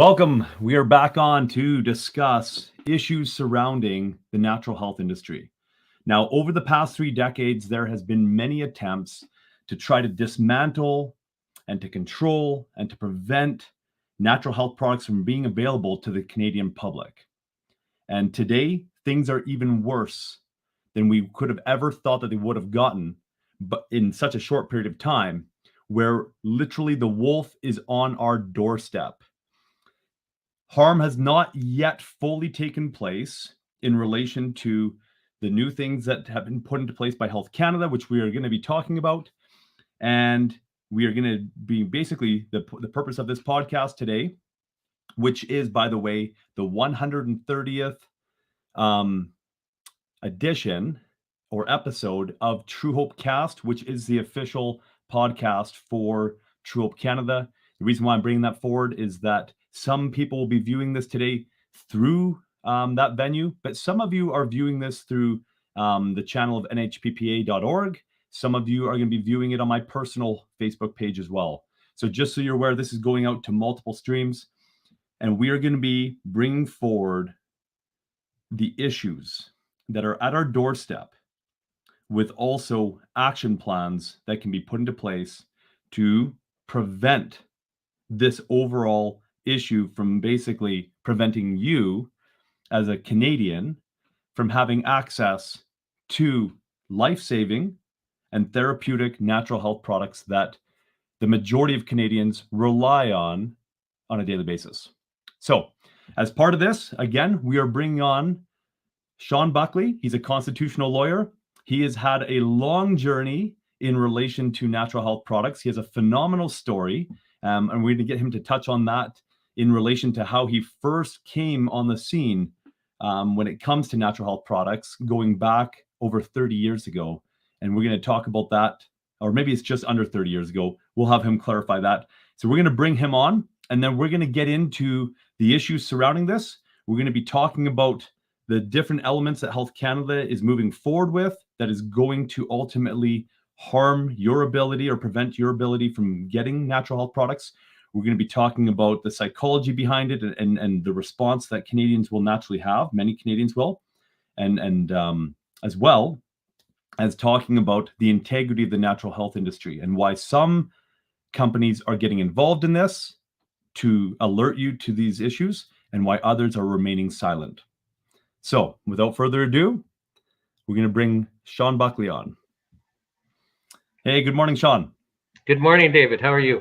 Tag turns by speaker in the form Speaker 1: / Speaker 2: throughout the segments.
Speaker 1: Welcome. We are back on to discuss issues surrounding the natural health industry. Now, over the past 3 decades, there has been many attempts to try to dismantle and to control and to prevent natural health products from being available to the Canadian public. And today, things are even worse than we could have ever thought that they would have gotten, but in such a short period of time, where literally the wolf is on our doorstep. Harm has not yet fully taken place in relation to the new things that have been put into place by Health Canada, which we are going to be talking about. And we are going to be basically the purpose of this podcast today, which is, by the way, the 130th edition or episode of Truehope Cast, which is the official podcast for Truehope Canada. The reason why I'm bringing that forward is that some people will be viewing this today through that venue, but some of you are viewing this through the channel of nhppa.org. Some of you are going to be viewing it on my personal Facebook page as well. So just so you're aware, this is going out to multiple streams, and we are going to be bringing forward the issues that are at our doorstep, with also action plans that can be put into place to prevent this overall issue from basically preventing you as a Canadian from having access to life-saving and therapeutic natural health products that the majority of Canadians rely on a daily basis. So as part of this, again, we are bringing on Shawn Buckely. He's a constitutional lawyer. He has had a long journey in relation to natural health products. He has a phenomenal story, and we're going to get him to touch on that in relation to how he first came on the scene when it comes to natural health products, going back over 30 years ago. And we're going to talk about that, or maybe it's just under 30 years ago. We'll have him clarify that. So we're going to bring him on, and then we're going to get into the issues surrounding this. We're going to be talking about the different elements that Health Canada is moving forward with that is going to ultimately harm your ability or prevent your ability from getting natural health products. We're going to be talking about the psychology behind it and the response that Canadians will naturally have. Many Canadians will. And as well as talking about the integrity of the natural health industry and why some companies are getting involved in this to alert you to these issues and why others are remaining silent. So without further ado, we're going to bring Shawn Buckely on. Hey, good morning, Shawn.
Speaker 2: Good morning, David. How are you?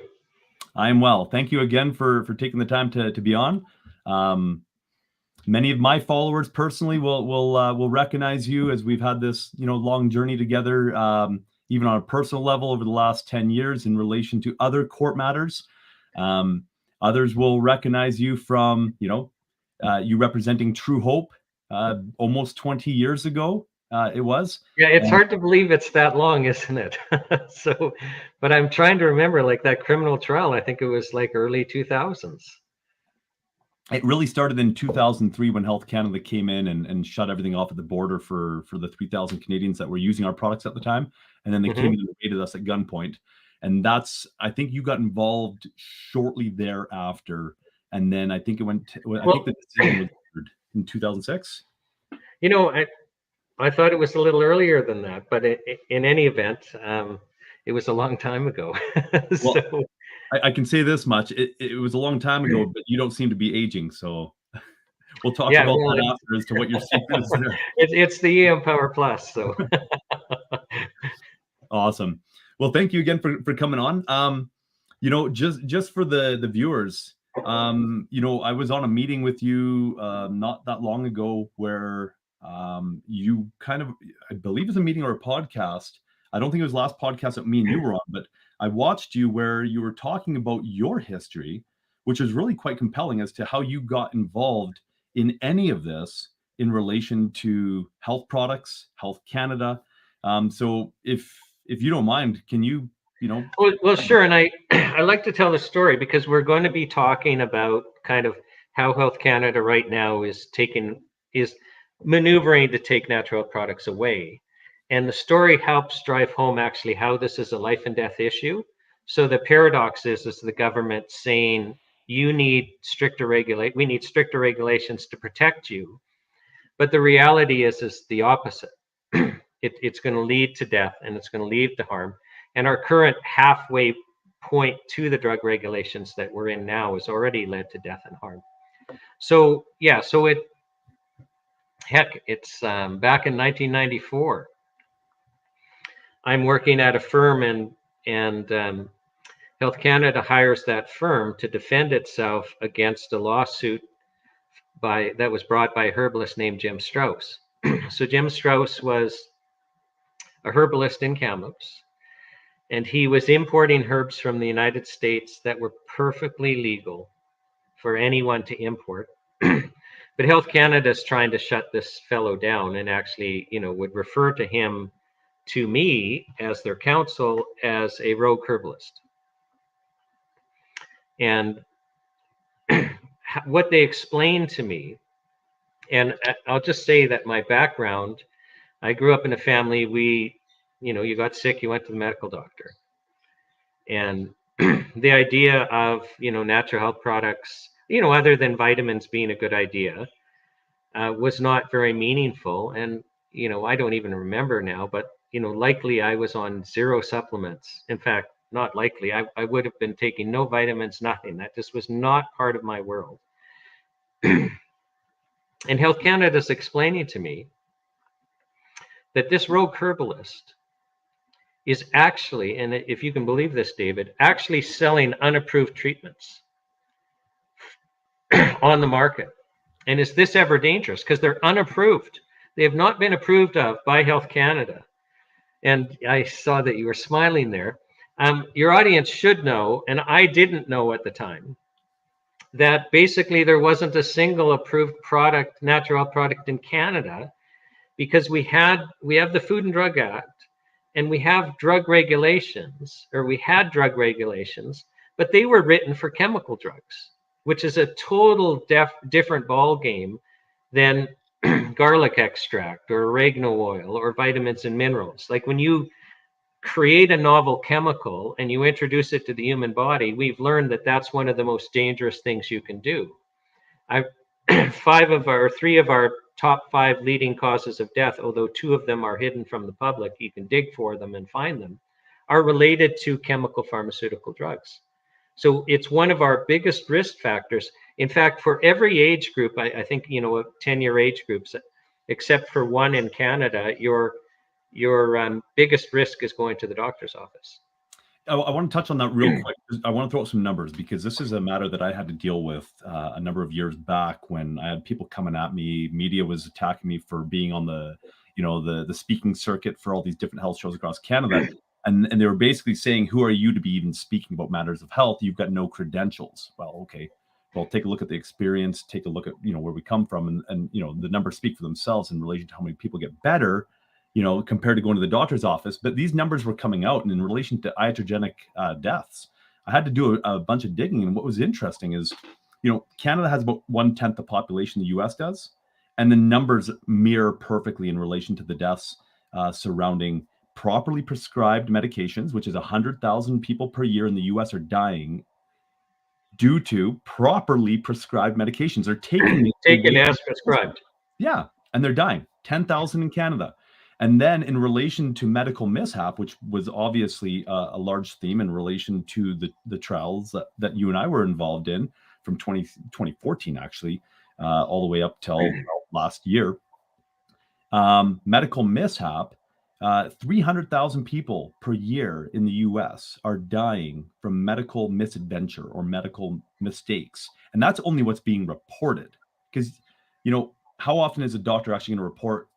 Speaker 1: I'm well. Thank you again for taking the time to be on. Many of my followers personally will recognize you, as we've had this long journey together, even on a personal level over the last 10 years in relation to other court matters. Others will recognize you from you representing Truehope almost 20 years ago. It was.
Speaker 2: Yeah, it's hard to believe it's that long, isn't it? So, but I'm trying to remember, like that criminal trial, I think it was like early 2000s.
Speaker 1: It really started in 2003 when Health Canada came in and shut everything off at the border for the 3,000 Canadians that were using our products at the time. And then they came in and invaded us at gunpoint. And I think you got involved shortly thereafter. And then I think I think the decision was in 2006.
Speaker 2: I thought it was a little earlier than that, but in any event, it was a long time ago.
Speaker 1: Well, I can say this much: it was a long time ago, but you don't seem to be aging. So we'll talk about that after as to what your secret is there.
Speaker 2: It's the EM Power Plus. So
Speaker 1: awesome. Well, thank you again for coming on. Just for the viewers, I was on a meeting with you not that long ago where you kind of, I believe it was a meeting or a podcast. I don't think it was the last podcast that me and you were on, but I watched you where you were talking about your history, which is really quite compelling as to how you got involved in any of this in relation to health products, Health Canada. So if you don't mind, can you,
Speaker 2: Well, sure. And I like to tell the story because we're going to be talking about kind of how Health Canada right now is maneuvering to take natural products away. And the story helps drive home actually how this is a life and death issue. So the paradox is the government saying we need stricter regulations to protect you. But the reality is the opposite. It's going to lead to death, and it's going to lead to harm. And our current halfway point to the drug regulations that we're in now has already led to death and harm. So yeah, it's back in 1994. I'm working at a firm, and Health Canada hires that firm to defend itself against a lawsuit that was brought by a herbalist named Jim Strauss. So Jim Strauss was a herbalist in Kamloops, and he was importing herbs from the United States that were perfectly legal for anyone to import. But Health Canada is trying to shut this fellow down, and actually, would refer to me as their counsel as a rogue herbalist. And what they explained to me, and I'll just say that my background, I grew up in a family, you got sick, you went to the medical doctor. And the idea of, natural health products, other than vitamins being a good idea, was not very meaningful. And, I don't even remember now, but, likely I was on 0 supplements. In fact, not likely, I would have been taking no vitamins, nothing. That just was not part of my world. And Health Canada is explaining to me that this rogue herbalist is actually, and if you can believe this, David, actually selling unapproved treatments on the market. And is this ever dangerous? Because they're unapproved. They have not been approved of by Health Canada. And I saw that you were smiling there. Your audience should know, and I didn't know at the time, that basically there wasn't a single approved natural product in Canada, because we have the Food and Drug Act, and we have drug regulations, but they were written for chemical drugs, which is a total different ball game than garlic extract or oregano oil or vitamins and minerals. Like when you create a novel chemical and you introduce it to the human body, we've learned that that's one of the most dangerous things you can do. 3 of our top 5 leading causes of death, although 2 of them are hidden from the public, you can dig for them and find them, are related to chemical pharmaceutical drugs. So it's one of our biggest risk factors. In fact, for every age group, I think, 10-year age groups, except for one in Canada, your biggest risk is going to the doctor's office.
Speaker 1: I want to touch on that real quick. I want to throw out some numbers, because this is a matter that I had to deal with a number of years back when I had people coming at me. Media was attacking me for being on the speaking circuit for all these different health shows across Canada. And they were basically saying, who are you to be even speaking about matters of health? You've got no credentials. Well, okay. Well, take a look at the experience, take a look at, where we come from, and the numbers speak for themselves in relation to how many people get better, compared to going to the doctor's office. But these numbers were coming out, and in relation to iatrogenic deaths, I had to do a bunch of digging. And what was interesting is, Canada has about 1/10 the population the US does, and the numbers mirror perfectly in relation to the deaths surrounding properly prescribed medications, which is 100,000 people per year in the US are dying due to properly prescribed medications. They're taking
Speaker 2: it as prescribed.
Speaker 1: Yeah, and they're dying. 10,000 in Canada. And then in relation to medical mishap, which was obviously a large theme in relation to the trials that you and I were involved in from 2014, actually, all the way up till last year. Medical mishap, 300,000 people per year in the US are dying from medical misadventure or medical mistakes. And that's only what's being reported. Because, how often is a doctor actually going to report,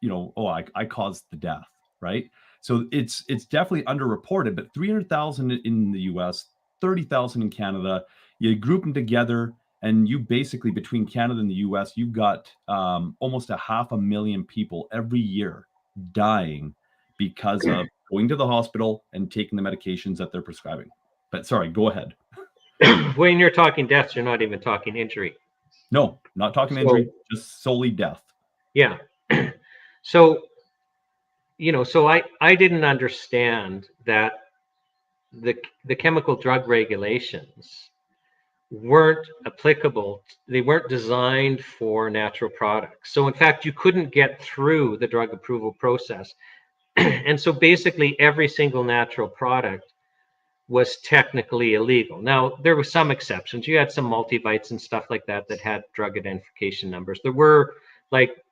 Speaker 1: I caused the death, right? So it's definitely underreported, but 300,000 in the US, 30,000 in Canada, you group them together, and you basically, between Canada and the US, you've got almost 500,000 people every year dying because of going to the hospital and taking the medications that they're prescribing. But sorry, go ahead.
Speaker 2: When you're talking deaths, you're not even talking injury.
Speaker 1: No, not talking injury, just solely death.
Speaker 2: Yeah. So I didn't understand that the chemical drug regulations weren't applicable. They weren't designed for natural products. So in fact, you couldn't get through the drug approval process. And so basically every single natural product was technically illegal. Now, there were some exceptions. You had some multivites and stuff like that that had drug identification numbers. There were like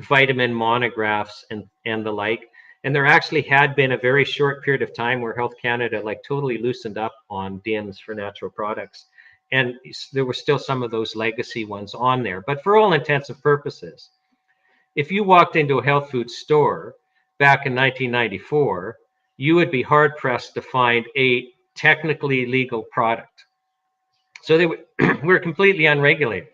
Speaker 2: vitamin monographs and the like. And there actually had been a very short period of time where Health Canada like totally loosened up on DINs for natural products. And there were still some of those legacy ones on there. But for all intents and purposes, if you walked into a health food store back in 1994, you would be hard pressed to find a technically legal product. So they were completely unregulated.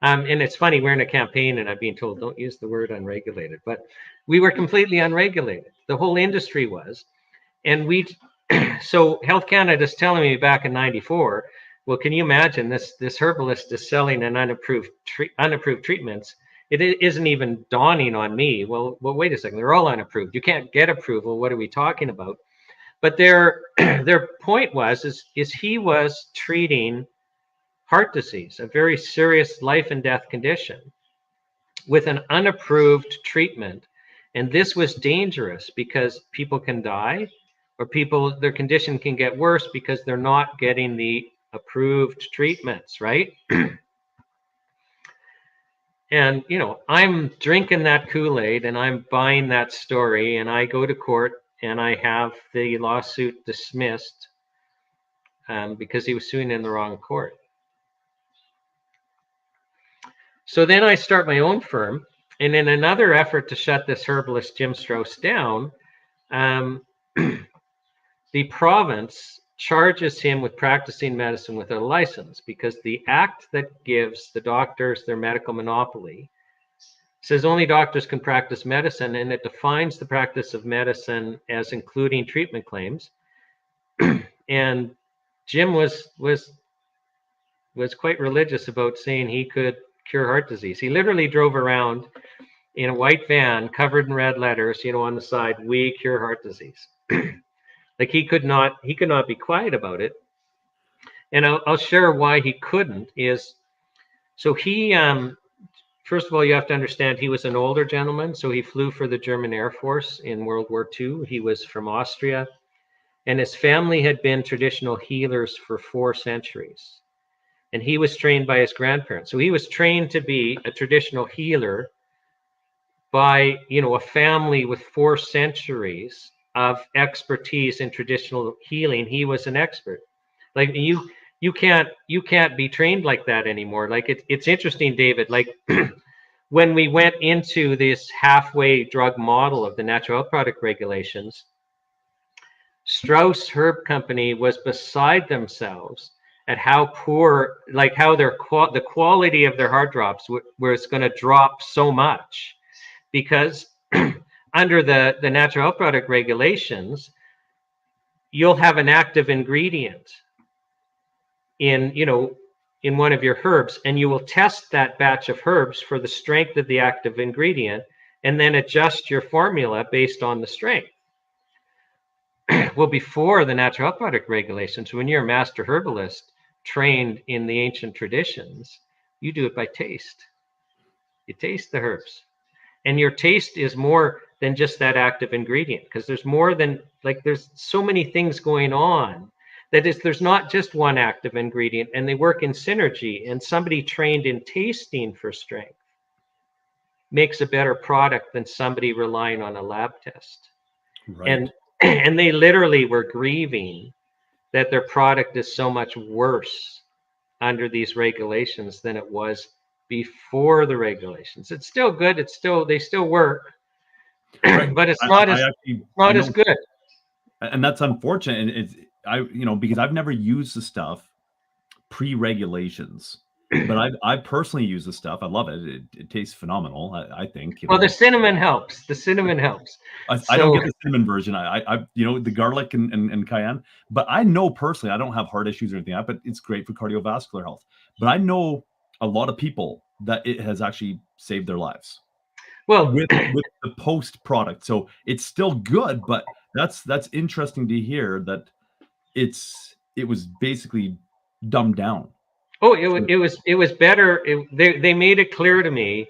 Speaker 2: And it's funny, we're in a campaign and I'm being told, don't use the word unregulated, but we were completely unregulated. The whole industry was. And so Health Canada is telling me back in 94, well, can you imagine this herbalist is selling an unapproved treatments? It isn't even dawning on me. Well, wait a second, they're all unapproved. You can't get approval. What are we talking about? But their point is he was treating heart disease, a very serious life and death condition, with an unapproved treatment. And this was dangerous because people can die, or their condition can get worse because they're not getting the approved treatments, right? And, I'm drinking that Kool-Aid and I'm buying that story, and I go to court and I have the lawsuit dismissed because he was suing in the wrong court. So then I start my own firm, and in another effort to shut this herbalist Jim Strauss down, the province charges him with practicing medicine without a license, because the act that gives the doctors their medical monopoly says only doctors can practice medicine, and it defines the practice of medicine as including treatment claims. And Jim was quite religious about saying he could cure heart disease. He literally drove around in a white van covered in red letters, on the side, "We cure heart disease." Like he could not be quiet about it. And I'll share why he couldn't is, so he, first of all, you have to understand he was an older gentleman. So he flew for the German Air Force in World War II. He was from Austria, and his family had been traditional healers for 4 centuries. And he was trained by his grandparents. So he was trained to be a traditional healer by, a family with 4 centuries of expertise in traditional healing. He was an expert. Like you can't be trained like that anymore. Like it's interesting, David, like when we went into this halfway drug model of the natural health product regulations, Strauss Herb Company was beside themselves at how poor, like how the quality of their heart drops was going to drop so much, because under the natural health product regulations, you'll have an active ingredient in one of your herbs, and you will test that batch of herbs for the strength of the active ingredient and then adjust your formula based on the strength. Well, before the natural health product regulations, when you're a master herbalist trained in the ancient traditions, you do it by taste. You taste the herbs, and your taste is more than just that active ingredient, because there's more than, like, there's so many things going on that is, there's not just one active ingredient, and they work in synergy, and somebody trained in tasting for strength makes a better product than somebody relying on a lab test.
Speaker 1: Right.
Speaker 2: And they literally were grieving that their product is so much worse under these regulations than it was before the regulations. It's still good. They still work,
Speaker 1: Right.
Speaker 2: but it's not as good.
Speaker 1: And that's unfortunate. And it's, because I've never used the stuff pre-regulations, but I personally use the stuff. I love it. It tastes phenomenal. I think.
Speaker 2: Well, the cinnamon helps.
Speaker 1: I don't get the cinnamon version. I the garlic and cayenne. But I know personally, I don't have heart issues or anything like that, but it's great for cardiovascular health. But I know a lot of people that it has actually saved their lives.
Speaker 2: Well,
Speaker 1: with the post product. So it's still good, but that's interesting to hear that it was basically dumbed down.
Speaker 2: Oh, it was better. They made it clear to me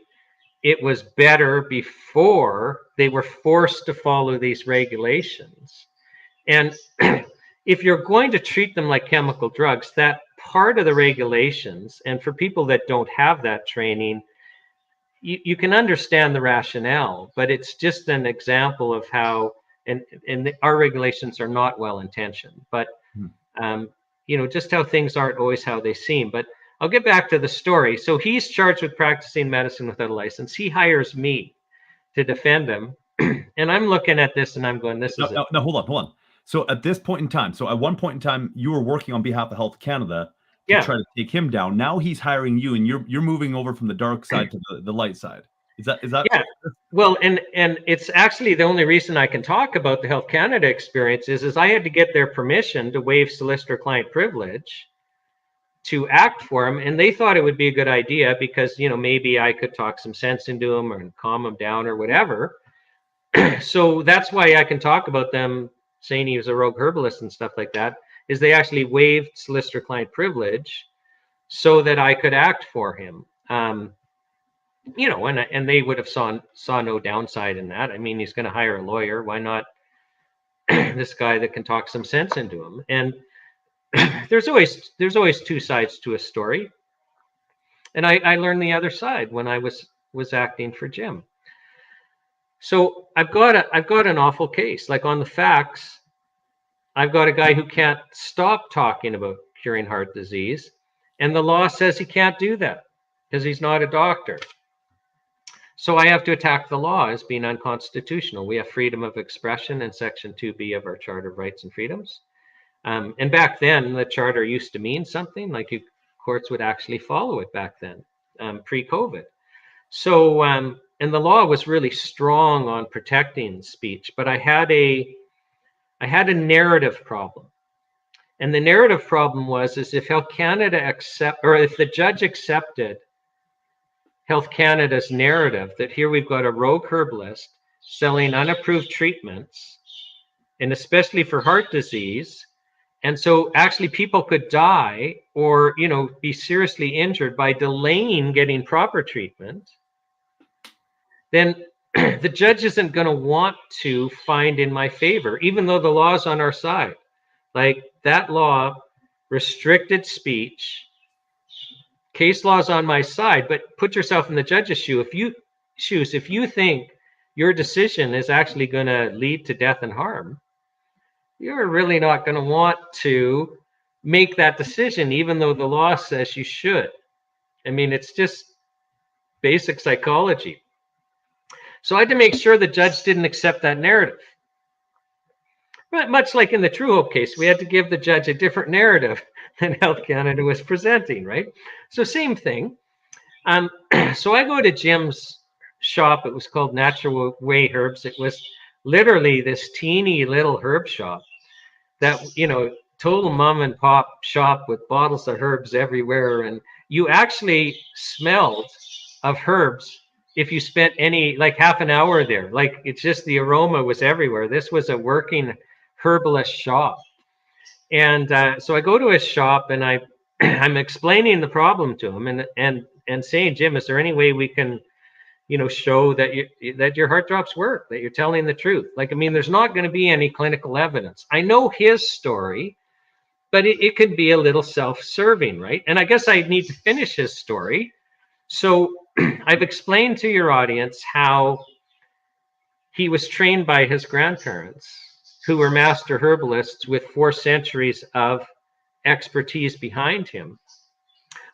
Speaker 2: it was better before they were forced to follow these regulations. And if you're going to treat them like chemical drugs, that part of the regulations, and for people that don't have that training, you can understand the rationale, but it's just an example of how, our regulations are not well intentioned, but just how things aren't always how they seem. But I'll get back to the story. So he's charged with practicing medicine without a license. He hires me to defend him. And I'm looking at this and I'm going, this is it.
Speaker 1: No, hold on. So at this point in time, so at one point in time, you were working on behalf of Health Canada to try to take him down. Now he's hiring you, and you're moving over from the dark side to the light side. Is that
Speaker 2: yeah? Well, and it's actually the only reason I can talk about the Health Canada experience is I had to get their permission to waive solicitor-client privilege to act for him, and they thought it would be a good idea because maybe I could talk some sense into him or calm him down or whatever. So that's why I can talk about them saying he was a rogue herbalist and stuff like that, is they actually waived solicitor-client privilege so that I could act for him. And they would have saw no downside in that. I mean, he's going to hire a lawyer. Why not this guy that can talk some sense into him? And there's always two sides to a story. And I learned the other side when I was acting for Jim. So I've got an awful case. Like on the facts, I've got a guy who can't stop talking about curing heart disease, and the law says he can't do that because he's not a doctor. So I have to attack the law as being unconstitutional. We have freedom of expression in Section 2B of our Charter of Rights and Freedoms. And back then, the charter used to mean something, like courts would actually follow it back then, pre-COVID. So, and the law was really strong on protecting speech, but I had a narrative problem. And the narrative problem was if Health Canada if the judge accepted Health Canada's narrative that here we've got a rogue herbalist selling unapproved treatments, and especially for heart disease, and so actually people could die or be seriously injured by delaying getting proper treatment, then the judge isn't going to want to find in my favor, even though the law's on our side. Like that law restricted speech. Case law's on my side, but put yourself in the judge's shoes. If you think your decision is actually going to lead to death and harm, you're really not going to want to make that decision, even though the law says you should. I mean, it's just basic psychology. So I had to make sure the judge didn't accept that narrative. But much like in the Truehope case, we had to give the judge a different narrative than Health Canada was presenting, right? So same thing. So I go to Jim's shop. It was called Natural Way Herbs. It was literally this teeny little herb shop that, total mom and pop shop with bottles of herbs everywhere. And you actually smelled of herbs if you spent like half an hour there. Like it's just the aroma was everywhere. This was a working herbalist shop. And so I go to his shop and I'm explaining the problem to him and saying, Jim, is there any way we can, show that your heart drops work, that you're telling the truth? Like, I mean, there's not going to be any clinical evidence. I know his story, but it could be a little self-serving, right? And I guess I need to finish his story. So I've explained to your audience how he was trained by his grandparents, who were master herbalists with 4 centuries of expertise behind him.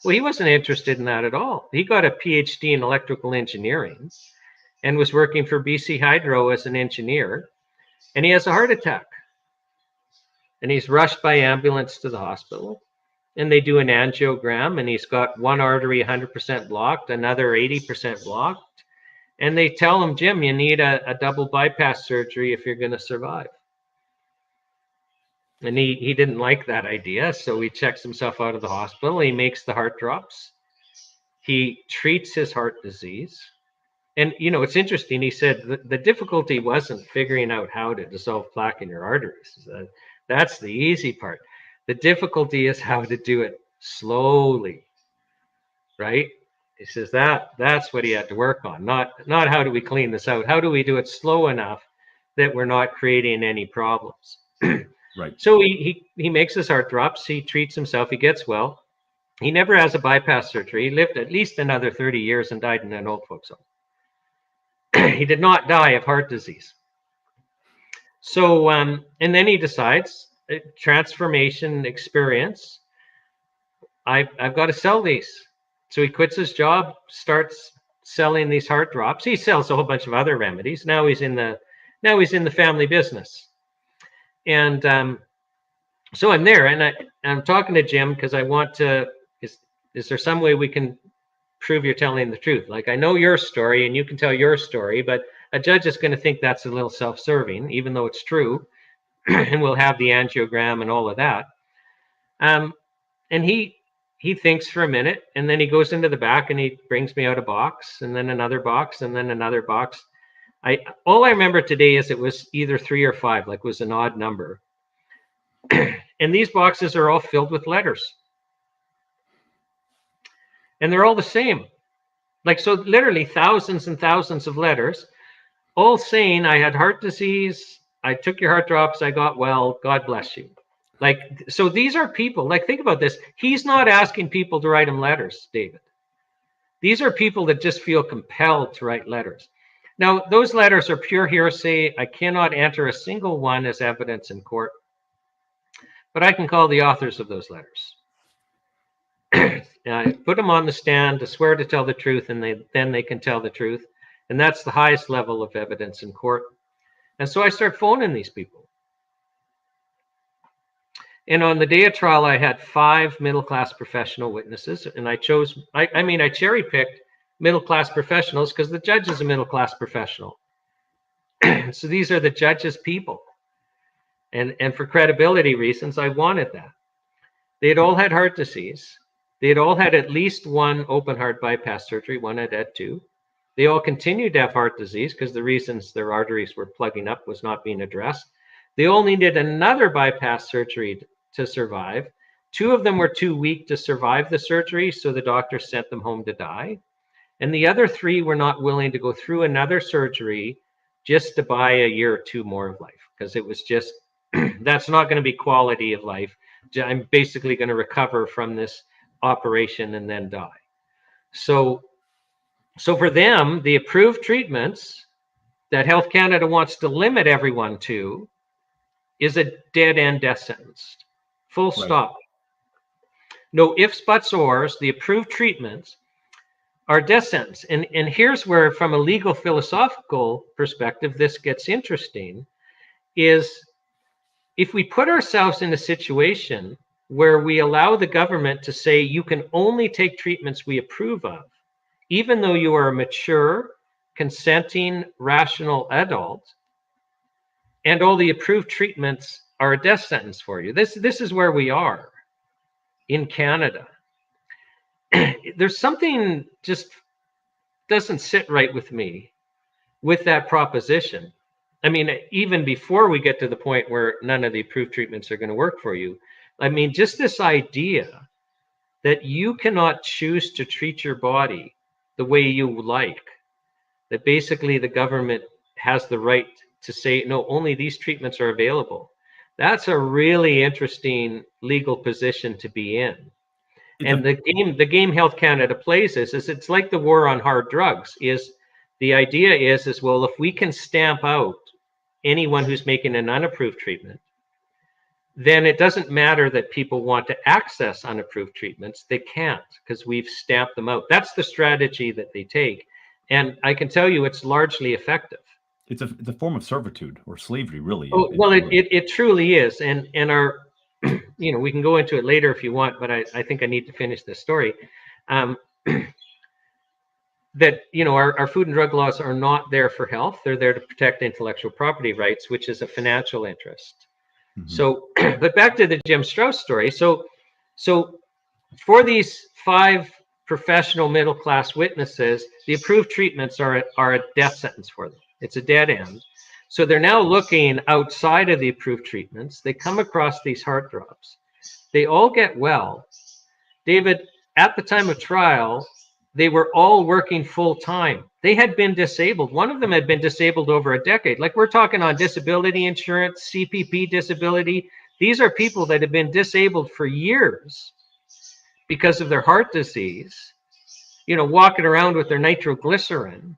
Speaker 2: Well, he wasn't interested in that at all. He got a PhD in electrical engineering and was working for BC Hydro as an engineer, and he has a heart attack. And he's rushed by ambulance to the hospital, and they do an angiogram, and he's got one artery 100% blocked, another 80% blocked. And they tell him, Jim, you need a double bypass surgery if you're going to survive. And he didn't like that idea, so he checks himself out of the hospital. He makes the heart drops. He treats his heart disease. And, it's interesting. He said the difficulty wasn't figuring out how to dissolve plaque in your arteries. That's the easy part. The difficulty is how to do it slowly, right? He says that's what he had to work on. Not how do we clean this out? How do we do it slow enough that we're not creating any problems?
Speaker 1: Right.
Speaker 2: So he makes his heart drops. He treats himself. He gets well. He never has a bypass surgery. He lived at least another 30 years and died in an old folks home. He did not die of heart disease. So, and then he decides, transformation experience, I've got to sell these. So he quits his job, starts selling these heart drops. He sells a whole bunch of other remedies. Now he's in the family business. And so I'm there, and I'm talking to Jim because I want to, is there some way we can prove you're telling the truth? Like, I know your story and you can tell your story, but a judge is going to think that's a little self-serving, even though it's true. And we'll have the angiogram and all of that. And he thinks for a minute, and then he goes into the back and he brings me out a box, and then another box, and then another box. All I remember today is it was either 3 or 5, like it was an odd number. And these boxes are all filled with letters. And they're all the same. Like, so literally thousands and thousands of letters, all saying I had heart disease, I took your heart drops, I got well, God bless you. Like, so these are people, like, think about this. He's not asking people to write him letters, David. These are people that just feel compelled to write letters. Now, those letters are pure hearsay. I cannot enter a single one as evidence in court, but I can call the authors of those letters. I put them on the stand to swear to tell the truth, and then they can tell the truth. And that's the highest level of evidence in court. And so I start phoning these people. And on the day of trial, I had 5 middle-class professional witnesses, and I cherry-picked middle-class professionals because the judge is a middle-class professional. So these are the judge's people. And for credibility reasons, I wanted that. They had all had heart disease. They had all had at least one open heart bypass surgery. One had had 2. They all continued to have heart disease because the reasons their arteries were plugging up was not being addressed. They all needed another bypass surgery to survive. 2 of them were too weak to survive the surgery, so the doctor sent them home to die. And the other 3 were not willing to go through another surgery just to buy a year or 2 more of life, because it was just, that's not going to be quality of life. I'm basically going to recover from this operation and then die. So for them, the approved treatments that Health Canada wants to limit everyone to is a dead-end death sentence. Full stop. No ifs, buts, ors. The approved treatments are death sentence. And here's where, from a legal philosophical perspective, this gets interesting, is if we put ourselves in a situation where we allow the government to say you can only take treatments we approve of, even though you are a mature, consenting, rational adult, and all the approved treatments are a death sentence for you. This is where we are in Canada. There's something just doesn't sit right with me with that proposition. I mean, even before we get to the point where none of the approved treatments are going to work for you, I mean, just this idea that you cannot choose to treat your body the way you like, that basically the government has the right to say, no, only these treatments are available. That's a really interesting legal position to be in. And the game Health Canada plays is it's like the war on hard drugs. Is the idea is well, if we can stamp out anyone who's making an unapproved treatment, then it doesn't matter that people want to access unapproved treatments. They can't, because we've stamped them out. That's the strategy that they take. And I can tell you it's largely effective.
Speaker 1: It's a form of servitude or slavery, really.
Speaker 2: Oh, well, it truly is. And our, you know, we can go into it later if you want, but I think I need to finish this story. That, you know, our food and drug laws are not there for health. They're there to protect intellectual property rights, which is a financial interest. Mm-hmm. So, but back to the Jim Strauss story. So for these 5 professional middle-class witnesses, the approved treatments are a death sentence for them. It's a dead end. So they're now looking outside of the approved treatments. They come across these heart drops. They all get well. David, at the time of trial, they were all working full time. They had been disabled. One of them had been disabled over a decade. Like, we're talking on disability insurance, CPP disability. These are people that have been disabled for years because of their heart disease, walking around with their nitroglycerin.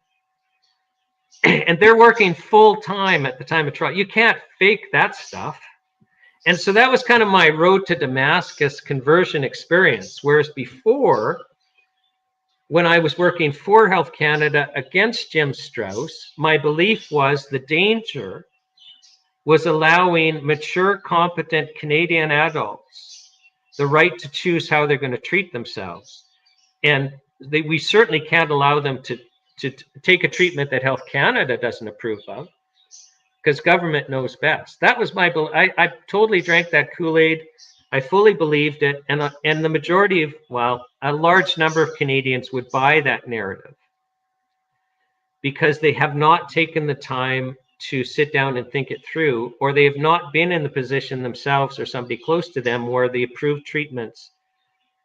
Speaker 2: And they're working full time at the time of trial. You can't fake that stuff. And so that was kind of my road to Damascus conversion experience. Whereas before, when I was working for Health Canada against Jim Strauss, my belief was the danger was allowing mature, competent Canadian adults the right to choose how they're going to treat themselves. And we certainly can't allow them to take a treatment that Health Canada doesn't approve of, because government knows best. That was my belief. I totally drank that Kool-Aid. I fully believed it. And the majority of, a large number of Canadians would buy that narrative because they have not taken the time to sit down and think it through, or they have not been in the position themselves or somebody close to them where the approved treatments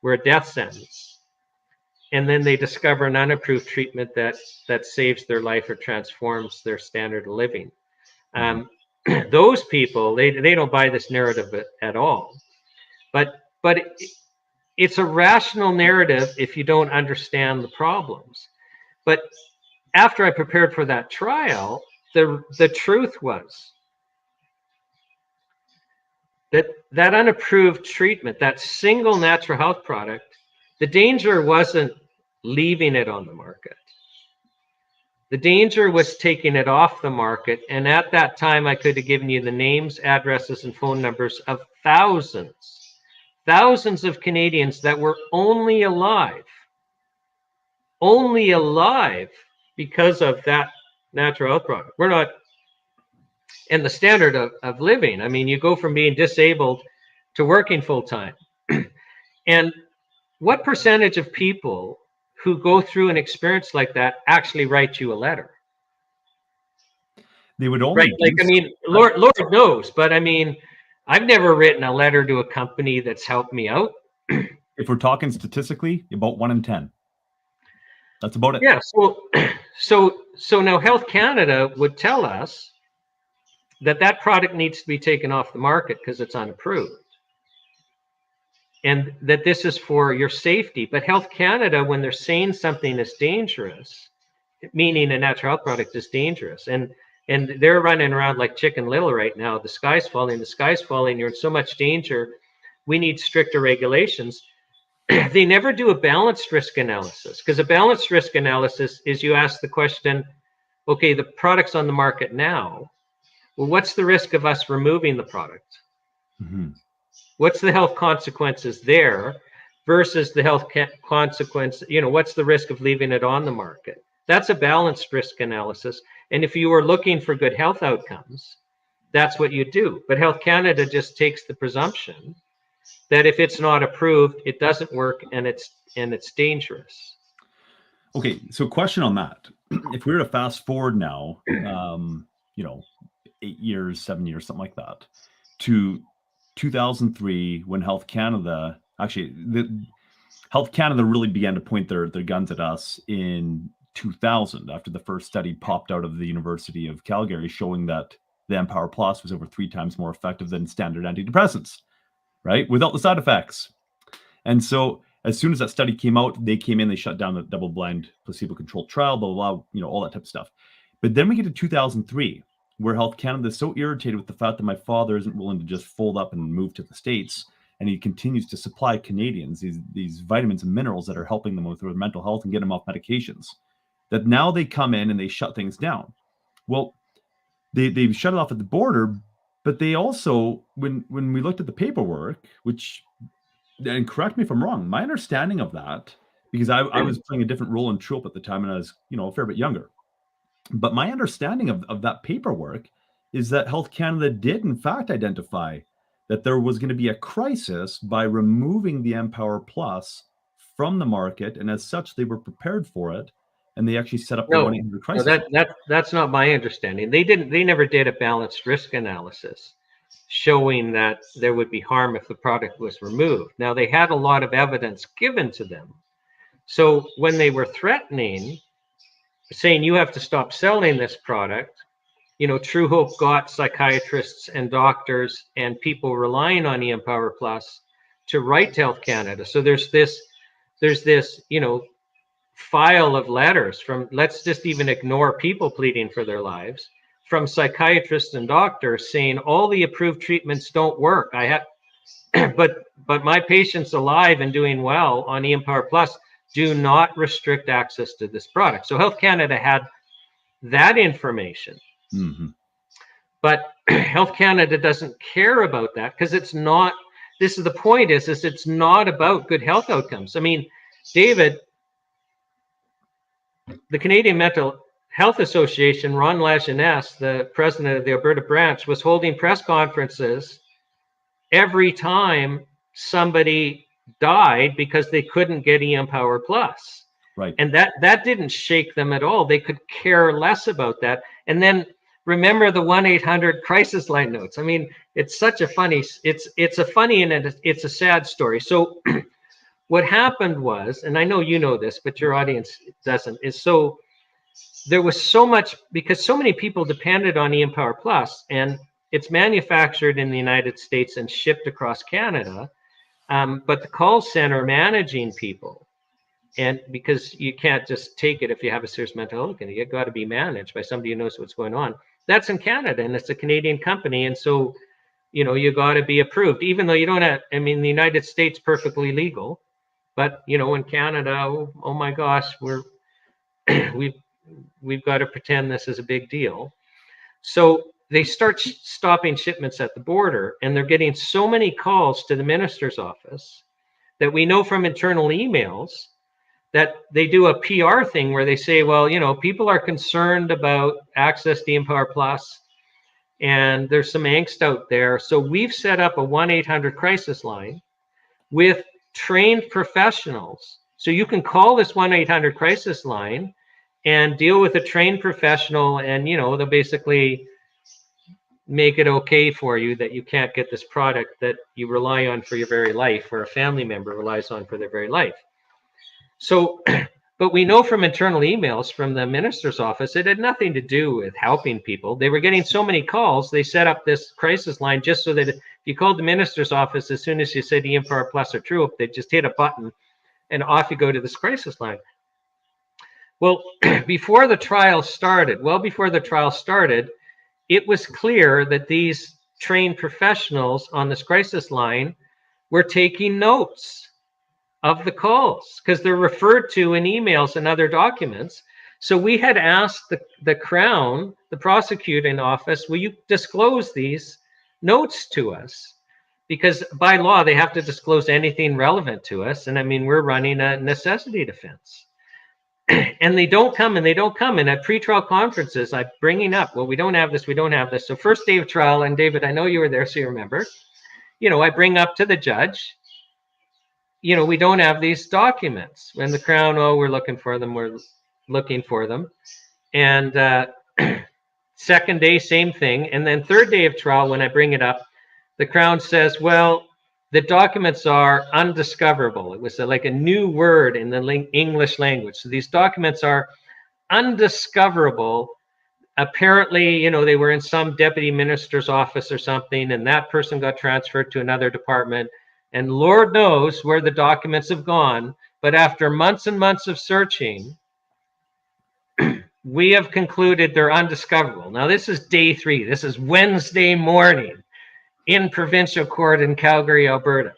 Speaker 2: were a death sentence. And then they discover an unapproved treatment that saves their life or transforms their standard of living. Those people, they don't buy this narrative at all. But it's a rational narrative if you don't understand the problems. But after I prepared for that trial, the truth was that unapproved treatment, that single natural health product, the danger wasn't leaving it on the market. The danger was taking it off the market. And at that time, I could have given you the names, addresses, and phone numbers of thousands of Canadians that were only alive because of that natural health product. We're not, and the standard of living. I mean, you go from being disabled to working full time. And what percentage of people who go through an experience like that actually write you a letter?
Speaker 1: They would only
Speaker 2: Lord knows, but I mean, I've never written a letter to a company that's helped me out.
Speaker 1: If we're talking statistically, about 1 in 10. That's about it.
Speaker 2: Yeah. So now Health Canada would tell us that product needs to be taken off the market because it's unapproved, and that this is for your safety. But Health Canada, when they're saying something is dangerous, meaning a natural health product is dangerous, and they're running around like Chicken Little right now. The sky's falling. You're in so much danger. We need stricter regulations. They never do a balanced risk analysis, because a balanced risk analysis is you ask the question, okay, the product's on the market now. Well, what's the risk of us removing the product?
Speaker 1: Mm-hmm.
Speaker 2: What's the health consequences there versus the health consequence? What's the risk of leaving it on the market? That's a balanced risk analysis. And if you are looking for good health outcomes, that's what you do. But Health Canada just takes the presumption that if it's not approved, it doesn't work, and it's dangerous.
Speaker 1: Okay, so question on that. If we were to fast forward now, 8 years, 7 years, something like that, to 2003, when Health Canada really began to point their guns at us in 2000, after the first study popped out of the University of Calgary showing that the Empower Plus was over 3 times more effective than standard antidepressants, right? Without the side effects. And so as soon as that study came out, they came in, they shut down the double-blind placebo-controlled trial, blah, blah, blah, all that type of stuff. But then we get to 2003, where Health Canada is so irritated with the fact that my father isn't willing to just fold up and move to the States, and he continues to supply Canadians these vitamins and minerals that are helping them with their mental health and get them off medications, that now they come in and they shut things down. Well, they shut it off at the border, but they also, when we looked at the paperwork, which, and correct me if I'm wrong, my understanding of that, because I was playing a different role in Truehope at the time and I was, a fair bit younger. But my understanding of that paperwork is that Health Canada did in fact identify that there was going to be a crisis by removing the Empower Plus from the market. And as such, they were prepared for it. And they actually set up the 1-800 crisis.
Speaker 2: No, that's not my understanding. They never did a balanced risk analysis. showing that there would be harm if the product was removed. Now, they had a lot of evidence given to them. So when they were threatening, saying you have to stop selling this product, Truehope got psychiatrists and doctors and people relying on eMpower Plus to write to Health Canada. So there's this, file of letters from, let's just even ignore people pleading for their lives, from psychiatrists and doctors saying all the approved treatments don't work. I have, but my patient's alive and doing well on eMpower Plus. Do not restrict access to this product. So Health Canada had that information.
Speaker 1: Mm-hmm.
Speaker 2: But Health Canada doesn't care about that because it's not, this is the point is it's not about good health outcomes. I mean, David, the Canadian Mental Health Association, Ron Lajeunesse, the president of the Alberta branch, was holding press conferences every time somebody died because they couldn't get eMpower Plus.
Speaker 1: Right.
Speaker 2: And that didn't shake them at all. They could care less about that. And then remember the 1-800 crisis line notes. I mean, it's such a funny, it's a funny and it's a sad story. So what happened was, and I know you know this, but your audience doesn't, is so there was so much, because so many people depended on eMpower Plus, and it's manufactured in the United States and shipped across Canada. But the call center managing people, and because you can't just take it if you have a serious mental health condition, you've got to be managed by somebody who knows what's going on. That's in Canada, and it's a Canadian company, and so you got to be approved, even though you don't have. I mean, the United States perfectly legal, but in Canada, oh my gosh, we've got to pretend this is a big deal. So they start stopping shipments at the border, and they're getting so many calls to the minister's office that we know from internal emails that they do a PR thing where they say, well, people are concerned about access to eMpower Plus, and there's some angst out there. So we've set up a 1-800 crisis line with trained professionals. So you can call this 1-800 crisis line and deal with a trained professional, and they'll basically make it okay for you that you can't get this product that you rely on for your very life, or a family member relies on for their very life. So, but we know from internal emails from the minister's office, it had nothing to do with helping people. They were getting so many calls, they set up this crisis line just so that if you called the minister's office, as soon as you said eMpower Plus or Truehope, they just hit a button and off you go to this crisis line. Well, before the trial started, it was clear that these trained professionals on this crisis line were taking notes of the calls because they're referred to in emails and other documents. So we had asked the Crown, the prosecuting office, will you disclose these notes to us? Because by law, they have to disclose anything relevant to us. And I mean, we're running a necessity defense. And they don't come. And at pretrial conferences, I'm bringing up, well, we don't have this. So first day of trial, and David, I know you were there, so you remember, I bring up to the judge, we don't have these documents. And the Crown, we're looking for them. And second day, same thing. And then third day of trial, when I bring it up, the Crown says, well, the documents are undiscoverable. It was like a new word in the English language. So these documents are undiscoverable. Apparently, they were in some deputy minister's office or something, and that person got transferred to another department. And Lord knows where the documents have gone. But after months and months of searching, we have concluded they're undiscoverable. Now, this is day 3. This is Wednesday morning in provincial court in Calgary, Alberta.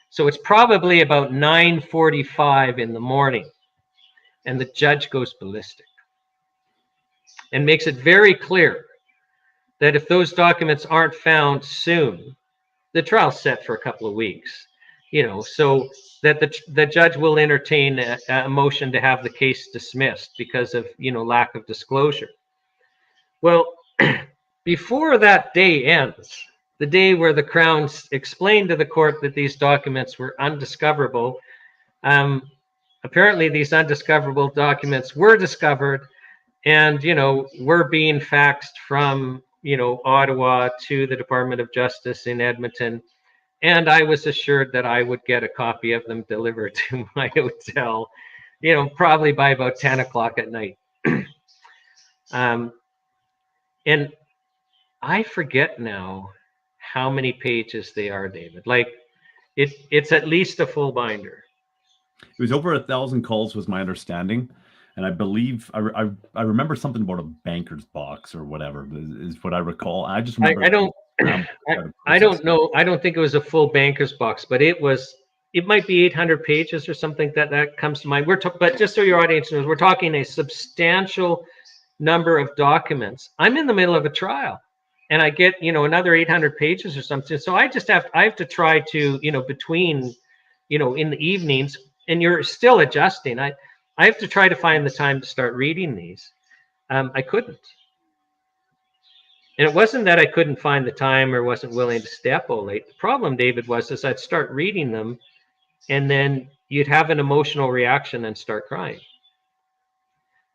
Speaker 2: So it's probably about 9:45 in the morning. And the judge goes ballistic and makes it very clear that if those documents aren't found soon, the trial's set for a couple of weeks, so that the judge will entertain a motion to have the case dismissed because of, lack of disclosure. Well, before that day ends, the day where the Crown explained to the court that these documents were undiscoverable, apparently these undiscoverable documents were discovered and, were being faxed from Ottawa to the Department of Justice in Edmonton. And I was assured that I would get a copy of them delivered to my hotel, probably by about 10 o'clock at night. And I forget now how many pages they are, David. Like it's at least a full binder.
Speaker 1: It was over 1,000 calls, was my understanding, and I believe I remember something about a banker's box or whatever is what I recall. I just remember.
Speaker 2: I don't I don't know. I don't think it was a full banker's box, but it might be 800 pages or something that comes to mind. But just so your audience knows, we're talking a substantial number of documents. I'm in the middle of a trial, and I get another 800 pages or something. So I have to try to between in the evenings, and you're still adjusting. I have to try to find the time to start reading these. I couldn't. And it wasn't that I couldn't find the time or wasn't willing to stay up all late. The problem, David, was I'd start reading them, and then you'd have an emotional reaction and start crying.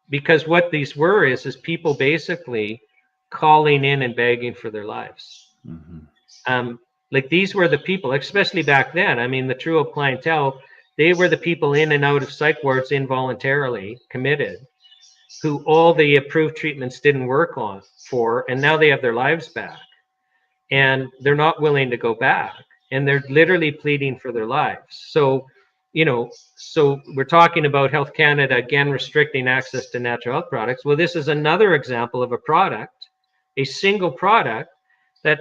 Speaker 2: Because what these were is people basically calling in and begging for their lives. Mm-hmm. Like these were the people, especially back then. I mean, the Truehope clientele, they were the people in and out of psych wards involuntarily committed, who all the approved treatments didn't work for, and now they have their lives back. And they're not willing to go back. And they're literally pleading for their lives. So we're talking about Health Canada, again, restricting access to natural health products. Well, this is another example of a product, a single product that,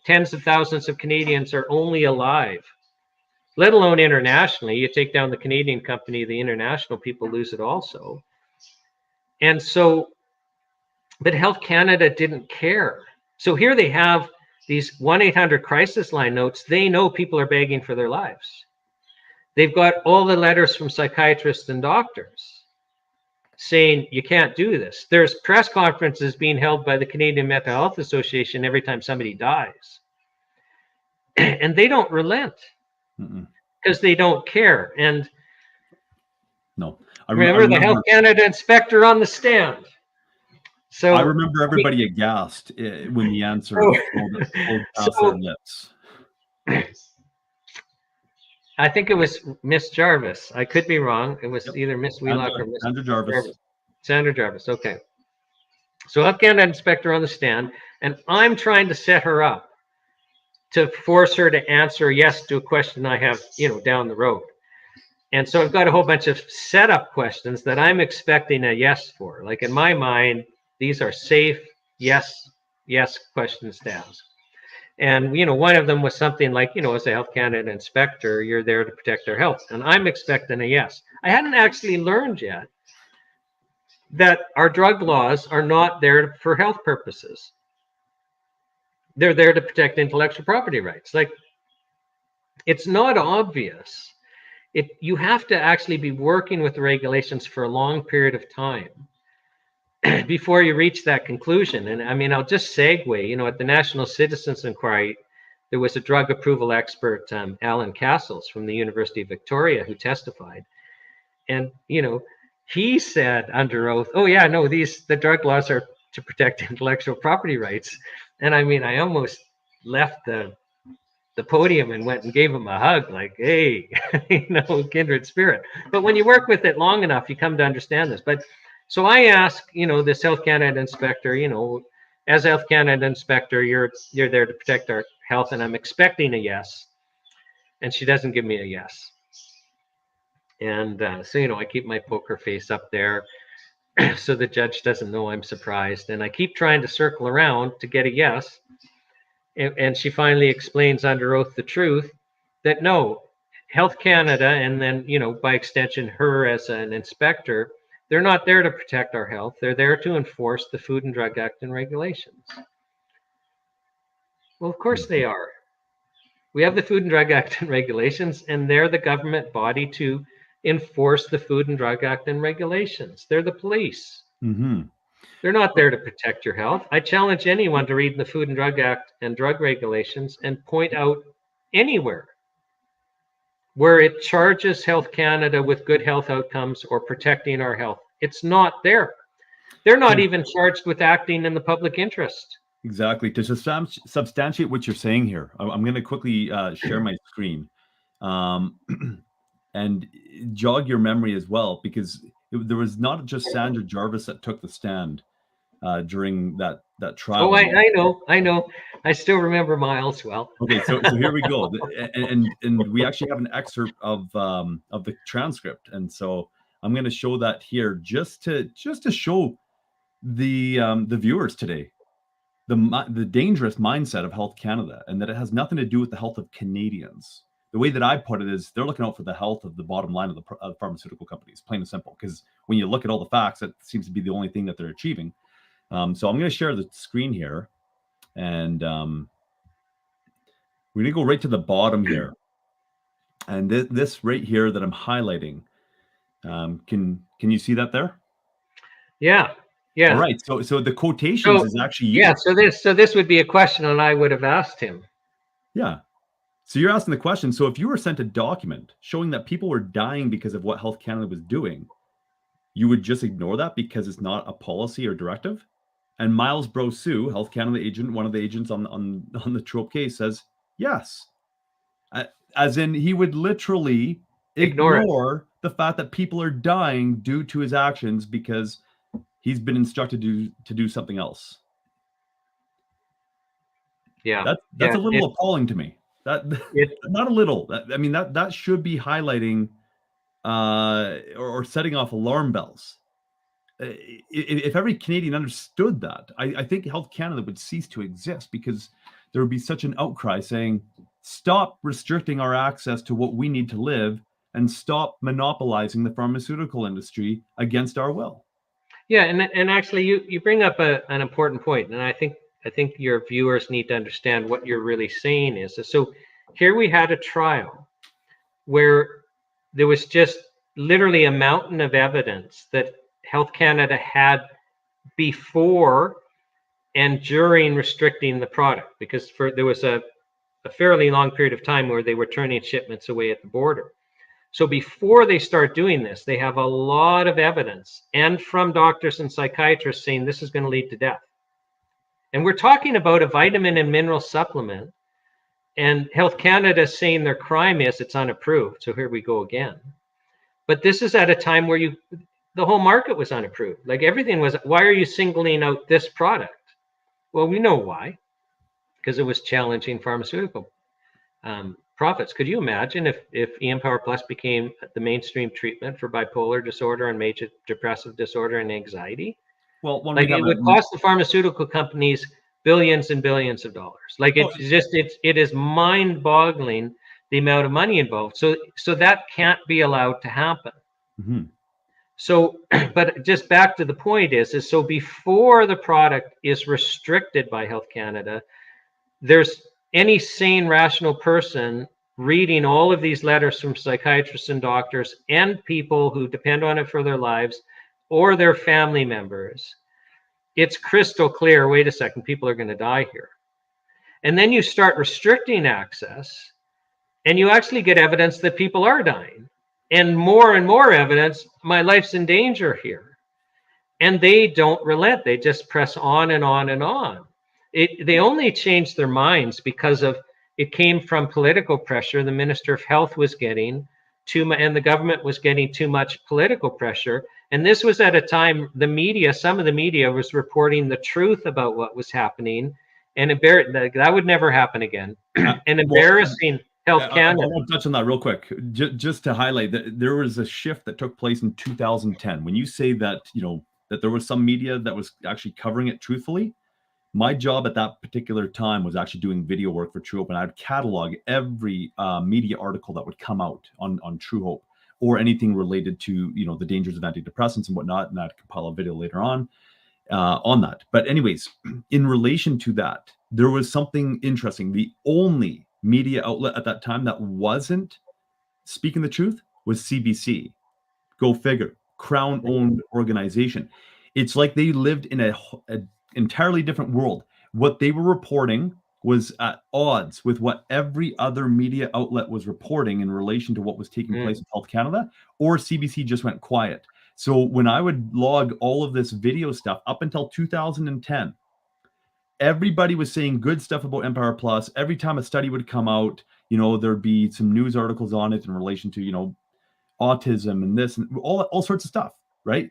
Speaker 2: tens of thousands of Canadians are only alive, let alone internationally. You take down the Canadian company, the international people lose it also. And so, but Health Canada didn't care. So here they have these 1-800 crisis line notes. They know people are begging for their lives. They've got all the letters from psychiatrists and doctors saying you can't do this. There's press conferences being held by the Canadian Mental Health Association every time somebody dies. And they don't relent because they don't care. And
Speaker 1: no,
Speaker 2: I remember the Health Canada inspector on the stand. So
Speaker 1: I remember everybody aghast when the answer pulled past their lips.
Speaker 2: I think it was Miss Jarvis. I could be wrong. It was either Miss Wheelock or Miss
Speaker 1: Sandra Jarvis.
Speaker 2: Sandra Jarvis. Okay. So Health Canada inspector on the stand, and I'm trying to set her up to force her to answer yes to a question I have, down the road. And so I've got a whole bunch of setup questions that I'm expecting a yes for. Like in my mind, these are safe yes questions to ask. And, one of them was something like, as a Health Canada inspector, you're there to protect our health. And I'm expecting a yes. I hadn't actually learned yet that our drug laws are not there for health purposes. They're there to protect intellectual property rights. Like, it's not obvious. You have to actually be working with the regulations for a long period of time before you reach that conclusion. And I mean, I'll just segue, at the National Citizens Inquiry, there was a drug approval expert, Alan Castles from the University of Victoria, who testified. And, he said under oath, oh yeah, no, the drug laws are to protect intellectual property rights. And I mean, I almost left the podium and went and gave him a hug, like, hey, kindred spirit. But when you work with it long enough, you come to understand this. But so I ask, this Health Canada inspector, as Health Canada inspector, you're there to protect our health, and I'm expecting a yes. And she doesn't give me a yes. And so, I keep my poker face up there so the judge doesn't know I'm surprised. And I keep trying to circle around to get a yes. And she finally explains under oath the truth that no, Health Canada, and then, by extension, her as an inspector, they're not there to protect our health. They're there to enforce the Food and Drug Act and regulations. Well, of course they are. We have the Food and Drug Act and regulations, and they're the government body to enforce the Food and Drug Act and regulations. They're the police. Mm-hmm. They're not there to protect your health. I challenge anyone to read the Food and Drug Act and drug regulations and point out anywhere where it charges Health Canada with good health outcomes or protecting our health. It's not there. They're not even charged with acting in the public interest.
Speaker 1: Exactly. To substantiate what you're saying here, I'm going to quickly share my screen, um, and jog your memory as well, because there was not just Sandra Jarvis that took the stand during that
Speaker 2: Oh,
Speaker 1: trial.
Speaker 2: I know. I still remember Miles well.
Speaker 1: Okay, so here we go, and we actually have an excerpt of the transcript, and so I'm going to show that here just to show the viewers today the dangerous mindset of Health Canada, and that it has nothing to do with the health of Canadians. The way that I put it is they're looking out for the health of the bottom line of the pharmaceutical companies, plain and simple. Because when you look at all the facts, that seems to be the only thing that they're achieving. So I'm going to share the screen here, and we're going to go right to the bottom here. And this right here that I'm highlighting, can you see that there?
Speaker 2: Yeah.
Speaker 1: All right. So the quotations is actually you.
Speaker 2: Yeah. So this would be a question, and I would have asked him.
Speaker 1: Yeah. So you're asking the question. So if you were sent a document showing that people were dying because of what Health Canada was doing, you would just ignore that because it's not a policy or directive? And Miles Brosu, Health Canada agent, one of the agents on the Truehope case, says yes. As in, he would literally ignore the fact that people are dying due to his actions because he's been instructed to do something else.
Speaker 2: Yeah,
Speaker 1: that's a little appalling to me. That not a little. I mean, that should be highlighting or setting off alarm bells. If every Canadian understood that, I think Health Canada would cease to exist, because there would be such an outcry saying, stop restricting our access to what we need to live and stop monopolizing the pharmaceutical industry against our will.
Speaker 2: Yeah, and actually you bring up an important point, and I think your viewers need to understand what you're really saying is. So here we had a trial where there was just literally a mountain of evidence that Health Canada had before and during restricting the product, because there was a fairly long period of time where they were turning shipments away at the border. So before they start doing this, they have a lot of evidence, and from doctors and psychiatrists, saying this is going to lead to death. And we're talking about a vitamin and mineral supplement, and Health Canada is saying their crime is it's unapproved. So here we go again. But this is at a time where the whole market was unapproved. Like everything was, why are you singling out this product? Well, we know why, because it was challenging pharmaceutical profits. Could you imagine if EM Power Plus became the mainstream treatment for bipolar disorder and major depressive disorder and anxiety?
Speaker 1: Well,
Speaker 2: like it would cost the pharmaceutical companies billions and billions of dollars. Like it is mind-boggling the amount of money involved. So that can't be allowed to happen.
Speaker 1: Mm-hmm.
Speaker 2: So, but just back to the point is so before the product is restricted by Health Canada, there's any sane, rational person reading all of these letters from psychiatrists and doctors and people who depend on it for their lives or their family members. It's crystal clear, wait a second, people are going to die here. And then you start restricting access, and you actually get evidence that people are dying. And more evidence, my life's in danger here. And they don't relent. They just press on and on and on. They only changed their minds because of it came from political pressure. The Minister of Health was getting too much, and the government was getting too much political pressure. And this was at a time some of the media was reporting the truth about what was happening, and that would never happen again. And embarrassing Health Canada.
Speaker 1: I want to touch on that real quick, just to highlight that there was a shift that took place in 2010. When you say that, that there was some media that was actually covering it truthfully, my job at that particular time was actually doing video work for Truehope, and I'd catalog every media article that would come out on Truehope, or anything related to the dangers of antidepressants and whatnot, and I'd compile a video later on that. But anyways, in relation to that, there was something interesting. The only media outlet at that time that wasn't speaking the truth was CBC. Go figure. Crown-owned organization. It's like they lived in a entirely different world. What they were reporting was at odds with what every other media outlet was reporting in relation to what was taking place in Health Canada, or CBC just went quiet. So when I would log all of this video stuff up until 2010, everybody was saying good stuff about Empower Plus. Every time a study would come out, you know, there'd be some news articles on it in relation to, you know, autism and this and all sorts of stuff, right?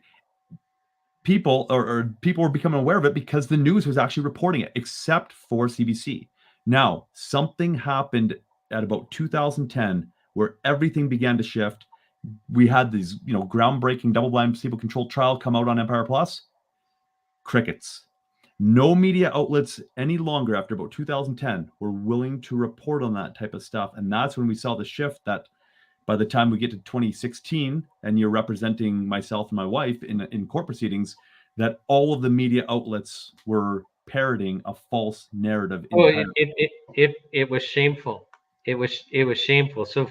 Speaker 1: People or people were becoming aware of it because the news was actually reporting it, except for CBC. Now, something happened at about 2010 where everything began to shift. We had these, you know, groundbreaking double-blind placebo-controlled trial come out on Empire Plus. Crickets. No media outlets any longer after about 2010 were willing to report on that type of stuff. And that's when we saw the shift that by the time we get to 2016 and you're representing myself and my wife in court proceedings, that all of the media outlets were parroting a false narrative
Speaker 2: Oh,
Speaker 1: entirely.
Speaker 2: it was shameful. It was shameful. So,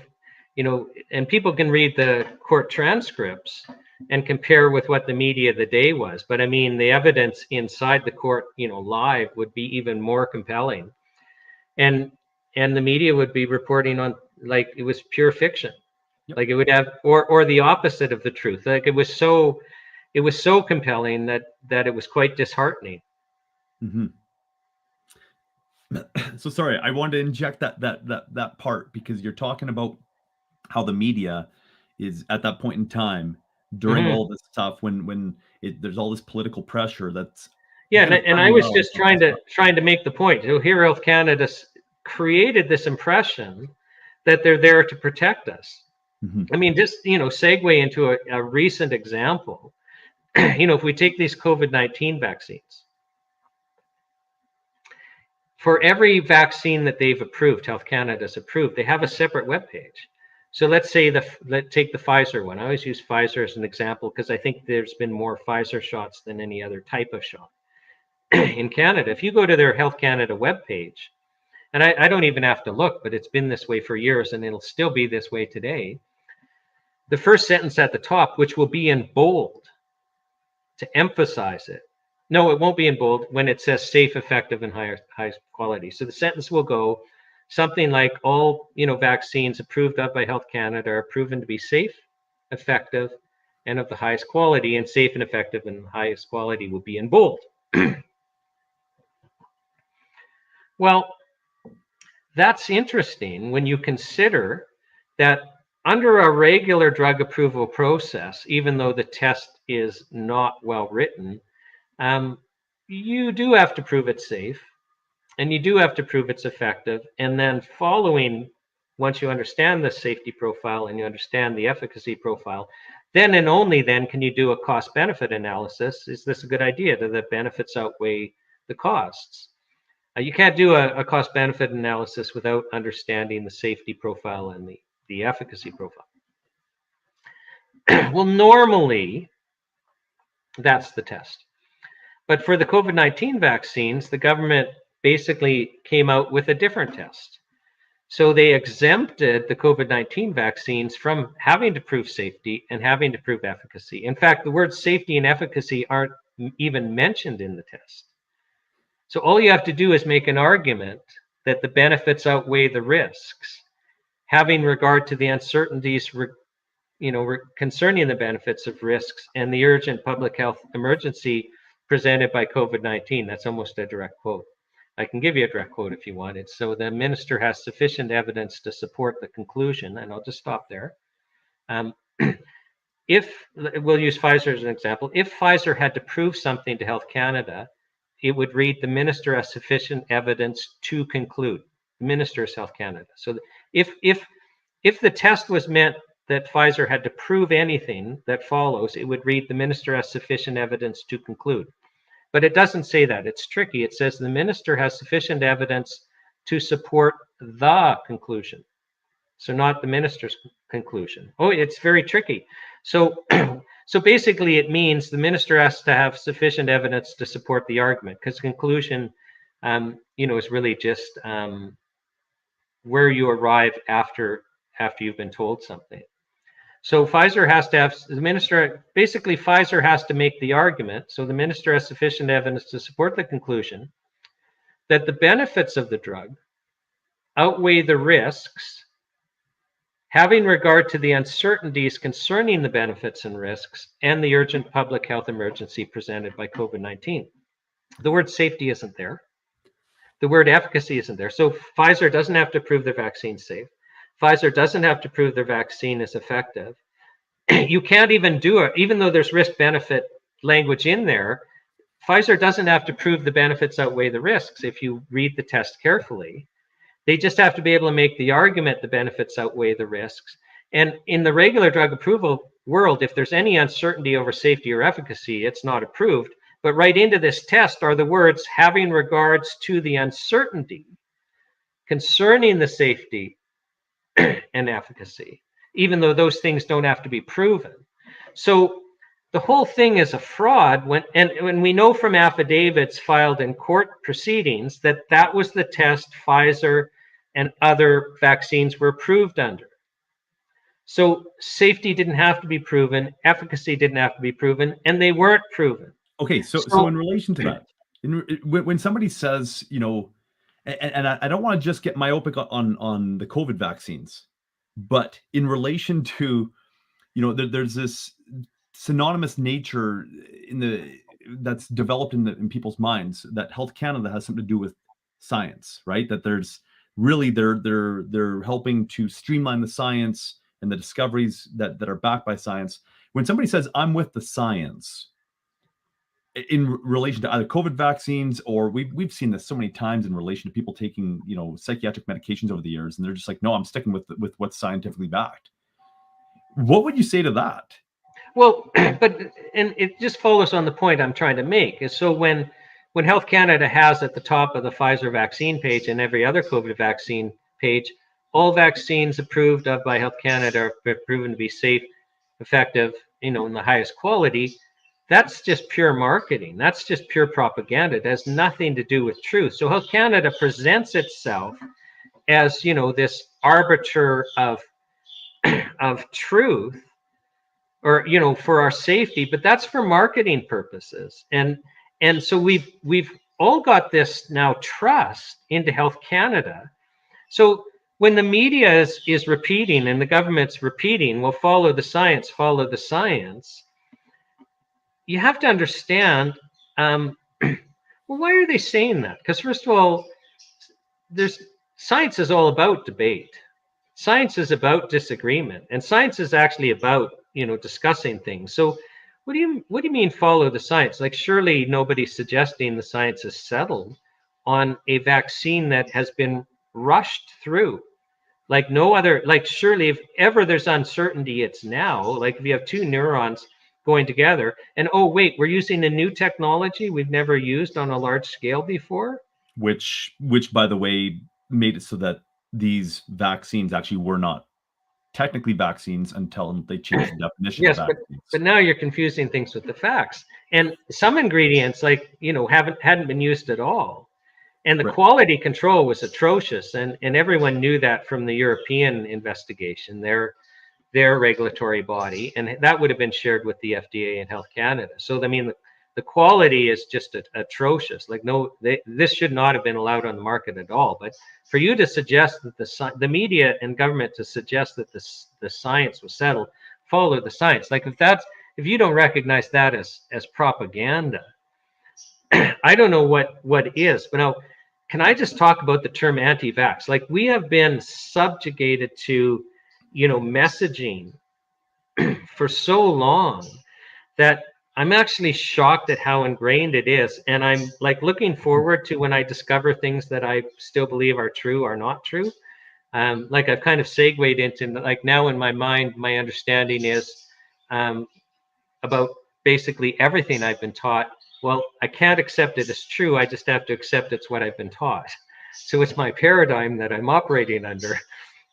Speaker 2: you know, and people can read the court transcripts and compare with what the media of the day was. But I mean, the evidence inside the court, you know, live would be even more compelling. And the media would be reporting on like it was pure fiction.
Speaker 1: Yep.
Speaker 2: Like it would have or the opposite of the truth. Like it was so compelling that it was quite disheartening.
Speaker 1: Mm-hmm. So sorry, I wanted to inject that part because you're talking about how the media is at that point in time during all this stuff when there's all this political pressure that's
Speaker 2: Yeah,
Speaker 1: kind of
Speaker 2: and I
Speaker 1: funny
Speaker 2: was
Speaker 1: well,
Speaker 2: just trying to make the point. So here, Health Canada created this impression that they're there to protect us.
Speaker 1: Mm-hmm.
Speaker 2: I mean, just segue into a recent example. If we take these COVID-19 vaccines, for every vaccine that they've approved, Health Canada's approved, they have a separate webpage. So let's say let's take the Pfizer one. I always use Pfizer as an example because I think there's been more Pfizer shots than any other type of shot in Canada. If you go to their Health Canada webpage, and I don't even have to look, but it's been this way for years and it'll still be this way today. The first sentence at the top, which will be in bold to emphasize it. No, it won't be in bold when it says safe, effective, and high quality. So the sentence will go something like all vaccines approved of by Health Canada are proven to be safe, effective, and of the highest quality, and safe and effective and highest quality will be in bold. Well, that's interesting when you consider that under a regular drug approval process, even though the test is not well written, you do have to prove it's safe and you do have to prove it's effective. And then once you understand the safety profile and you understand the efficacy profile, then and only then can you do a cost benefit analysis. Is this a good idea? Do the benefits outweigh the costs? You can't do a cost benefit analysis without understanding the safety profile and the efficacy profile. Well, normally that's the test. But for the COVID-19 vaccines, the government basically came out with a different test. So they exempted the COVID-19 vaccines from having to prove safety and having to prove efficacy. In fact, the words safety and efficacy aren't even mentioned in the test. So all you have to do is make an argument that the benefits outweigh the risks, having regard to the uncertainties concerning the benefits of risks and the urgent public health emergency presented by COVID-19. That's almost a direct quote. I can give you a direct quote if you want it. So the minister has sufficient evidence to support the conclusion, and I'll just stop there. If we'll use Pfizer as an example, if Pfizer had to prove something to Health Canada, it would read the minister has sufficient evidence to conclude. The minister is Health Canada. So if the test was meant that Pfizer had to prove anything that follows, it would read the minister has sufficient evidence to conclude. But it doesn't say that. It's tricky. It says the minister has sufficient evidence to support the conclusion. So not the minister's conclusion. Oh, it's very tricky. So basically it means the minister has to have sufficient evidence to support the argument, because conclusion, is really just where you arrive after you've been told something. So Pfizer has to have Pfizer has to make the argument. So the minister has sufficient evidence to support the conclusion that the benefits of the drug outweigh the risks, having regard to the uncertainties concerning the benefits and risks and the urgent public health emergency presented by COVID-19. The word safety isn't there. The word efficacy isn't there. So Pfizer doesn't have to prove their vaccine's safe. Pfizer doesn't have to prove their vaccine is effective. You can't even do it, even though there's risk benefit language in there. Pfizer doesn't have to prove the benefits outweigh the risks if you read the test carefully. They just have to be able to make the argument the benefits outweigh the risks. And in the regular drug approval world, if there's any uncertainty over safety or efficacy, it's not approved. But right into this test are the words having regards to the uncertainty concerning the safety and efficacy, even though those things don't have to be proven. So the whole thing is a fraud when we know from affidavits filed in court proceedings that was the test Pfizer and other vaccines were approved under. So safety didn't have to be proven, efficacy didn't have to be proven, and they weren't proven.
Speaker 1: Okay, so in relation to that, when somebody says, and I don't want to just get myopic on the COVID vaccines, but in relation to, there's this synonymous nature that's developed in people's minds that Health Canada has something to do with science, right? That there's really they're helping to streamline the science and the discoveries that are backed by science. When somebody says I'm with the science in relation to either COVID vaccines, or we've seen this so many times in relation to people taking psychiatric medications over the years, and they're just like, no, I'm sticking with what's scientifically backed. What would you say to that?
Speaker 2: Well, and it just follows on the point I'm trying to make. Is so when Health Canada has at the top of the Pfizer vaccine page and every other COVID vaccine page, all vaccines approved of by Health Canada are proven to be safe, effective, in the highest quality. That's just pure marketing. That's just pure propaganda. It has nothing to do with truth. So Health Canada presents itself as this arbiter of truth, or for our safety, but that's for marketing purposes. And so we've all got this now trust into Health Canada. So when the media is repeating and the government's repeating, well, follow the science, you have to understand, well, why are they saying that? Because first of all, science is all about debate. Science is about disagreement, and science is actually about discussing things. So what do you mean follow the science? Like, surely nobody's suggesting the science is settled on a vaccine that has been rushed through. Like no other, like surely if ever there's uncertainty, it's now. Like if you have two neurons going together and, oh wait, we're using a new technology we've never used on a large scale before.
Speaker 1: Which by the way, made it so that these vaccines actually were not technically vaccines until they changed the definition of vaccines.
Speaker 2: But now you're confusing things with the facts. And some ingredients, like, hadn't been used at all. And the quality control was atrocious. And everyone knew that from the European investigation, their regulatory body. And that would have been shared with the FDA and Health Canada. So, I mean, the quality is just atrocious. Like, this should not have been allowed on the market at all. But for you to suggest that the media and government to suggest that the science was settled, follow the science. Like if you don't recognize that as propaganda, I don't know what is. But now, can I just talk about the term anti-vax? Like, we have been subjugated to, messaging for so long that I'm actually shocked at how ingrained it is. And I'm like looking forward to when I discover things that I still believe are true or not true. Like I've kind of segued into, like, now in my mind, my understanding is about basically everything I've been taught. Well, I can't accept it as true. I just have to accept it's what I've been taught. So it's my paradigm that I'm operating under.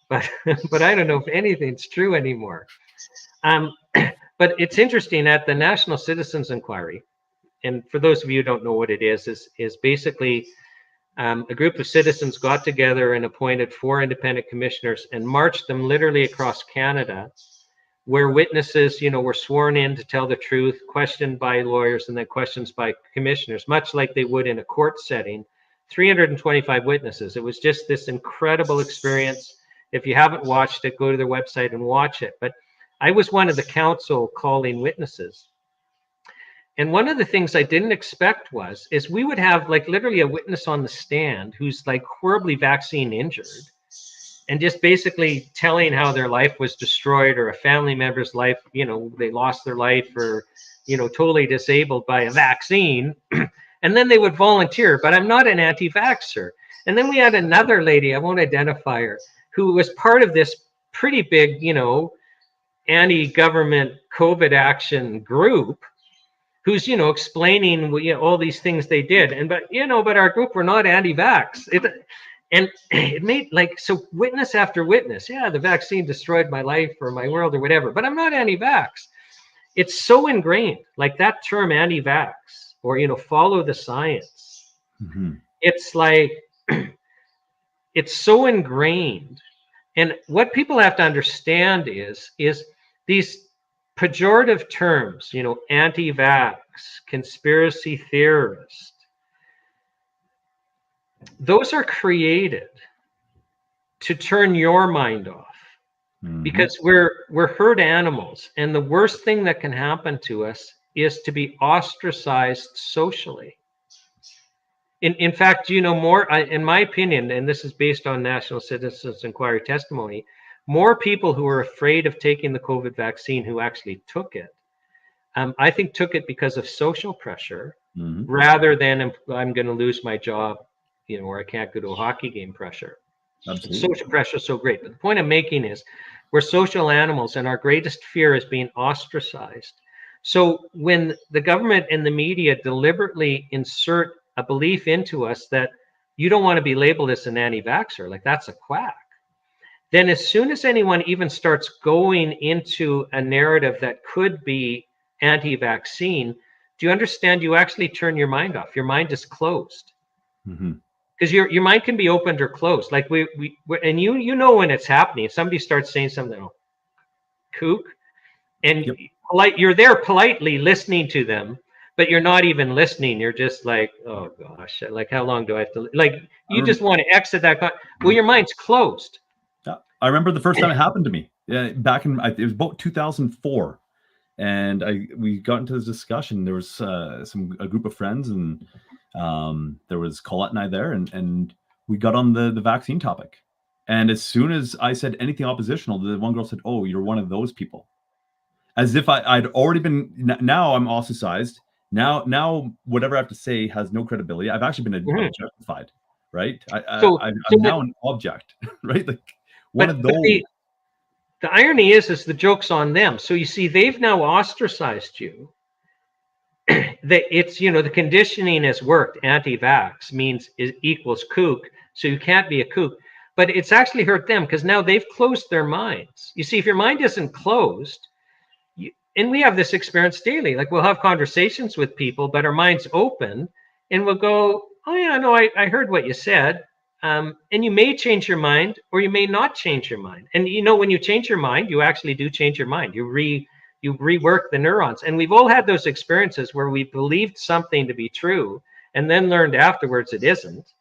Speaker 2: But I don't know if anything's true anymore. But it's interesting, at the National Citizens Inquiry, and for those of you who don't know what it is basically a group of citizens got together and appointed 4 independent commissioners and marched them literally across Canada, where witnesses, were sworn in to tell the truth, questioned by lawyers, and then questions by commissioners, much like they would in a court setting. 325 witnesses. It was just this incredible experience. If you haven't watched it, go to their website and watch it. But I was one of the council calling witnesses. And one of the things I didn't expect is we would have like literally a witness on the stand who's like horribly vaccine injured and just basically telling how their life was destroyed, or a family member's life, they lost their life, or, totally disabled by a vaccine. And then they would volunteer, but I'm not an anti-vaxxer. And then we had another lady, I won't identify her, who was part of this pretty big, anti-government COVID action group, who's, explaining, all these things they did. But our group were not anti-vax. And it made so witness after witness. Yeah, the vaccine destroyed my life or my world or whatever, but I'm not anti-vax. It's so ingrained, like that term anti-vax, or, follow the science.
Speaker 1: Mm-hmm.
Speaker 2: It's like, it's so ingrained. And what people have to understand is these pejorative terms, anti-vax, conspiracy theorist, those are created to turn your mind off. Mm-hmm. Because we're herd animals, and the worst thing that can happen to us is to be ostracized socially. In fact, more, in my opinion, and this is based on National Citizens Inquiry testimony, more people who are afraid of taking the COVID vaccine who actually took it, I think took it because of social pressure, mm-hmm. rather than I'm going to lose my job, or I can't go to a hockey game pressure. Absolutely. Social pressure is so great. But the point I'm making is we're social animals, and our greatest fear is being ostracized. So when the government and the media deliberately insert a belief into us that you don't want to be labeled as an anti-vaxxer, like that's a quack, then as soon as anyone even starts going into a narrative that could be anti-vaccine, do you understand you actually turn your mind off? Your mind is closed. Mm-hmm. Because your mind can be opened or closed. Like we and you know when it's happening. If somebody starts saying something, kook, and yep. You're there politely listening to them, but you're not even listening. You're just like, oh gosh, like how long do I have to? Like you just want to exit that. Well, your mind's closed.
Speaker 1: Yeah, I remember the first time it happened to me. Back in it was about 2004, and we got into this discussion. There was a group of friends, and there was Colette and I there, and we got on the vaccine topic. And as soon as I said anything oppositional, the one girl said, "Oh, you're one of those people," as if I'd already been. Now I'm ostracized. Now whatever I have to say has no credibility. I've actually been objectified, right? I'm now an object, right? Like one of those.
Speaker 2: The irony is the joke's on them. So you see, they've now ostracized you. That it's, the conditioning has worked. Anti-vax means it equals kook, so you can't be a kook. But it's actually hurt them because now they've closed their minds. You see, if your mind isn't closed, and we have this experience daily, like we'll have conversations with people, but our mind's open, and we'll go, oh yeah, no, I heard what you said. And you may change your mind, or you may not change your mind. And when you change your mind, you actually do change your mind. You rework the neurons. And we've all had those experiences where we believed something to be true and then learned afterwards it isn't.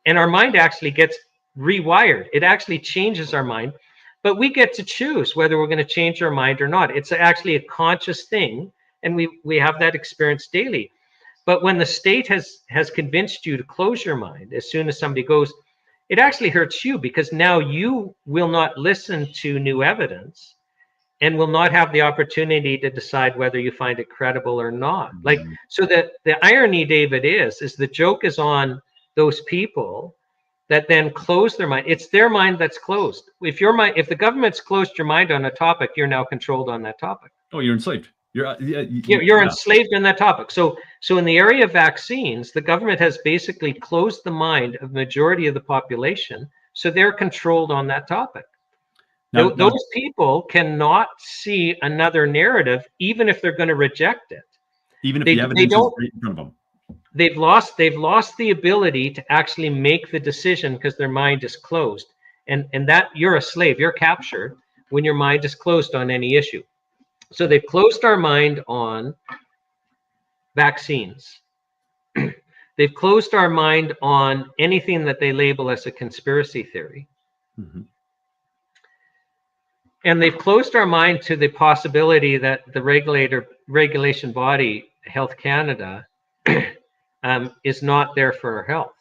Speaker 2: And our mind actually gets rewired. It actually changes our mind. But we get to choose whether we're going to change our mind or not. It's actually a conscious thing. And we have that experience daily. But when the state has convinced you to close your mind, as soon as somebody goes, it actually hurts you, because now you will not listen to new evidence and will not have the opportunity to decide whether you find it credible or not. Like, so that the irony, David, is the joke is on those people that then close their mind. It's their mind that's closed. If the government's closed your mind on a topic, you're now controlled on that topic.
Speaker 1: Oh, you're enslaved. You're
Speaker 2: enslaved in that topic. So in the area of vaccines, the government has basically closed the mind of the majority of the population, so they're controlled on that topic. Now, those people cannot see another narrative, even if they're going to reject it.
Speaker 1: Even if the evidence is right in front of them.
Speaker 2: They've lost the ability to actually make the decision because their mind is closed. And that you're a slave, you're captured when your mind is closed on any issue. So they've closed our mind on vaccines. They've closed our mind on anything that they label as a conspiracy theory. Mm-hmm. And they've closed our mind to the possibility that the regulation body Health Canada is not there for our health.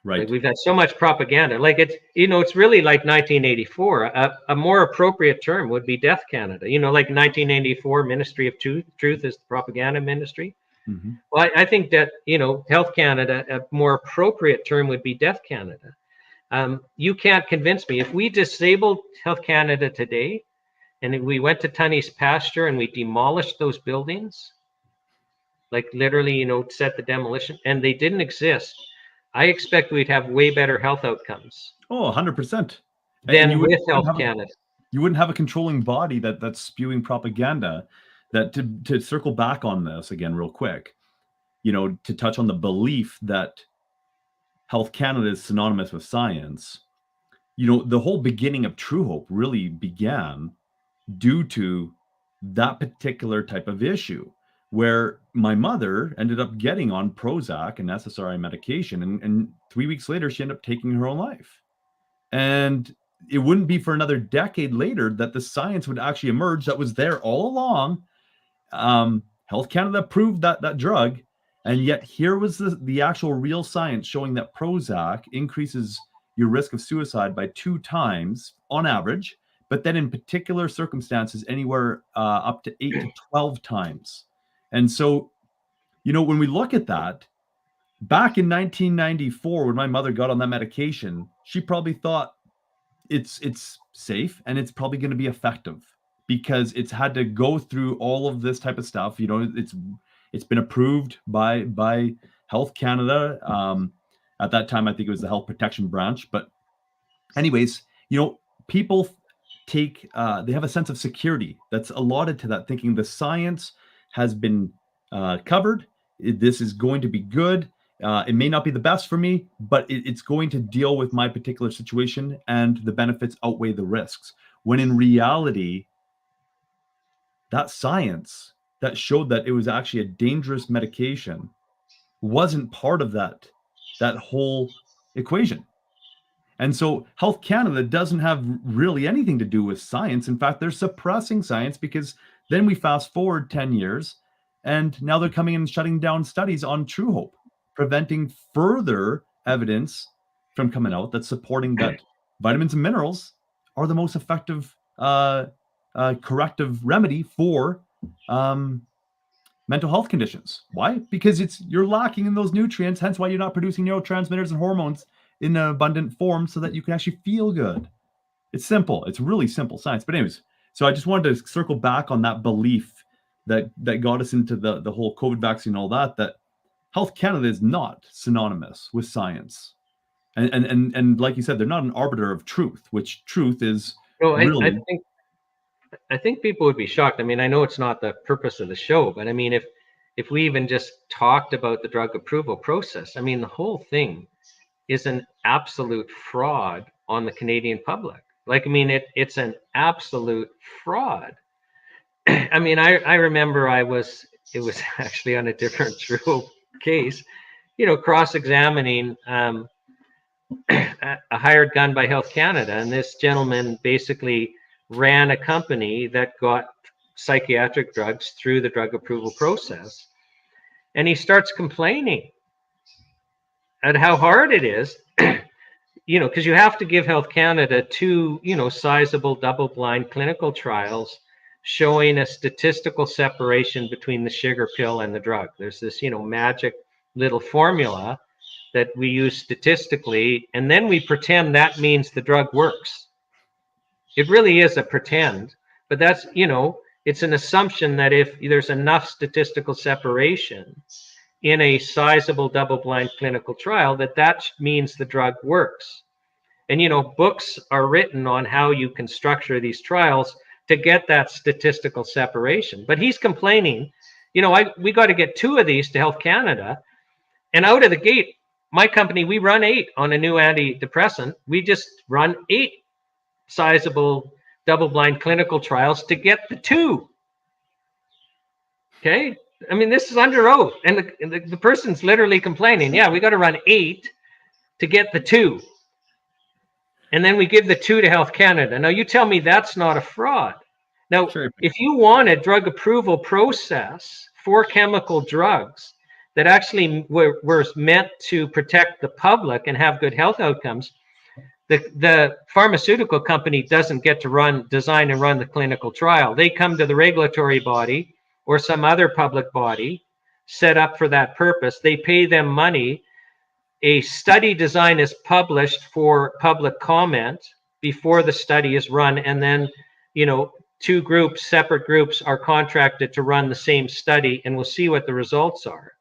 Speaker 1: Right.
Speaker 2: Like we've had so much propaganda. Like it's, it's really like 1984. A more appropriate term would be Death Canada. Like 1984, Ministry of Truth is the propaganda ministry.
Speaker 1: Mm-hmm.
Speaker 2: Well, I think that, Health Canada, a more appropriate term would be Death Canada. You can't convince me. If we disabled Health Canada today and we went to Tunney's pasture and we demolished those buildings, like literally, set the demolition, and they didn't exist, I expect we'd have way better health outcomes.
Speaker 1: Oh, 100%. And
Speaker 2: Than with Health Canada.
Speaker 1: You wouldn't have a controlling body that's spewing propaganda. That to circle back on this again real quick, to touch on the belief that Health Canada is synonymous with science. The whole beginning of Truehope really began due to that particular type of issue, where my mother ended up getting on Prozac and SSRI medication, and 3 weeks later she ended up taking her own life. And it wouldn't be for another decade later that the science would actually emerge that was there all along. Health Canada approved that drug, and yet here was the actual real science showing that Prozac increases your risk of suicide by 2 times on average, but then in particular circumstances anywhere up to 8 to 12 times. And so, when we look at that, back in 1994, when my mother got on that medication, she probably thought it's safe and it's probably going to be effective because it's had to go through all of this type of stuff. It's been approved by Health Canada. At that time, I think it was the Health Protection Branch. But anyways, people they have a sense of security that's allotted to that, thinking the science has been covered. This is going to be good. It may not be the best for me, but it's going to deal with my particular situation, and the benefits outweigh the risks. When in reality, that science that showed that it was actually a dangerous medication wasn't part of that whole equation. And so Health Canada doesn't have really anything to do with science. In fact, they're suppressing science, because then we fast forward 10 years and now they're coming in and shutting down studies on Truehope, preventing further evidence from coming out that's supporting that vitamins and minerals are the most effective corrective remedy for mental health conditions. Why? Because you're lacking in those nutrients, hence why you're not producing neurotransmitters and hormones in an abundant form so that you can actually feel good. It's simple. It's really simple science. But anyways, so I just wanted to circle back on that belief that got us into the whole COVID vaccine and all that Health Canada is not synonymous with science. And like you said, they're not an arbiter of truth, which truth is really...
Speaker 2: I think people would be shocked. I mean, I know it's not the purpose of the show, but I mean, if we even just talked about the drug approval process, I mean, the whole thing is an absolute fraud on the Canadian public. Like, I mean, it's an absolute fraud. I mean, I remember it was actually on a different Truehope case, cross-examining a hired gun by Health Canada. And this gentleman basically ran a company that got psychiatric drugs through the drug approval process. And he starts complaining at how hard it is, because you have to give Health Canada 2, sizable double-blind clinical trials showing a statistical separation between the sugar pill and the drug. There's this, magic little formula that we use statistically, and then we pretend that means the drug works. It really is a pretend, but that's, it's an assumption that if there's enough statistical separation in a sizable double-blind clinical trial, that means the drug works. And, books are written on how you can structure these trials to get that statistical separation. But he's complaining, we got to get 2 of these to Health Canada. And out of the gate, my company, we run 8 on a new antidepressant. We just run 8 sizable double-blind clinical trials to get the 2. Okay? I mean, this is under oath. And the person's literally complaining, yeah, we got to run 8 to get the 2. And then we give the 2 to Health Canada. Now, you tell me that's not a fraud. Now,
Speaker 1: Sure.
Speaker 2: If you want a drug approval process 4 chemical drugs that actually were meant to protect the public and have good health outcomes, the pharmaceutical company doesn't get to design and run the clinical trial. They come to the regulatory body or some other public body set up for that purpose. They pay them money. A study design is published for public comment before the study is run, and then, you know, 2 groups, separate groups, are contracted to run the same study, and we'll see what the results are.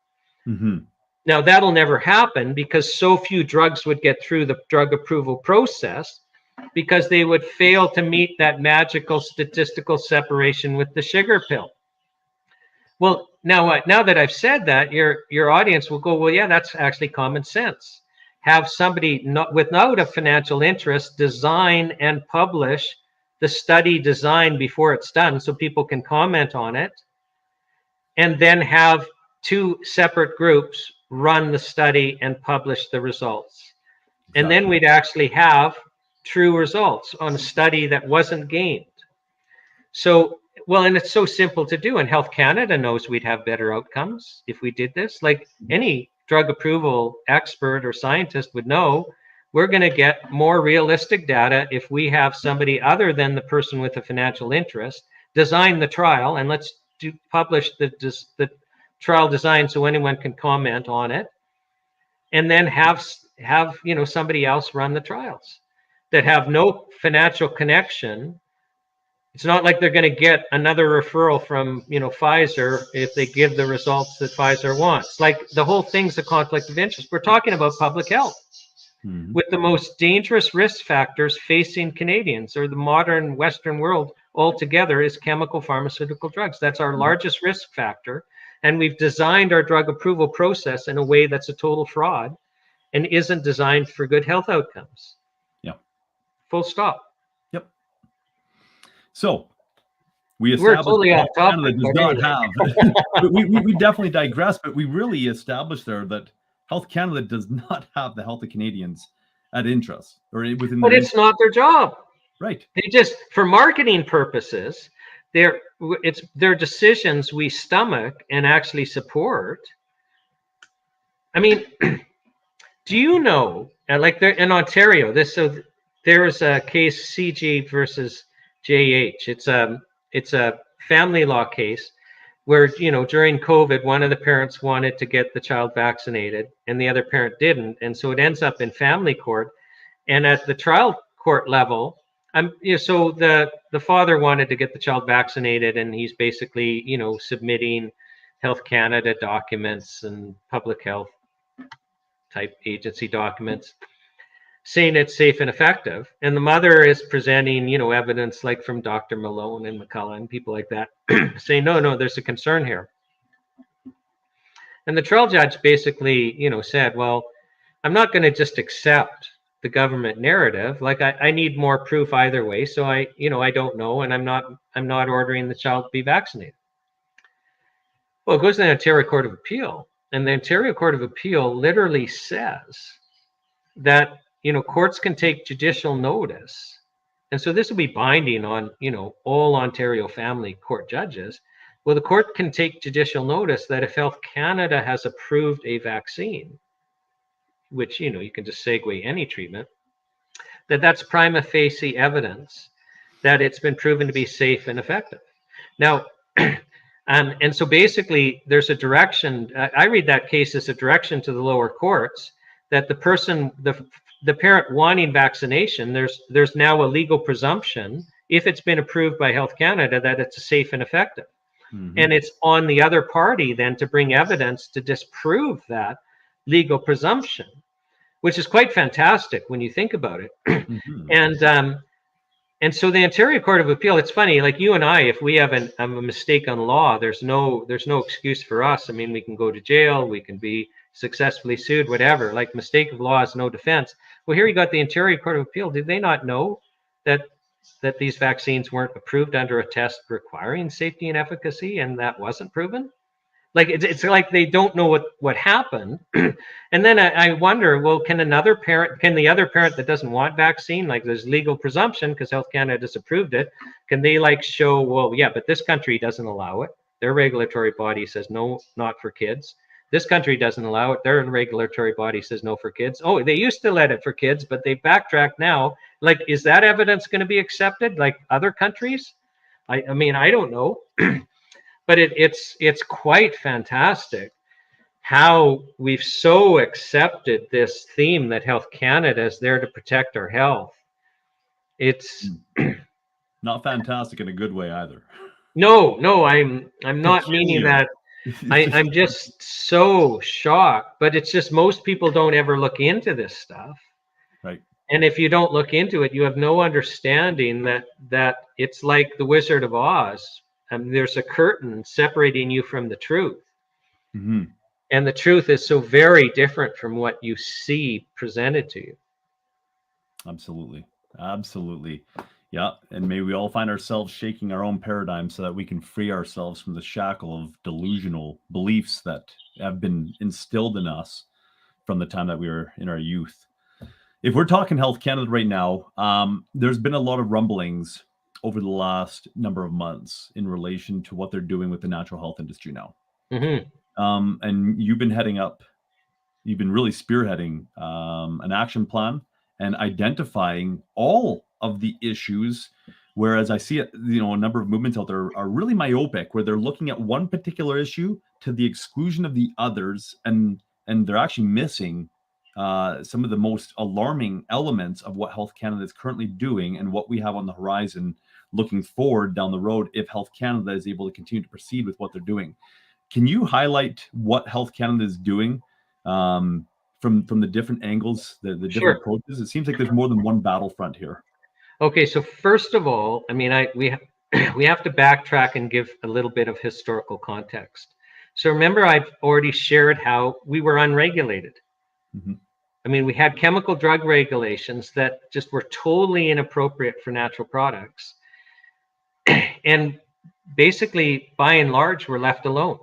Speaker 1: Mm-hmm.
Speaker 2: Now, that'll never happen because so few drugs would get through the drug approval process, because they would fail to meet that magical statistical separation with the sugar pill. Well, now that I've said that, your audience will go, well, yeah, that's actually common sense. Have somebody without a financial interest design and publish the study design before it's done so people can comment on it, and then have 2 separate groups run the study and publish the results. Exactly. And then we'd actually have true results on a study that wasn't gamed. So, well, and it's so simple to do, and Health Canada knows we'd have better outcomes if we did this. Like any drug approval expert or scientist would know, we're going to get more realistic data if we have somebody other than the person with a financial interest design the trial, and let's publish the trial design so anyone can comment on it, and then have you know, somebody else run the trials that have no financial connection. It's not like they're going to get another referral from, you know, Pfizer if they give the results that Pfizer wants. Like, the whole thing's a conflict of interest. We're talking about public health. Mm-hmm. With the most dangerous risk factors facing Canadians or the modern Western world altogether is chemical pharmaceutical drugs. That's our largest risk factor. And we've designed our drug approval process in a way that's a total fraud and isn't designed for good health outcomes.
Speaker 1: Yeah.
Speaker 2: Full stop.
Speaker 1: Yep. So we're totally off topic. Canada does not have. we definitely digress, but we really established there that Health Canada does not have the health of Canadians at interest or within.
Speaker 2: But it's not their job,
Speaker 1: right?
Speaker 2: They just, for marketing purposes, it's their decisions we stomach and actually support. I mean, do you know, like there in Ontario, there is a case, CG versus JH. It's a family law case where, you know, during COVID, one of the parents wanted to get the child vaccinated and the other parent didn't. And so it ends up in family court. And at the trial court level, so the father wanted to get the child vaccinated, and he's basically, you know, submitting Health Canada documents and public health type agency documents saying it's safe and effective. And the mother is presenting, you know, evidence like from Dr. Malone and McCullough and people like that saying, no, there's a concern here. And the trial judge basically, you know, said, well, I'm not going to just accept the government narrative. Like, I need more proof either way. So I don't know. And I'm not ordering the child to be vaccinated. Well, it goes to the Ontario Court of Appeal, and the Ontario Court of Appeal literally says that, you know, courts can take judicial notice. And so this will be binding on, you know, all Ontario family court judges. Well, the court can take judicial notice that if Health Canada has approved a vaccine, which, you know, you can just segue any treatment, that's prima facie evidence that it's been proven to be safe and effective. Now, and so basically there's a direction, I read that case as a direction to the lower courts that the person, the parent wanting vaccination, there's now a legal presumption, if it's been approved by Health Canada, that it's safe and effective. Mm-hmm. And it's on the other party then to bring evidence to disprove that legal presumption, which is quite fantastic when you think about it. Mm-hmm. And so the Ontario Court of Appeal, it's funny, like you and I, if we have a mistake on law, there's no excuse for us. I mean, we can go to jail, we can be successfully sued, whatever. Like, mistake of law is no defense. Well, here you got the Ontario Court of Appeal. Did they not know that these vaccines weren't approved under a test requiring safety and efficacy, and that wasn't proven? Like, it's like they don't know what happened. And then I wonder, well, can the other parent that doesn't want vaccine, like there's legal presumption because Health Canada has approved it, can they like show, well, yeah, but this country doesn't allow it. Their regulatory body says no, not for kids. This country doesn't allow it. Their regulatory body says no for kids. Oh, they used to let it for kids, but they backtracked now. Like, is that evidence going to be accepted like other countries? I mean, I don't know, but it's quite fantastic how we've so accepted this theme that Health Canada is there to protect our health. It's
Speaker 1: not fantastic in a good way either.
Speaker 2: No, I'm not meaning that. I'm just so shocked, but it's just most people don't ever look into this stuff.
Speaker 1: Right.
Speaker 2: And if you don't look into it, you have no understanding that it's like the Wizard of Oz. There's a curtain separating you from the truth.
Speaker 1: Mm-hmm.
Speaker 2: And the truth is so very different from what you see presented to you.
Speaker 1: Absolutely. Absolutely. Yeah. And may we all find ourselves shaking our own paradigm so that we can free ourselves from the shackle of delusional beliefs that have been instilled in us from the time that we were in our youth. If we're talking Health Canada right now, there's been a lot of rumblings over the last number of months in relation to what they're doing with the natural health industry now.
Speaker 2: Mm-hmm.
Speaker 1: And you've been really spearheading an action plan and identifying all of the issues. Whereas I see it, a number of movements out there are really myopic, where they're looking at one particular issue to the exclusion of the others, and they're actually missing some of the most alarming elements of what Health Canada is currently doing and what we have on the horizon looking forward down the road if Health Canada is able to continue to proceed with what they're doing. Can you highlight what Health Canada is doing from the different angles, the different
Speaker 2: Sure.
Speaker 1: approaches? It seems like there's more than one battlefront here.
Speaker 2: Okay, so first of all, I mean, we have to backtrack and give a little bit of historical context. So remember, I've already shared how we were unregulated.
Speaker 1: Mm-hmm.
Speaker 2: I mean, we had chemical drug regulations that just were totally inappropriate for natural products. And basically, by and large, we're left alone.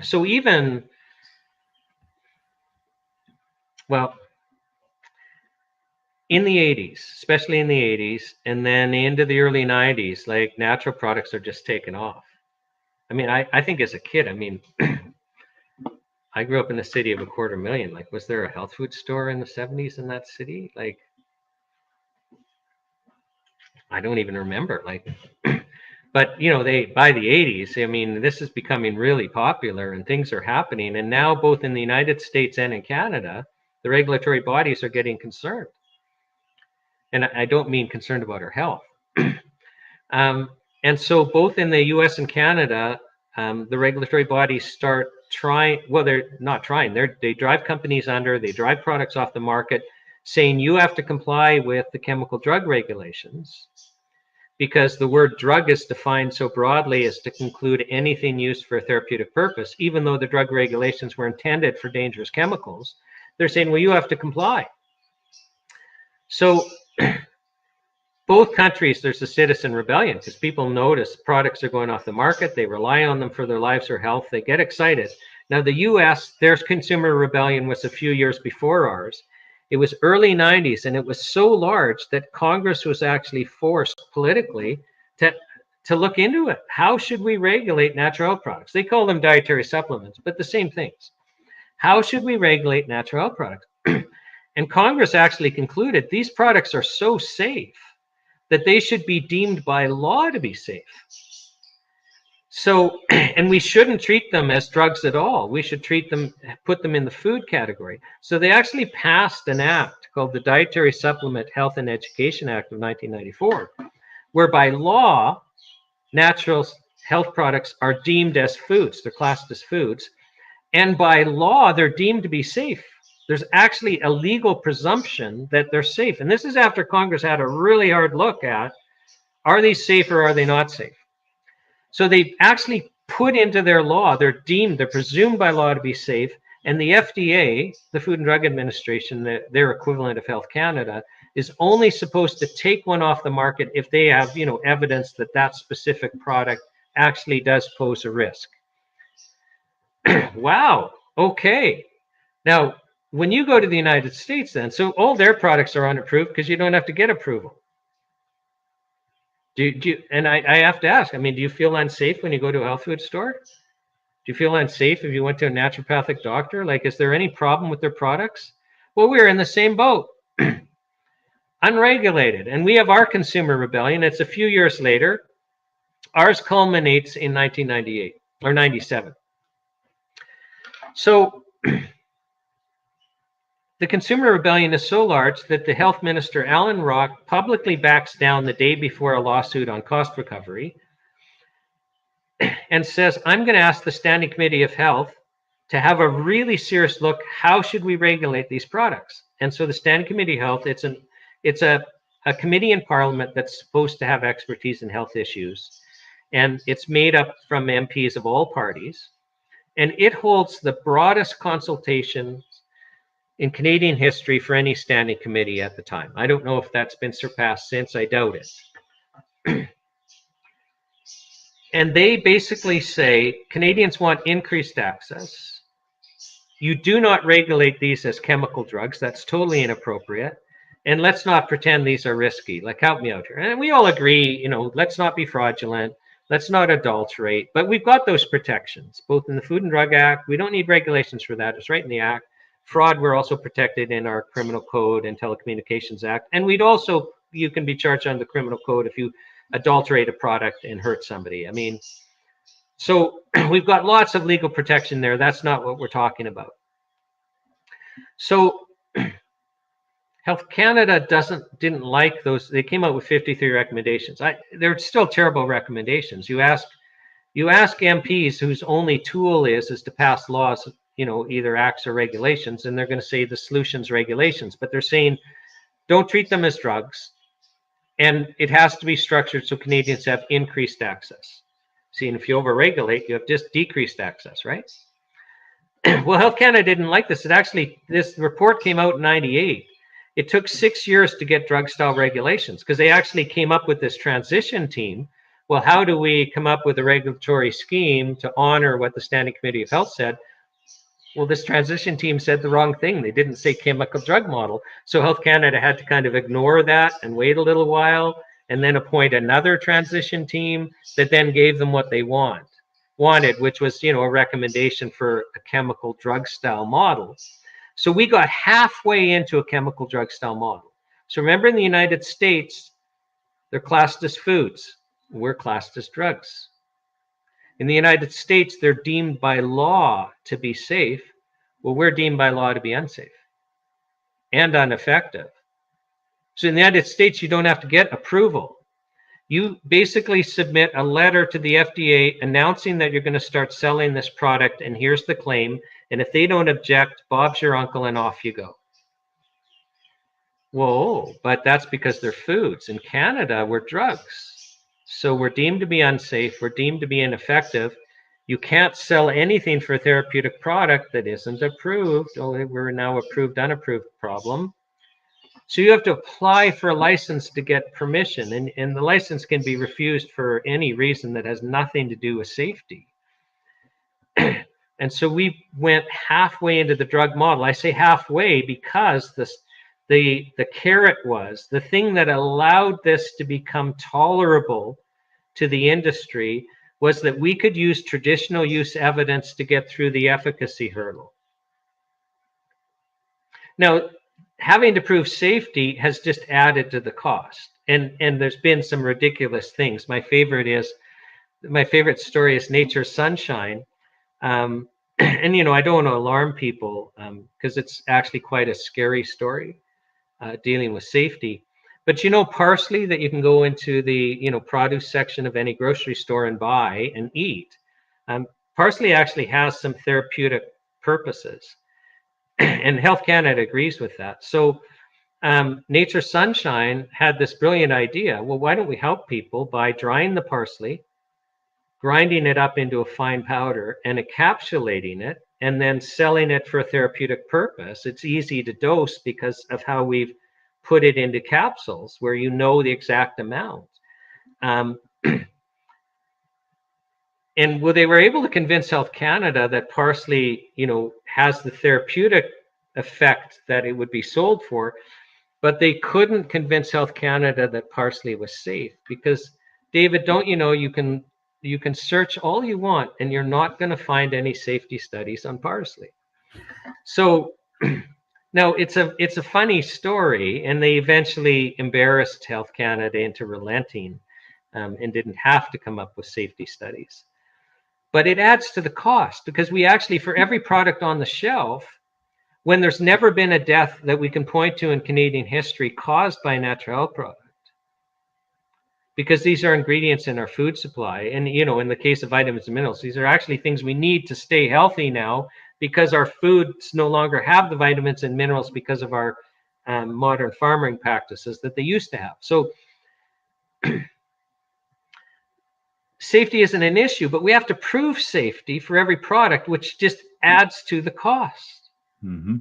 Speaker 2: So even, well, in the 80s, especially in the 80s, and then into the early 90s, like natural products are just taken off. I mean, I think as a kid, I mean, I grew up in the city of 250,000. Like, was there a health food store in the 70s in that city? Like, I don't even remember. Like, but by the 80s, I mean, this is becoming really popular and things are happening. And now both in the United States and in Canada, the regulatory bodies are getting concerned. And I don't mean concerned about our health. And so both in the US and Canada, the regulatory bodies start trying, well, they're not trying, they drive companies under, they drive products off the market, saying you have to comply with the chemical drug regulations, because the word drug is defined so broadly as to include anything used for a therapeutic purpose. Even though the drug regulations were intended for dangerous chemicals, they're saying, well, you have to comply. So both countries, there's a citizen rebellion because people notice products are going off the market. They rely on them for their lives or health. They get excited. Now, the US, their consumer rebellion was a few years before ours. It was early 90s, and it was so large that Congress was actually forced politically to look into it. How should we regulate natural health products? They call them dietary supplements, but the same things. How should we regulate natural health products? And Congress actually concluded these products are so safe that they should be deemed by law to be safe. So, and we shouldn't treat them as drugs at all. We should put them in the food category. So they actually passed an act called the Dietary Supplement Health and Education Act of 1994, where by law, natural health products are deemed as foods. They're classed as foods. And by law, they're deemed to be safe. There's actually a legal presumption that they're safe. And this is after Congress had a really hard look at, are these safe or are they not safe? So they actually put into their law, they're presumed by law to be safe. And the FDA, the Food and Drug Administration, their equivalent of Health Canada, is only supposed to take one off the market if they have, evidence that that specific product actually does pose a risk. Wow. Okay. Now, when you go to the United States then, so all their products are unapproved because you don't have to get approval. And I have to ask, I mean, do you feel unsafe when you go to a health food store? Do you feel unsafe if you went to a naturopathic doctor? Like, is there any problem with their products? Well, we're in the same boat, unregulated. And we have our consumer rebellion. It's a few years later. Ours culminates in 1998 or 97. So the consumer rebellion is so large that the health minister, Alan Rock, publicly backs down the day before a lawsuit on cost recovery and says, I'm going to ask the Standing Committee of Health to have a really serious look. How should we regulate these products? And so the Standing Committee of Health, it's a committee in Parliament that's supposed to have expertise in health issues. And it's made up from MPs of all parties. And it holds the broadest consultations in Canadian history for any standing committee at the time. I don't know if that's been surpassed since. I doubt it. And they basically say Canadians want increased access. You do not regulate these as chemical drugs. That's totally inappropriate. And let's not pretend these are risky. Like, help me out here. And we all agree, let's not be fraudulent. Let's not adulterate. But we've got those protections, both in the Food and Drug Act. We don't need regulations for that. It's right in the Act. Fraud, we're also protected in our Criminal Code and Telecommunications Act. And you can be charged under the Criminal Code if you adulterate a product and hurt somebody. I mean, so we've got lots of legal protection there. That's not what we're talking about. So Health Canada didn't like those. They came out with 53 recommendations. They're still terrible recommendations. You ask MPs whose only tool is to pass laws, either acts or regulations, and they're going to say the solution's regulations. But they're saying don't treat them as drugs, and it has to be structured so Canadians have increased access. See, and if you overregulate, you have just decreased access, right? Well, Health Canada didn't like this. This report came out in 98. It took 6 years to get drug style regulations because they actually came up with this transition team. Well, how do we come up with a regulatory scheme to honor what the Standing Committee of Health said? Well, this transition team said the wrong thing. They didn't say chemical drug model. So Health Canada had to kind of ignore that and wait a little while and then appoint another transition team that then gave them what they wanted, which was, a recommendation for a chemical drug style model. So we got halfway into a chemical drug style model. So remember, in the United States, they're classed as foods. We're classed as drugs. In the United States, they're deemed by law to be safe. Well, we're deemed by law to be unsafe and ineffective. So in the United States, you don't have to get approval. You basically submit a letter to the FDA announcing that you're going to start selling this product, and here's the claim. And if they don't object, Bob's your uncle, and off you go. Whoa, but that's because they're foods. In Canada, we're drugs. So we're deemed to be unsafe. We're deemed to be ineffective. You can't sell anything for a therapeutic product that isn't approved. Oh, we're now approved, unapproved problem. So you have to apply for a license to get permission. And the license can be refused for any reason that has nothing to do with safety. And so we went halfway into the drug model. I say halfway because the carrot was the thing that allowed this to become tolerable to the industry was that we could use traditional use evidence to get through the efficacy hurdle. Now, having to prove safety has just added to the cost. And there's been some ridiculous things. My favorite story is Nature's Sunshine. And, I don't want to alarm people because it's actually quite a scary story dealing with safety. But parsley that you can go into the, produce section of any grocery store and buy and eat. Parsley actually has some therapeutic purposes. And Health Canada agrees with that. So Nature's Sunshine had this brilliant idea. Well, why don't we help people by drying the parsley, grinding it up into a fine powder and encapsulating it and then selling it for a therapeutic purpose. It's easy to dose because of how we've put it into capsules where the exact amount. And they were able to convince Health Canada that parsley, has the therapeutic effect that it would be sold for, but they couldn't convince Health Canada that parsley was safe because David, don't you know you can search all you want and you're not going to find any safety studies on parsley. So now it's a funny story, and they eventually embarrassed Health Canada into relenting and didn't have to come up with safety studies. But it adds to the cost, because we actually, for every product on the shelf, when there's never been a death that we can point to in Canadian history caused by a natural health product, because these are ingredients in our food supply. And, in the case of vitamins and minerals, these are actually things we need to stay healthy now, because our foods no longer have the vitamins and minerals because of our modern farming practices that they used to have. So safety isn't an issue, but we have to prove safety for every product, which just adds to the cost.
Speaker 1: Mm-hmm.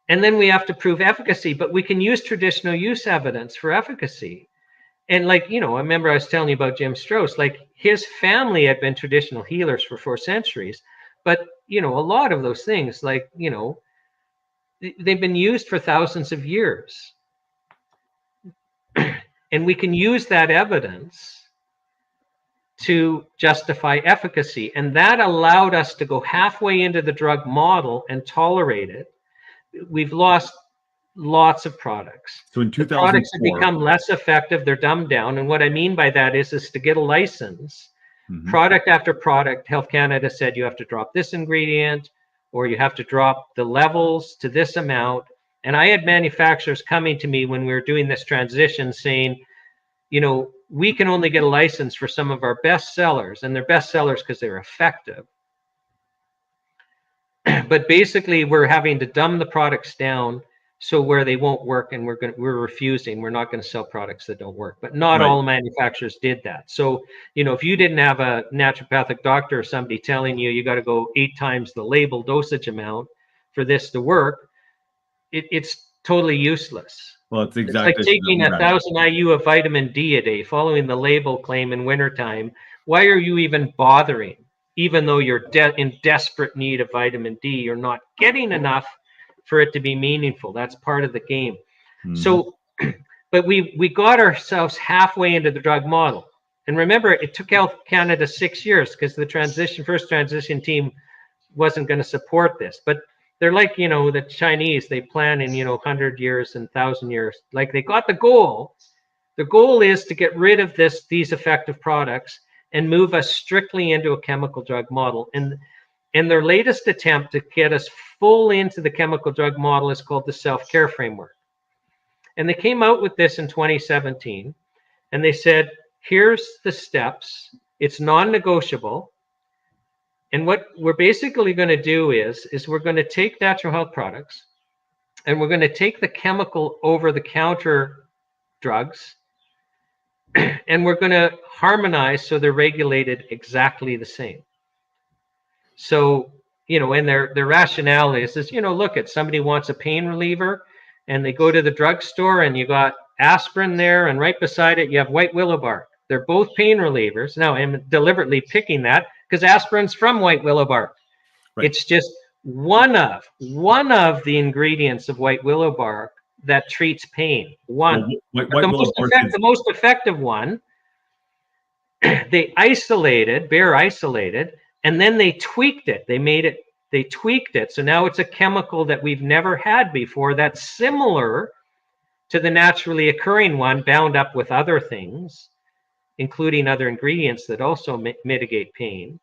Speaker 2: And then we have to prove efficacy, but we can use traditional use evidence for efficacy. And I remember I was telling you about Jim Strauss, his family had been traditional healers for 4 centuries, but, a lot of those things, they've been used for thousands of years. And we can use that evidence to justify efficacy. And that allowed us to go halfway into the drug model and tolerate it. We've lost lots of products.
Speaker 1: So in 2004,
Speaker 2: the products have become less effective. They're dumbed down. And what I mean by that is to get a license, product after product, Health Canada said you have to drop this ingredient, or you have to drop the levels to this amount. And I had manufacturers coming to me when we were doing this transition saying, we can only get a license for some of our best sellers, and they're best sellers because they're effective. But basically, we're having to dumb the products down so where they won't work, and we're refusing. We're not going to sell products that don't work. But not all manufacturers did that. So, if you didn't have a naturopathic doctor or somebody telling you got to go 8 times the label dosage amount for this to work, it's totally useless.
Speaker 1: Well, it's exactly
Speaker 2: like taking 1,000 IU of vitamin D a day, following the label claim in wintertime. Why are you even bothering? Even though you're in desperate need of vitamin D, you're not getting enough for it to be meaningful. That's part of the game. So, but we got ourselves halfway into the drug model. And remember, it took Health Canada 6 years because the first transition team wasn't going to support this. But they're like, the Chinese, they plan in, 100 years and 1,000 years. They got the goal. The goal is to get rid of these effective products and move us strictly into a chemical drug model. And their latest attempt to get us full into the chemical drug model is called the self-care framework. And they came out with this in 2017. And they said, here's the steps. It's non-negotiable. And what we're basically going to do is we're going to take natural health products, and we're going to take the chemical over-the-counter drugs, and we're going to harmonize so they're regulated exactly the same. So, and their rationale is look, at somebody wants a pain reliever, and they go to the drugstore, and you got aspirin there, and right beside it you have white willow bark. They're both pain relievers. Now, I'm deliberately picking that because aspirin's from white willow bark. Right. It's just one of the ingredients of white willow bark that treats pain. One.
Speaker 1: Well,
Speaker 2: the most effective one, they bare isolated, and then they tweaked it. They tweaked it. So now it's a chemical that we've never had before that's similar to the naturally occurring one, bound up with other things, including other ingredients that also mitigate pain.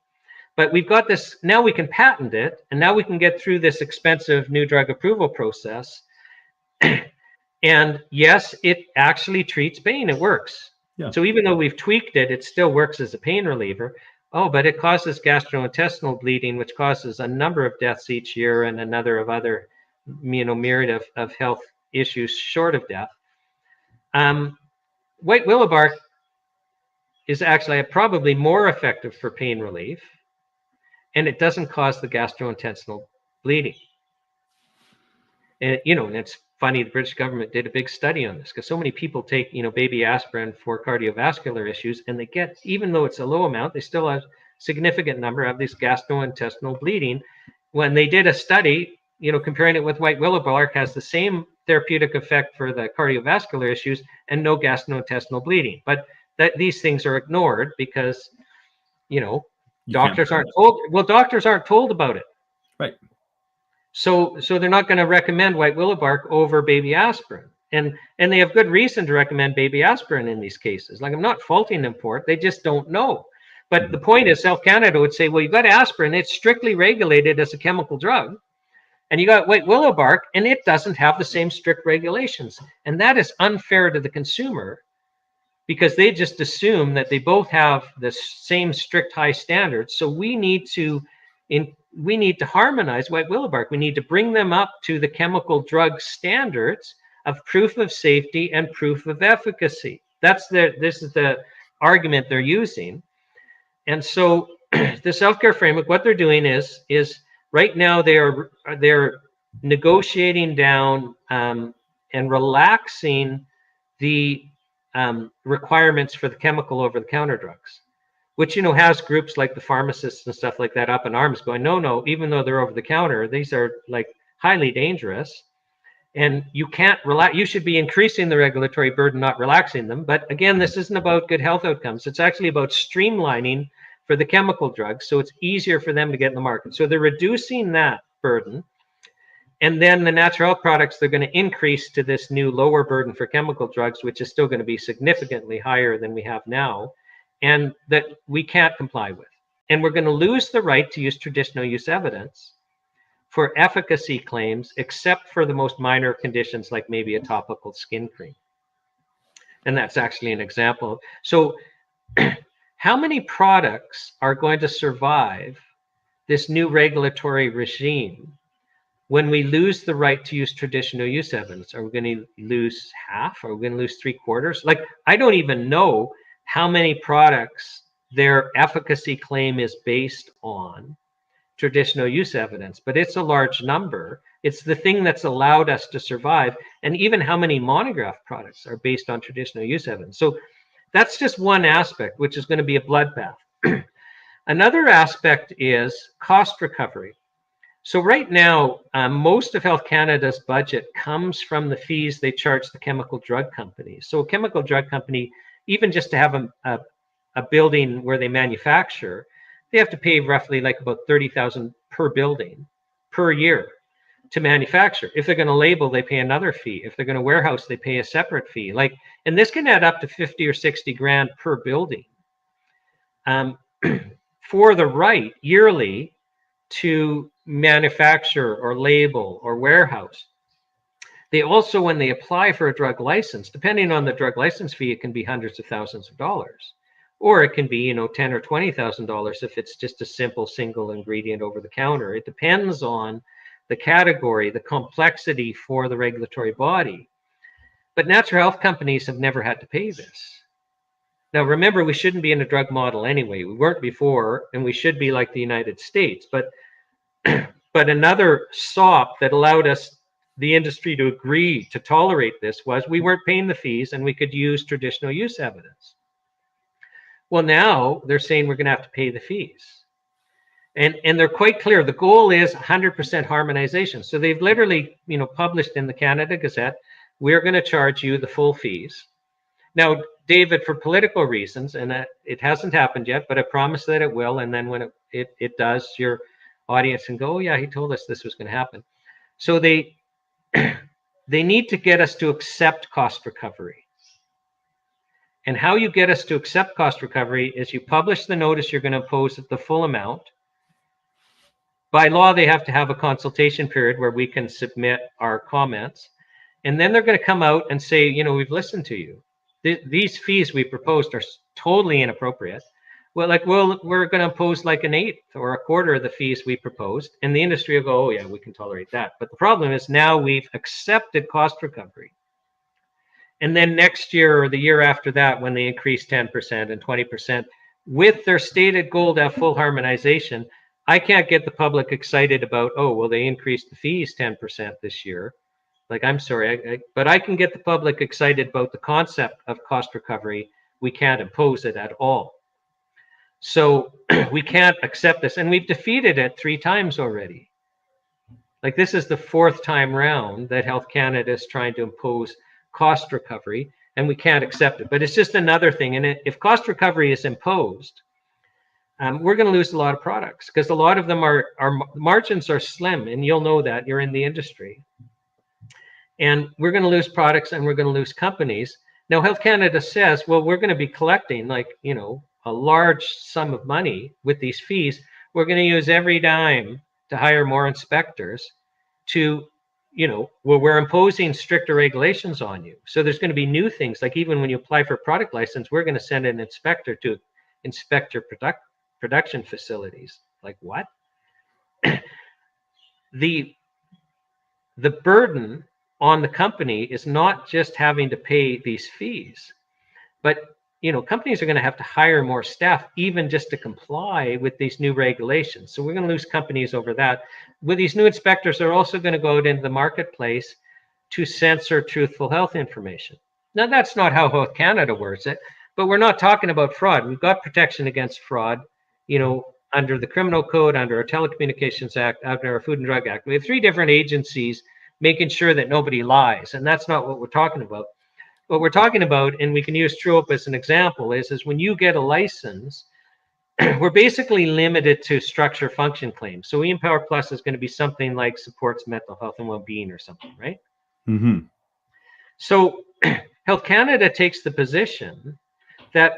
Speaker 2: But we've got this, now we can patent it, and now we can get through this expensive new drug approval process. And yes, it actually treats pain. It works. Yeah. So even though we've tweaked it, it still works as a pain reliever. Oh, but it causes gastrointestinal bleeding, which causes a number of deaths each year and another of other, myriad of health issues short of death. White willow bark is actually probably more effective for pain relief, and it doesn't cause the gastrointestinal bleeding. And, and it's funny, the British government did a big study on this because so many people take, baby aspirin for cardiovascular issues, and they get, even though it's a low amount, they still have a significant number of this gastrointestinal bleeding. When they did a study, comparing it with white willow bark, has the same therapeutic effect for the cardiovascular issues and no gastrointestinal bleeding. But that these things are ignored because, doctors aren't
Speaker 1: it.
Speaker 2: told. Well, doctors aren't told about it.
Speaker 1: Right.
Speaker 2: So they're not going to recommend white willow bark over baby aspirin. And they have good reason to recommend baby aspirin in these cases. Like, I'm not faulting them for it. They just don't know. But the point is, Health Canada would say, well, you've got aspirin. It's strictly regulated as a chemical drug. And you got white willow bark, and it doesn't have the same strict regulations. And that is unfair to the consumer because they just assume that they both have the same strict high standards. So we need to harmonize white willow bark. We need to bring them up to the chemical drug standards of proof of safety and proof of efficacy. This is the argument they're using. And so this healthcare framework, what they're doing is right now they're negotiating down and relaxing the requirements for the chemical over-the-counter drugs, which has groups like the pharmacists and stuff like that up in arms going, no, even though they're over the counter, these are like highly dangerous, and you can't relax. You should be increasing the regulatory burden, not relaxing them. But again, this isn't about good health outcomes. It's actually about streamlining for the chemical drugs, so it's easier for them to get in the market. So they're reducing that burden. And then the natural health products, they're going to increase to this new lower burden for chemical drugs, which is still going to be significantly higher than we have now, and that we can't comply with. And we're going to lose the right to use traditional use evidence for efficacy claims, except for the most minor conditions, like maybe a topical skin cream. And that's actually an example. So how many products are going to survive this new regulatory regime when we lose the right to use traditional use evidence? Are we going to lose half? Are we going to lose 3/4? Like, I don't even know how many products their efficacy claim is based on traditional use evidence, but it's a large number. It's the thing that's allowed us to survive. And even how many monograph products are based on traditional use evidence. So that's just one aspect, which is going to be a bloodbath. Another aspect is cost recovery. So right now, most of Health Canada's budget comes from the fees they charge the chemical drug companies. So a chemical drug company, even just to have a building where they manufacture, they have to pay roughly like about $30,000 per building per year to manufacture. If they're going to label, they pay another fee. If they're going to warehouse, they pay a separate fee. And this can add up to 50 or 60 grand per building for the right yearly to manufacture or label or warehouse. They also, when they apply for a drug license, depending on the drug license fee, it can be hundreds of thousands of dollars. Or it can be, $10,000 or $20,000 if it's just a simple single ingredient over the counter. It depends on the category, the complexity for the regulatory body. But natural health companies have never had to pay this. Now, remember, we shouldn't be in a drug model anyway. We weren't before, and we should be like the United States. But another SOP that allowed us, the industry, to agree to tolerate this was we weren't paying the fees and we could use traditional use evidence. Well, now they're saying we're going to have to pay the fees. And they're quite clear. The goal is 100% harmonization. So they've literally, published in the Canada Gazette, we're going to charge you the full fees. Now, David, for political reasons, and it hasn't happened yet, but I promise that it will. And then when it does, your audience can go, oh yeah, he told us this was going to happen. So they need to get us to accept cost recovery. And how you get us to accept cost recovery is you publish the notice you're going to impose at the full amount. By law, they have to have a consultation period where we can submit our comments. And then they're going to come out and say, we've listened to you. These fees we proposed are totally inappropriate. Well, we're going to impose like an eighth or a quarter of the fees we proposed. And the industry will go, oh yeah, we can tolerate that. But the problem is now we've accepted cost recovery. And then next year or the year after that, when they increase 10% and 20%, with their stated goal to have full harmonization, I can't get the public excited about, oh, well, they increased the fees 10% this year. Like, I'm sorry, but I can get the public excited about the concept of cost recovery. We can't impose it at all. So we can't accept this. And we've defeated it 3 times already. Like, this is the 4th time round that Health Canada is trying to impose cost recovery. and we can't accept it. But it's just another thing. And if cost recovery is imposed, we're going to lose a lot of products because a lot of them our margins are slim, and you'll know that, you're in the industry. And we're going to lose products, and we're going to lose companies. Now, Health Canada says, well, we're going to be collecting a large sum of money with these fees. We're going to use every dime to hire more inspectors to, we're imposing stricter regulations on you. So there's going to be new things, like even when you apply for a product license, we're going to send an inspector to inspect your production facilities. Like what? The burden on the company is not just having to pay these fees, but companies are going to have to hire more staff even just to comply with these new regulations. So we're going to lose companies over that. With these new inspectors, they're also going to go out into the marketplace to censor truthful health information. Now, that's not how Health Canada works it, but we're not talking about fraud. We've got protection against fraud, under the Criminal Code, under our Telecommunications Act, under our Food and Drug Act. We have 3 different agencies making sure that nobody lies, and that's not what we're talking about. What we're talking about, and we can use Truehope as an example, is when you get a license, we're basically limited to structure function claims. So Empower Plus is going to be something like supports mental health and well-being or something, right?
Speaker 1: Mm-hmm.
Speaker 2: So Health Canada takes the position that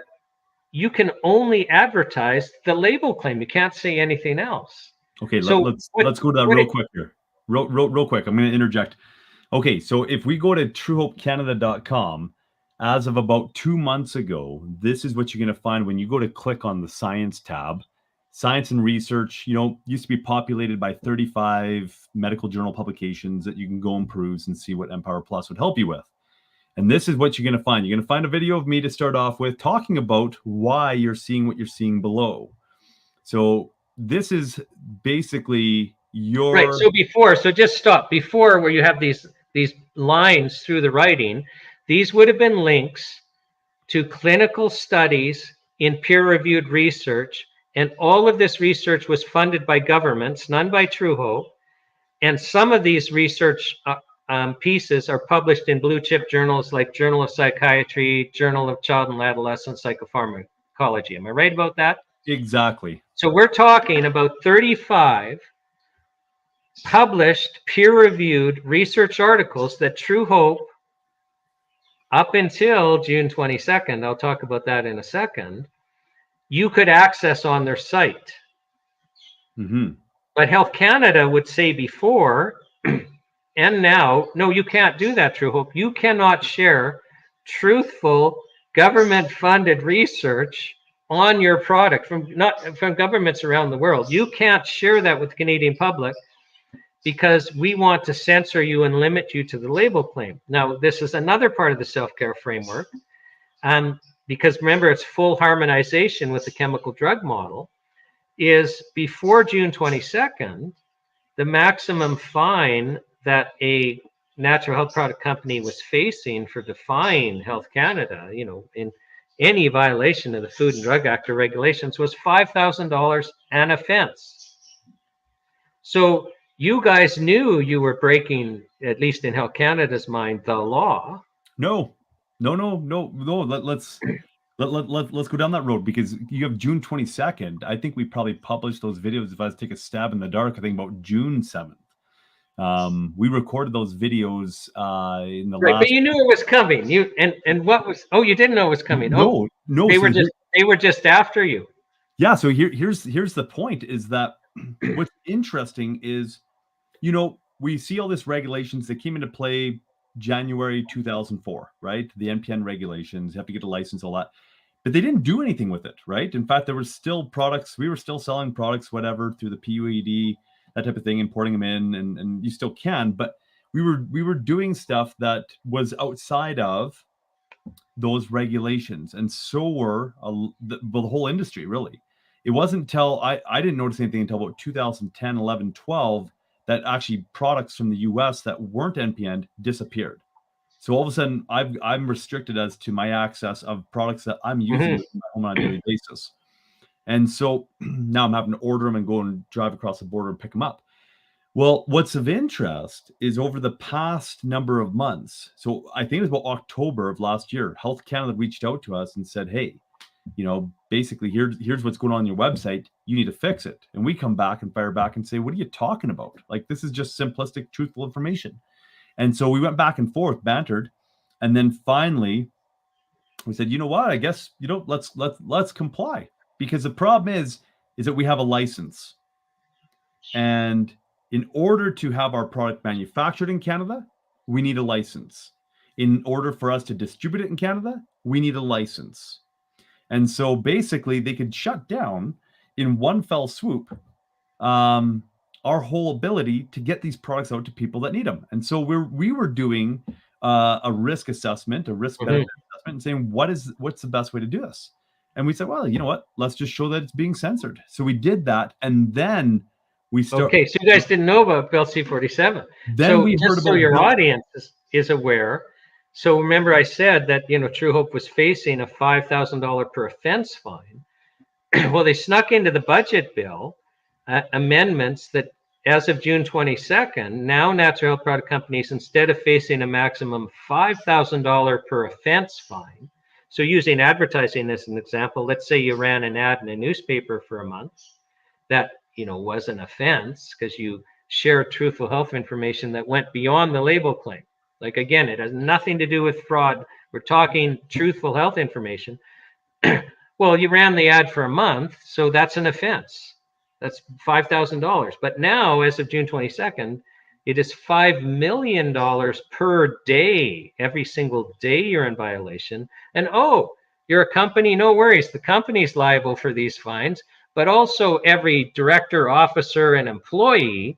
Speaker 2: you can only advertise the label claim. You can't say anything else.
Speaker 1: Okay,
Speaker 2: so
Speaker 1: let's go to that real quick here. Real quick. I'm going to interject. Okay, so if we go to truehopecanada.com, as of about 2 months ago, this is what you're going to find when you go to click on the science tab. Science and research, used to be populated by 35 medical journal publications that you can go and peruse and see what Empower Plus would help you with. And this is what you're going to find. You're going to find a video of me to start off with talking about why you're seeing what you're seeing below. So this is basically your...
Speaker 2: Right, so just stop. Before, where you have these lines through the writing, these would have been links to clinical studies in peer-reviewed research, and all of this research was funded by governments, none by Truehope, and some of these research pieces are published in blue-chip journals like Journal of Psychiatry, Journal of Child and Adolescent Psychopharmacology. Am I right about that?
Speaker 1: Exactly.
Speaker 2: So we're talking about 35 published peer-reviewed research articles that Truehope, up until June 22nd, I'll talk about that in a second, you could access on their site.
Speaker 1: Mm-hmm.
Speaker 2: But Health Canada would say before and now, no, you can't do that, Truehope. You cannot share truthful government-funded research on your product from governments around the world. You can't share that with the Canadian public because we want to censor you and limit you to the label claim. Now, this is another part of the self-care framework, because remember, it's full harmonization with the chemical drug model, is before June 22nd, the maximum fine that a natural health product company was facing for defying Health Canada, in any violation of the Food and Drug Act or regulations, was $5,000 an offense. So you guys knew you were breaking, at least in Health Canada's mind, the law.
Speaker 1: No. Let's go down that road, because you have June 22nd. I think we probably published those videos, if I was to take a stab in the dark, I think about June 7th. We recorded those videos in the last...
Speaker 2: But you knew it was coming. You didn't know it was coming.
Speaker 1: No.
Speaker 2: They were just after you.
Speaker 1: Yeah. So here's the point: is that what's interesting is, we see all these regulations that came into play January 2004, right? The NPN regulations, you have to get a license, all that. But they didn't do anything with it, right? In fact, there were still products, we were still selling products, whatever, through the PUAD, that type of thing, importing them in, and you still can. But we were doing stuff that was outside of those regulations, and so were the whole industry, really. It wasn't until I didn't notice anything until about 2010, 11, 12, that actually products from the US that weren't NPN disappeared. So all of a sudden, I'm restricted as to my access of products that I'm using in my home on a daily basis. And so now I'm having to order them and go and drive across the border and pick them up. Well, what's of interest is over the past number of months, so I think it was about October of last year, Health Canada reached out to us and said, hey, basically here's what's going on your website. You need to fix it. And we come back and fire back and say, what are you talking about? Like, this is just simplistic, truthful information. And so we went back and forth, bantered, and then finally we said, you know what? I guess let's comply, because the problem is that we have a license, and in order to have our product manufactured in Canada, we need a license. In order for us to distribute it in Canada, we need a license. And so basically, they could shut down in one fell swoop our whole ability to get these products out to people that need them. And so we were doing a risk assessment, a risk benefit assessment, and saying what's the best way to do this. And we said, well, you know what? Let's just show that it's being censored. So we did that, and then we started.
Speaker 2: Okay, so you guys didn't know about Bill C-47.
Speaker 1: Then
Speaker 2: so
Speaker 1: we heard
Speaker 2: just so
Speaker 1: about
Speaker 2: your
Speaker 1: Bill-
Speaker 2: audience is aware. So remember, I said that Truehope was facing a $5,000 per offense fine. Well, they snuck into the budget bill amendments that, as of June 22nd, now natural health product companies, instead of facing a maximum $5,000 per offense fine. So using advertising as an example, let's say you ran an ad in a newspaper for a month that was an offense because you shared truthful health information that went beyond the label claim. Like, again, it has nothing to do with fraud. We're talking truthful health information. Well, you ran the ad for a month, so that's an offense. That's $5,000. But now, as of June 22nd, it is $5 million per day. Every single day you're in violation. And you're a company, no worries. The company's liable for these fines, but also every director, officer, and employee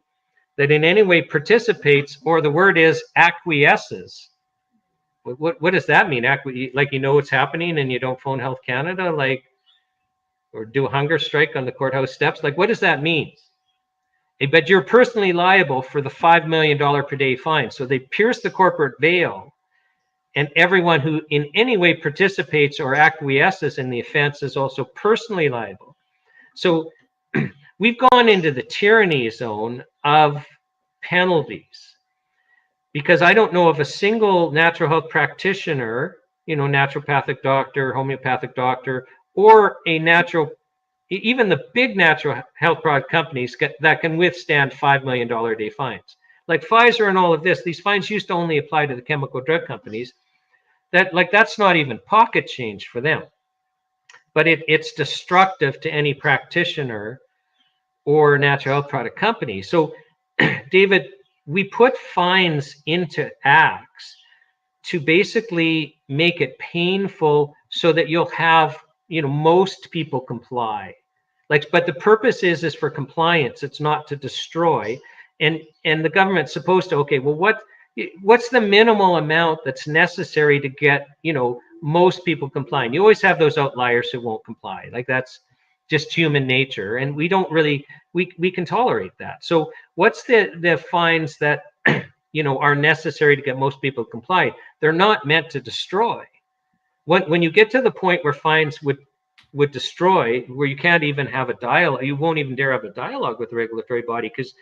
Speaker 2: that in any way participates, or the word is acquiesces. What does that mean? Like, what's happening and you don't phone Health Canada, or do a hunger strike on the courthouse steps? Like, what does that mean? But you're personally liable for the $5 million per day fine. So they pierce the corporate veil, and everyone who in any way participates or acquiesces in the offense is also personally liable. So we've gone into the tyranny zone of penalties, because I don't know of a single natural health practitioner, naturopathic doctor, homeopathic doctor, or even the big natural health product companies that can withstand $5 million a day fines. Like Pfizer and all of this, these fines used to only apply to the chemical drug companies. That's not even pocket change for them. But it's destructive to any practitioner or natural health product company. So, David, we put fines into acts to basically make it painful so that you'll have, most people comply. But the purpose is for compliance. It's not to destroy. And the government's supposed to, okay, well, what's the minimal amount that's necessary to get, most people complying? You always have those outliers who won't comply. That's just human nature. And we don't really, we can tolerate that. So what's the fines that, are necessary to get most people to comply? They're not meant to destroy. When you get to the point where fines would destroy, where you can't even have a dialogue, you won't even dare have a dialogue with the regulatory body, because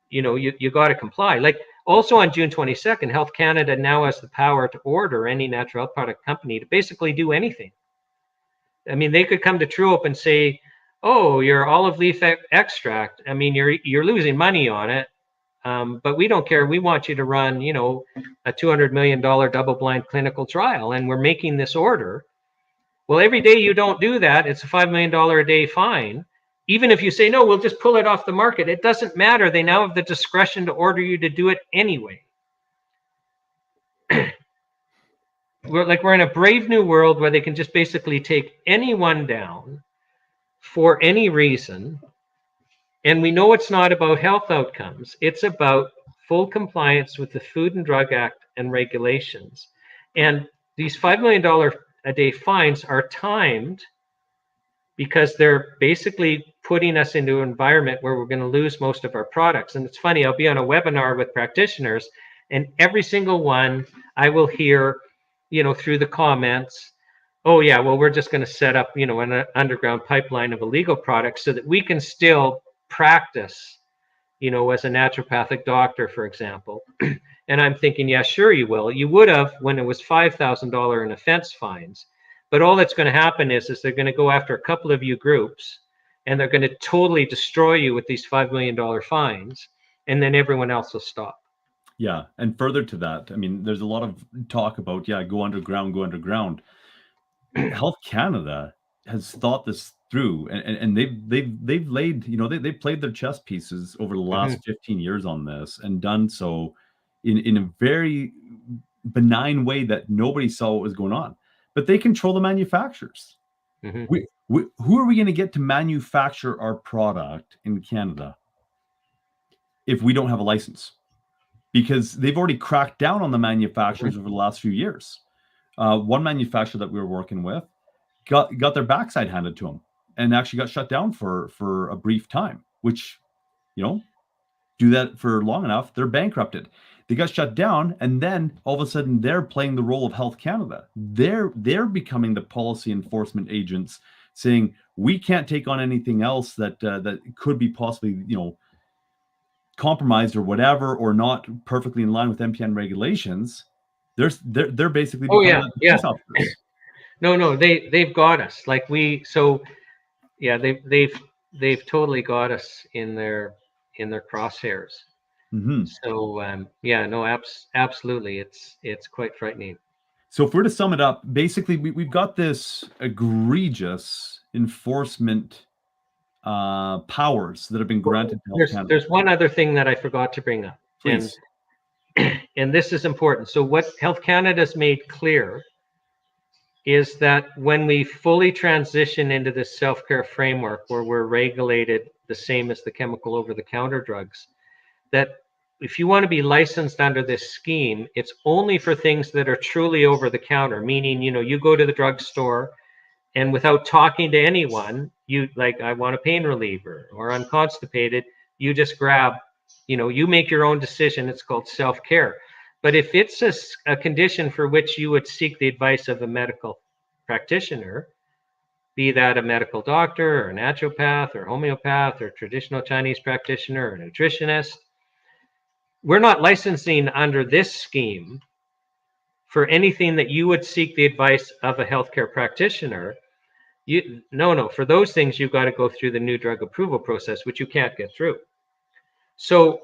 Speaker 2: you got to comply. Also on June 22nd, Health Canada now has the power to order any natural health product company to basically do anything. I mean, they could come to Truehope and say, oh, your olive leaf extract, I mean, you're losing money on it, but we don't care. We want you to run, a $200 million double-blind clinical trial, and we're making this order. Well, every day you don't do that, it's a $5 million a day fine. Even if you say, no, we'll just pull it off the market, it doesn't matter. They now have the discretion to order you to do it anyway. We're in a brave new world where they can just basically take anyone down for any reason. And we know it's not about health outcomes. It's about full compliance with the Food and Drug Act and regulations. And these $5 million a day fines are timed, because they're basically putting us into an environment where we're going to lose most of our products. And it's funny, I'll be on a webinar with practitioners, and every single one I will hear, through the comments, oh yeah, well, we're just going to set up, an underground pipeline of illegal products so that we can still practice, you know, as a naturopathic doctor, for example, and I'm thinking, yeah, sure you will. You would have when it was $5,000 in offense fines. But all that's going to happen is they're going to go after a couple of you groups, and they're going to totally destroy you with these $5 million fines, and then everyone else will stop.
Speaker 1: Yeah, and further to that, I mean, there's a lot of talk about, yeah, go underground, go underground. Health Canada has thought this through, and they've laid, you know, they've played their chess pieces over the last 15 years on this, and done so in a very benign way that nobody saw what was going on. But they control the manufacturers. Who are we going to get to manufacture our product in Canada if we don't have a license? Because they've already cracked down on the manufacturers over the last few years. One manufacturer that we were working with got their backside handed to them and actually got shut down for a brief time, which, you know, do that for long enough, they're bankrupted. They got shut down, and then all of a sudden they're playing the role of Health Canada. They're becoming the policy enforcement agents, saying we can't take on anything else that that could be possibly, you know, compromised or whatever, or not perfectly in line with MPN regulations. They're basically becoming the police officers.
Speaker 2: No, they've got us. Like yeah, they've totally got us in their crosshairs. So yeah, no, absolutely, it's quite frightening.
Speaker 1: So if we're to sum it up, basically we've got this egregious enforcement powers that have been granted to Health Canada.
Speaker 2: There's one other thing that I forgot to bring up.
Speaker 1: Please.
Speaker 2: And this is important. So what Health Canada's made clear is that when we fully transition into this self-care framework where we're regulated the same as the chemical over-the-counter drugs, that if you want to be licensed under this scheme, it's only for things that are truly over-the-counter, meaning, you know, you go to the drugstore and without talking to anyone, you like, I want a pain reliever or I'm constipated, you just grab, you know, you make your own decision. It's called self-care. But if it's a condition for which you would seek the advice of a medical practitioner, be that a medical doctor or a naturopath or homeopath or traditional Chinese practitioner or nutritionist, we're not licensing under this scheme for anything that you would seek the advice of a healthcare practitioner. No, for those things, you've got to go through the new drug approval process, which you can't get through. So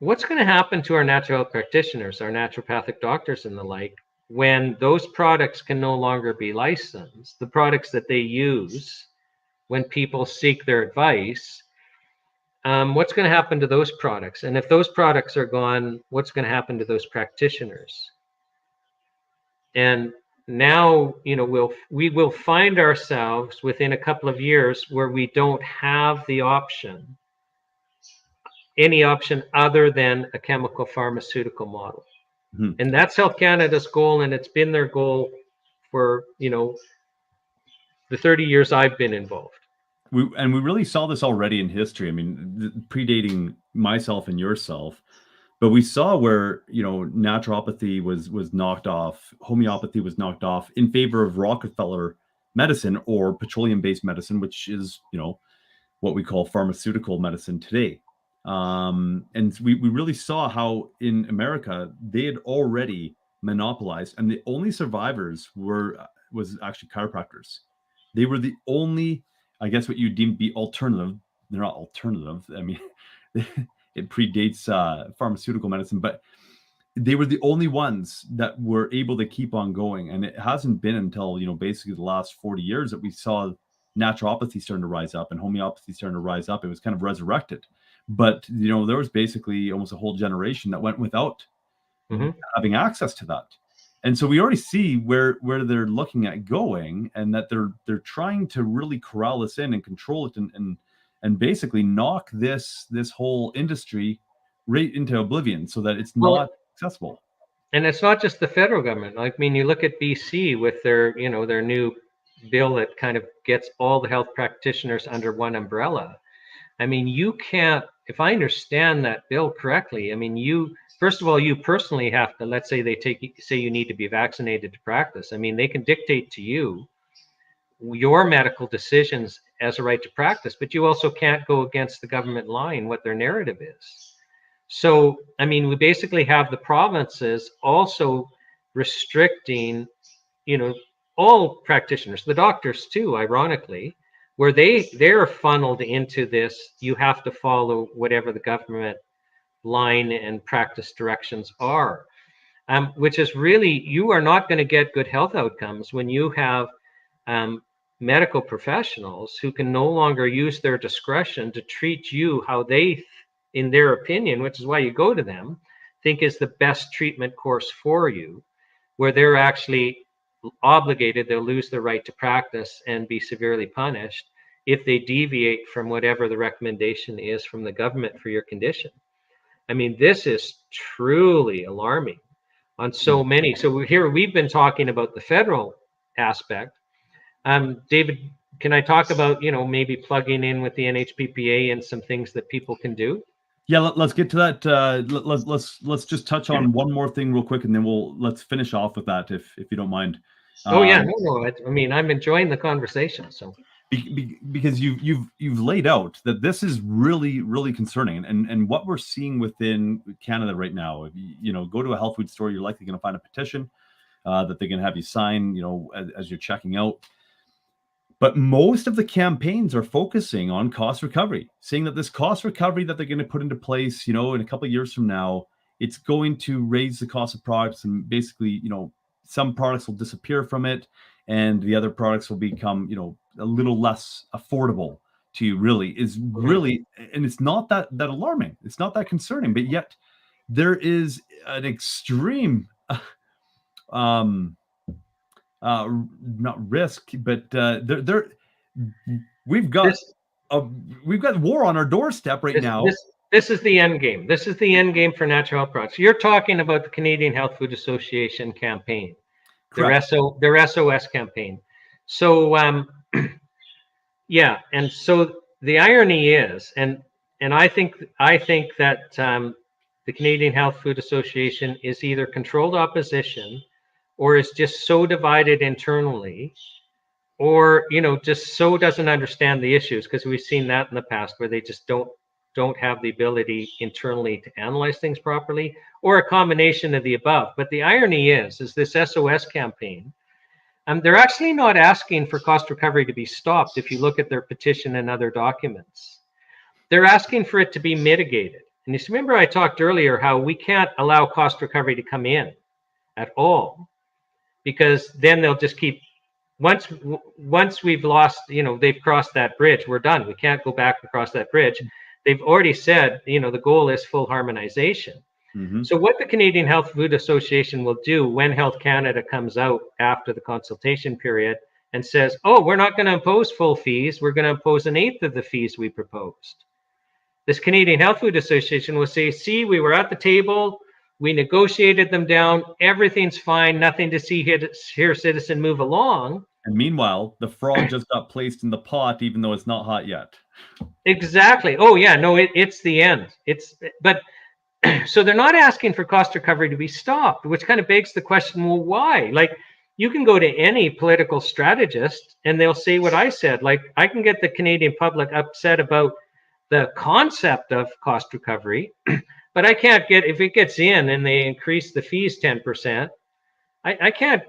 Speaker 2: what's going to happen to our natural health practitioners, our naturopathic doctors and the like, when those products can no longer be licensed, the products that they use when people seek their advice? What's going to happen to those products? And if those products are gone, what's going to happen to those practitioners? And now, you know, we will find ourselves within a couple of years where we don't have the option, any option other than a chemical pharmaceutical model. And that's Health Canada's goal, and it's been their goal for, you know, the 30 years I've been involved.
Speaker 1: We really saw this already in history. I mean, predating myself and yourself, but we saw where, you know, naturopathy was knocked off, homeopathy was knocked off in favor of Rockefeller medicine or petroleum-based medicine, which is, you know, what we call pharmaceutical medicine today. And we really saw how in America they had already monopolized, and the only survivors was actually chiropractors. They were the only, I guess, what you deem to be alternative. They're not alternative. I mean, it predates pharmaceutical medicine, but they were the only ones that were able to keep on going. And it hasn't been until, you know, basically the last 40 years that we saw naturopathy starting to rise up and homeopathy starting to rise up. It was kind of resurrected. But, you know, there was basically almost a whole generation that went without having access to that. And so we already see where they're looking at going, and that they're trying to really corral this in and control it and basically knock this whole industry right into oblivion so that it's not accessible.
Speaker 2: And it's not just the federal government. Like, I mean, you look at BC with their, you know, their new bill that kind of gets all the health practitioners under one umbrella. I mean, you can't, if I understand that bill correctly, I mean, you, first of all, you personally have to, let's say they say you need to be vaccinated to practice. I mean, they can dictate to you your medical decisions as a right to practice, but you also can't go against the government line, what their narrative is. So, I mean, we basically have the provinces also restricting, all practitioners, the doctors too, ironically, where they're funneled into this. You have to follow whatever the government line and practice directions are, which is really, you are not going to get good health outcomes when you have medical professionals who can no longer use their discretion to treat you how they, in their opinion, which is why you go to them, think is the best treatment course for you, where they're actually obligated, they'll lose their right to practice and be severely punished if they deviate from whatever the recommendation is from the government for your condition. I mean, this is truly alarming on so many. So here we've been talking about the federal aspect. David, can I talk about, maybe plugging in with the NHPPA and some things that people can do?
Speaker 1: Yeah, let's get to that. Let's just touch on one more thing real quick, and then let's finish off with that, if you don't mind.
Speaker 2: Oh yeah, no. I mean, I'm enjoying the conversation. So
Speaker 1: because you've laid out that this is really, really concerning, and what we're seeing within Canada right now. If you go to a health food store, you're likely going to find a petition that they're going to have you sign, as you're checking out. But most of the campaigns are focusing on cost recovery, saying that this cost recovery that they're going to put into place, in a couple of years from now, it's going to raise the cost of products, and basically, some products will disappear from it, and the other products will become, a little less affordable to you. Really, and it's not that alarming. It's not that concerning, but yet there is an extreme not risk, but we've got war on our doorstep right now.
Speaker 2: This is the end game. This is the end game for natural health products. You're talking about the Canadian Health Food Association campaign, their SOS campaign. So yeah, and so the irony is, and I think that the Canadian Health Food Association is either controlled opposition, or is just so divided internally, or just so doesn't understand the issues, because we've seen that in the past where they just don't have the ability internally to analyze things properly, or a combination of the above. But the irony is this SOS campaign, they're actually not asking for cost recovery to be stopped. If you look at their petition and other documents, they're asking for it to be mitigated. And you remember I talked earlier how we can't allow cost recovery to come in at all, because then they'll just keep, once we've lost, they've crossed that bridge, we're done. We can't go back across that bridge. They've already said, the goal is full harmonization. Mm-hmm. So what the Canadian Health Food Association will do when Health Canada comes out after the consultation period and says, oh, we're not going to impose full fees, we're going to impose an eighth of the fees we proposed. This Canadian Health Food Association will say, see, we were at the table, we negotiated them down, everything's fine, nothing to see here, citizen, move along.
Speaker 1: And meanwhile, the frog just got placed in the pot, even though it's not hot yet.
Speaker 2: Exactly. Oh yeah, no, it's the end. But so they're not asking for cost recovery to be stopped, which kind of begs the question, well, why? Like, you can go to any political strategist and they'll say what I said. Like, I can get the Canadian public upset about the concept of cost recovery, but I can't get, if it gets in and they increase the fees 10%, I can't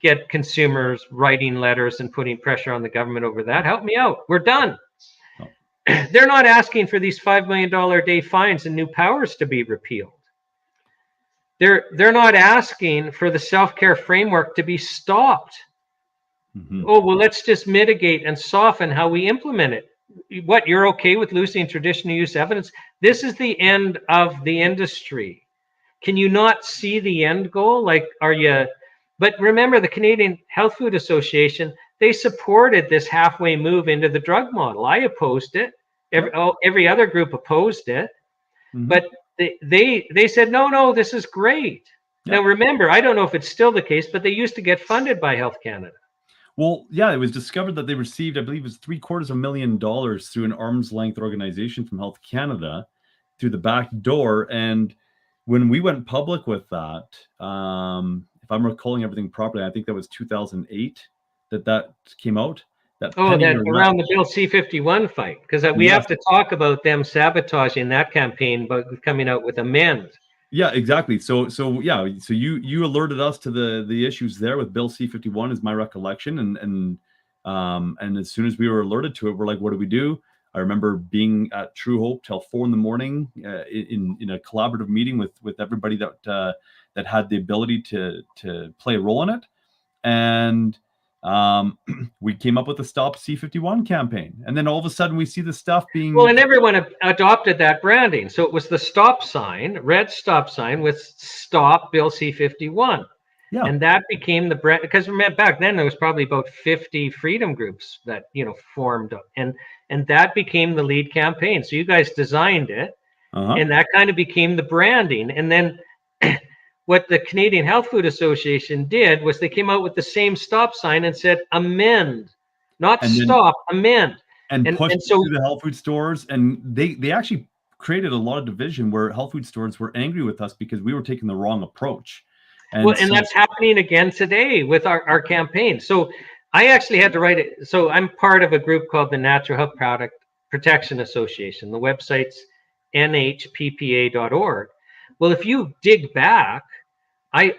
Speaker 2: get consumers writing letters and putting pressure on the government over that. Help me out. We're done. They're not asking for these $5 million a day fines and new powers to be repealed. They're not asking for the self-care framework to be stopped. Mm-hmm. Oh, well, let's just mitigate and soften how we implement it. What, you're okay with losing traditional use evidence? This is the end of the industry. Can you not see the end goal? Like, are you? But remember, the Canadian Health Food Association, they supported this halfway move into the drug model. I opposed it. Every other group opposed it. Mm-hmm. But they said, no, this is great. Yep. Now, remember, I don't know if it's still the case, but they used to get funded by Health Canada.
Speaker 1: Well, yeah, it was discovered that they received, I believe it was $750,000 through an arm's length organization from Health Canada through the back door. And when we went public with that, if I'm recalling everything properly, I think that was 2008 that came out. that
Speaker 2: Oh,
Speaker 1: penny
Speaker 2: that
Speaker 1: or less.
Speaker 2: around the Bill C-51 fight, because we
Speaker 1: Yes.
Speaker 2: have to talk about them sabotaging that campaign, but coming out with amend.
Speaker 1: Yeah, exactly. So yeah, so you alerted us to the issues there with Bill C-51 is my recollection, and as soon as we were alerted to it, we're like, what do we do? I remember being at Truehope till 4 a.m. In a collaborative meeting with everybody that had the ability to play a role in it, and we came up with the Stop C-51 campaign, and then all of a sudden we see the stuff
Speaker 2: Well,
Speaker 1: being.
Speaker 2: and everyone adopted that branding. So it was the stop sign, red stop sign with stop Bill C-51.
Speaker 1: Yeah.
Speaker 2: And that became the brand, because remember back then there was probably about 50 freedom groups that, formed, and that became the lead campaign. So you guys designed it, and that kind of became the branding. And then what the Canadian Health Food Association did was they came out with the same stop sign and said amend, not
Speaker 1: And then
Speaker 2: stop, amend.
Speaker 1: and
Speaker 2: And
Speaker 1: pushed
Speaker 2: and
Speaker 1: it
Speaker 2: so
Speaker 1: through the health food stores, and they actually created a lot of division where health food stores were angry with us because we were taking the wrong approach.
Speaker 2: well,
Speaker 1: And
Speaker 2: and
Speaker 1: so
Speaker 2: that's happening again today with our campaign. So I actually had to write it. So I'm part of a group called the Natural Health Product Protection Association. The website's nhppa.org. Well, if you dig back, I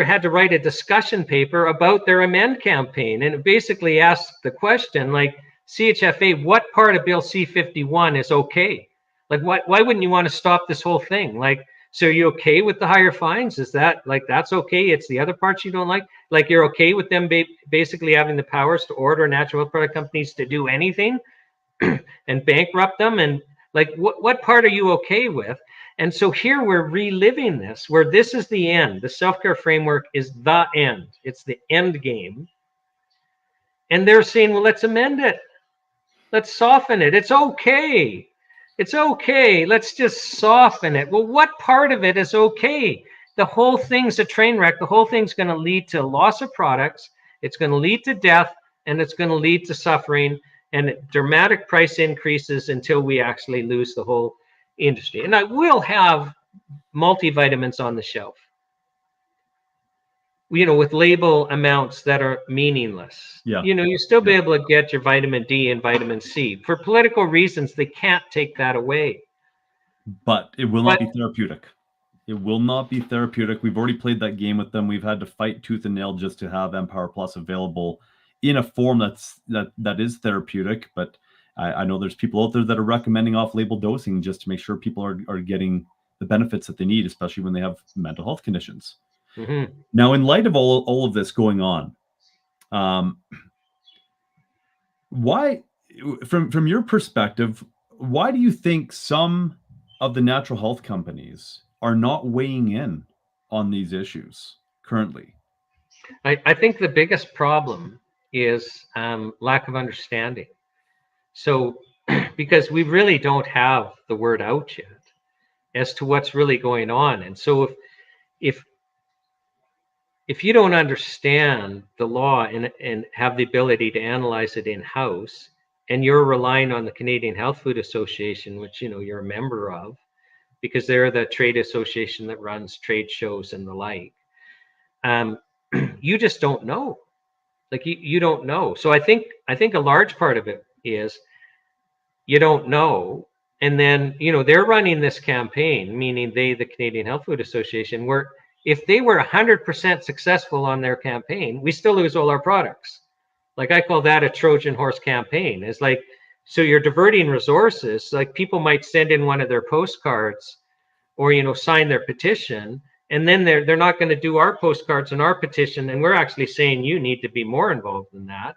Speaker 2: had to write a discussion paper about their amend campaign, and it basically asked the question, like, CHFA, what part of Bill C-51 is okay? Like, why wouldn't you want to stop this whole thing? Like, so are you okay with the higher fines? Is that like that's okay? It's the other parts you don't like. Like you're okay with them basically having the powers to order natural health product companies to do anything and bankrupt them, and like what part are you okay with? And so here we're reliving this, where this is the end. The self-care framework is the end. It's the end game. And they're saying, well, let's amend it. Let's soften it. It's okay. It's okay. Let's just soften it. Well, what part of it is okay? The whole thing's a train wreck. The whole thing's going to lead to loss of products. It's going to lead to death, and it's going to lead to suffering and dramatic price increases until we actually lose the whole industry. And I will have multivitamins on the shelf, with label amounts that are meaningless.
Speaker 1: yeah,
Speaker 2: You still be
Speaker 1: yeah.
Speaker 2: able to get your vitamin D and vitamin C. For political reasons, they can't take that away.
Speaker 1: But it will not
Speaker 2: But
Speaker 1: be therapeutic. It will not be therapeutic. We've already played that game with them. We've had to fight tooth and nail just to have Empower Plus available in a form that is therapeutic. But I know there's people out there that are recommending off-label dosing just to make sure people are getting the benefits that they need, especially when they have mental health conditions.
Speaker 2: mm-hmm.
Speaker 1: Now, in light of all of this going on, why, from your perspective, why do you think some of the natural health companies are not weighing in on these issues currently?
Speaker 2: I think the biggest problem is lack of understanding. So, because we really don't have the word out yet as to what's really going on, and so if if you don't understand the law and have the ability to analyze it in house, and you're relying on the Canadian Health Food Association, which you're a member of, because they're the trade association that runs trade shows and the like, you just don't know. Like you don't know. So I think a large part of it is you don't know. And then, they're running this campaign, meaning the Canadian Health Food Association, where if they were 100% successful on their campaign, we still lose all our products. Like I call that a Trojan horse campaign. It's like, so you're diverting resources. Like people might send in one of their postcards or, sign their petition. And then they're not going to do our postcards and our petition. And we're actually saying you need to be more involved in that.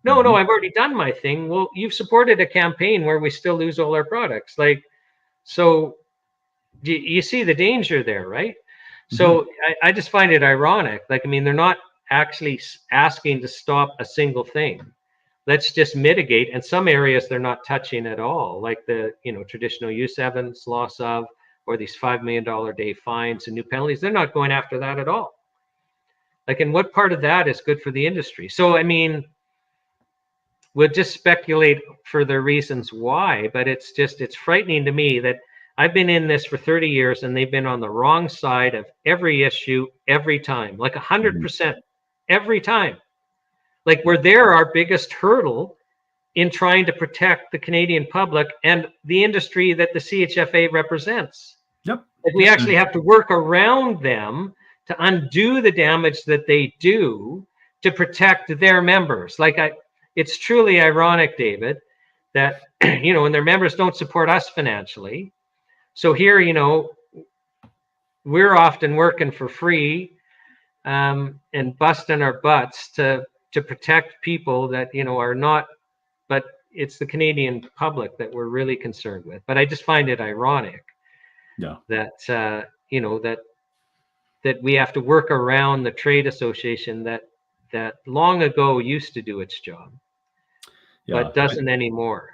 Speaker 2: No,
Speaker 1: Mm-hmm.
Speaker 2: I've already done my thing. Well, you've supported a campaign where we still lose all our products. Like, so you see the danger there, right?
Speaker 1: Mm-hmm.
Speaker 2: So I just find it ironic. Like, I mean, they're not actually asking to stop a single thing. Let's just mitigate. And some areas they're not touching at all, like the, traditional use evidence, loss of, or these $5 million day fines and new penalties. They're not going after that at all. Like, and what part of that is good for the industry? So, I mean, we'll just speculate for the reasons why, but it's frightening to me that I've been in this for 30 years and they've been on the wrong side of every issue every time, like 100% every time. Like they're our biggest hurdle in trying to protect the Canadian public and the industry that the CHFA represents.
Speaker 1: Yep.
Speaker 2: Like we actually have to work around them to undo the damage that they do to protect their members. It's truly ironic, David, that when their members don't support us financially. So here, we're often working for free and busting our butts to protect people that are not, but it's the Canadian public that we're really concerned with. But I just find it ironic that that we have to work around the trade association that long ago used to do its job, but doesn't anymore.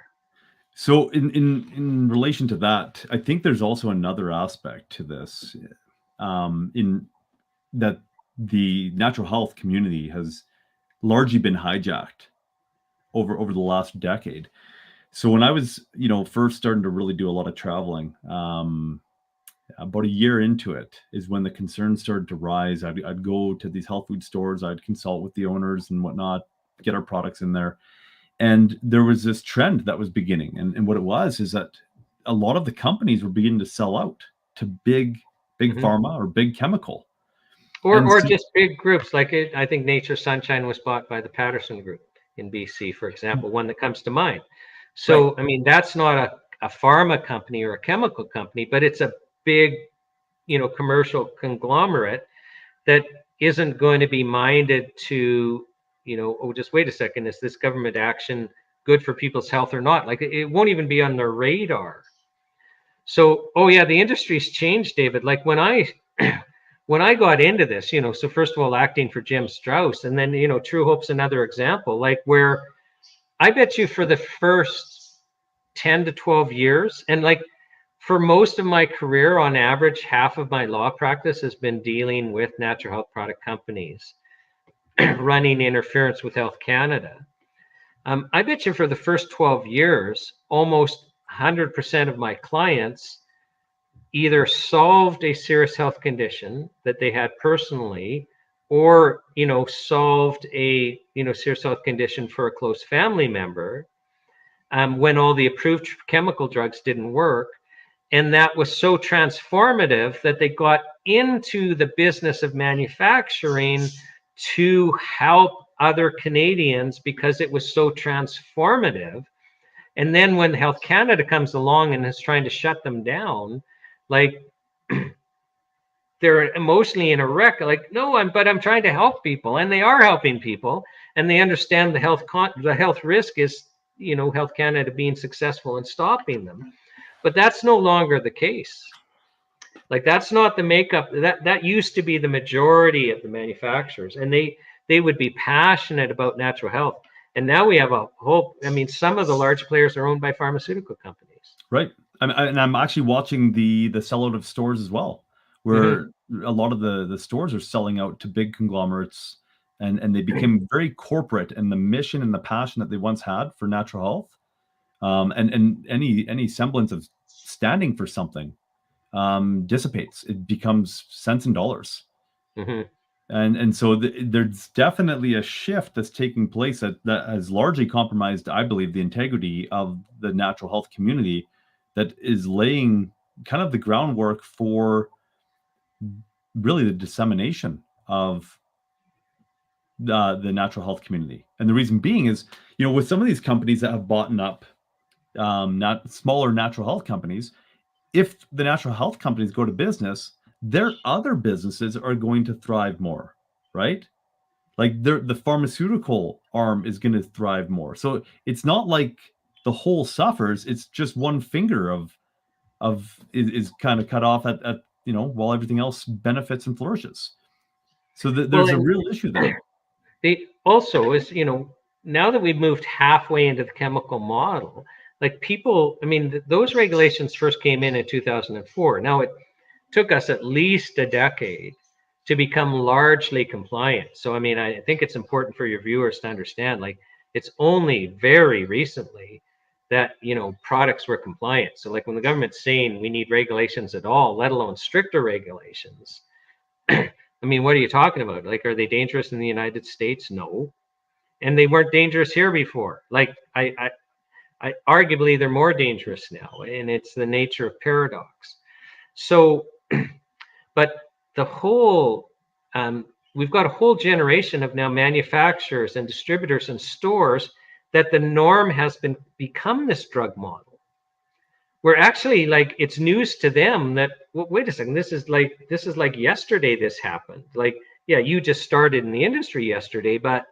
Speaker 1: So in relation to that, I think there's also another aspect to this, in that the natural health community has largely been hijacked over the last decade. So when I was, first starting to really do a lot of traveling, about a year into it is when the concerns started to rise. I'd go to these health food stores, I'd consult with the owners and whatnot, get our products in there. And there was this trend that was beginning. And what it was is that a lot of the companies were beginning to sell out to big pharma or big chemical.
Speaker 2: Or just big groups. I think Nature Sunshine was bought by the Patterson Group in BC, for example, one that comes to mind. So, right. I mean, that's not a pharma company or a chemical company, but it's a big, commercial conglomerate that isn't going to be minded to, just wait a second, is this government action good for people's health or not? It won't even be on their radar. So, the industry's changed, David. When I got into this, so first of all, acting for Jim Strauss, and then, Truehope's another example, where I bet you for the first 10 to 12 years, and for most of my career, on average, half of my law practice has been dealing with natural health product companies running interference with Health Canada. I bet you for the first 12 years, almost 100% of my clients either solved a serious health condition that they had personally, or solved a serious health condition for a close family member when all the approved chemical drugs didn't work. And that was so transformative that they got into the business of manufacturing to help other Canadians because it was so transformative. And then when Health Canada comes along and is trying to shut them down, they're emotionally in a wreck. No, I'm trying to help people, and they are helping people, and they understand the health risk is, Health Canada being successful in stopping them. But that's no longer the case. That's not the makeup. That used to be the majority of the manufacturers, and they would be passionate about natural health. And now we have a whole, some of the large players are owned by pharmaceutical companies.
Speaker 1: Right. And I'm actually watching the sellout of stores as well, where a lot of the stores are selling out to big conglomerates, and they became very corporate, and the mission and the passion that they once had for natural health, and any semblance of standing for something dissipates. It becomes cents and dollars. And so there's definitely a shift that's taking place that has largely compromised, I believe, the integrity of the natural health community, that is laying kind of the groundwork for really the dissemination of the natural health community. And the reason being is, with some of these companies that have bought up not smaller natural health companies, if the natural health companies go to business, their other businesses are going to thrive more, right? The pharmaceutical arm is going to thrive more. So it's not like the whole suffers. It's just one finger is kind of cut off at while everything else benefits and flourishes. So there's a real issue there.
Speaker 2: They also is, now that we've moved halfway into the chemical model, people, those regulations first came in 2004. Now it took us at least a decade to become largely compliant. So, I think it's important for your viewers to understand, it's only very recently that, products were compliant. So when the government's saying we need regulations at all, let alone stricter regulations, what are you talking about? Are they dangerous in the United States? No. and they weren't dangerous here before. Like I arguably they're more dangerous now, and it's the nature of paradox. So, but the whole we've got a whole generation of now manufacturers and distributors and stores that the norm has become this drug model. We're actually like it's news to them that well, wait a second, this is like yesterday this happened. Like, yeah, you just started in the industry yesterday, but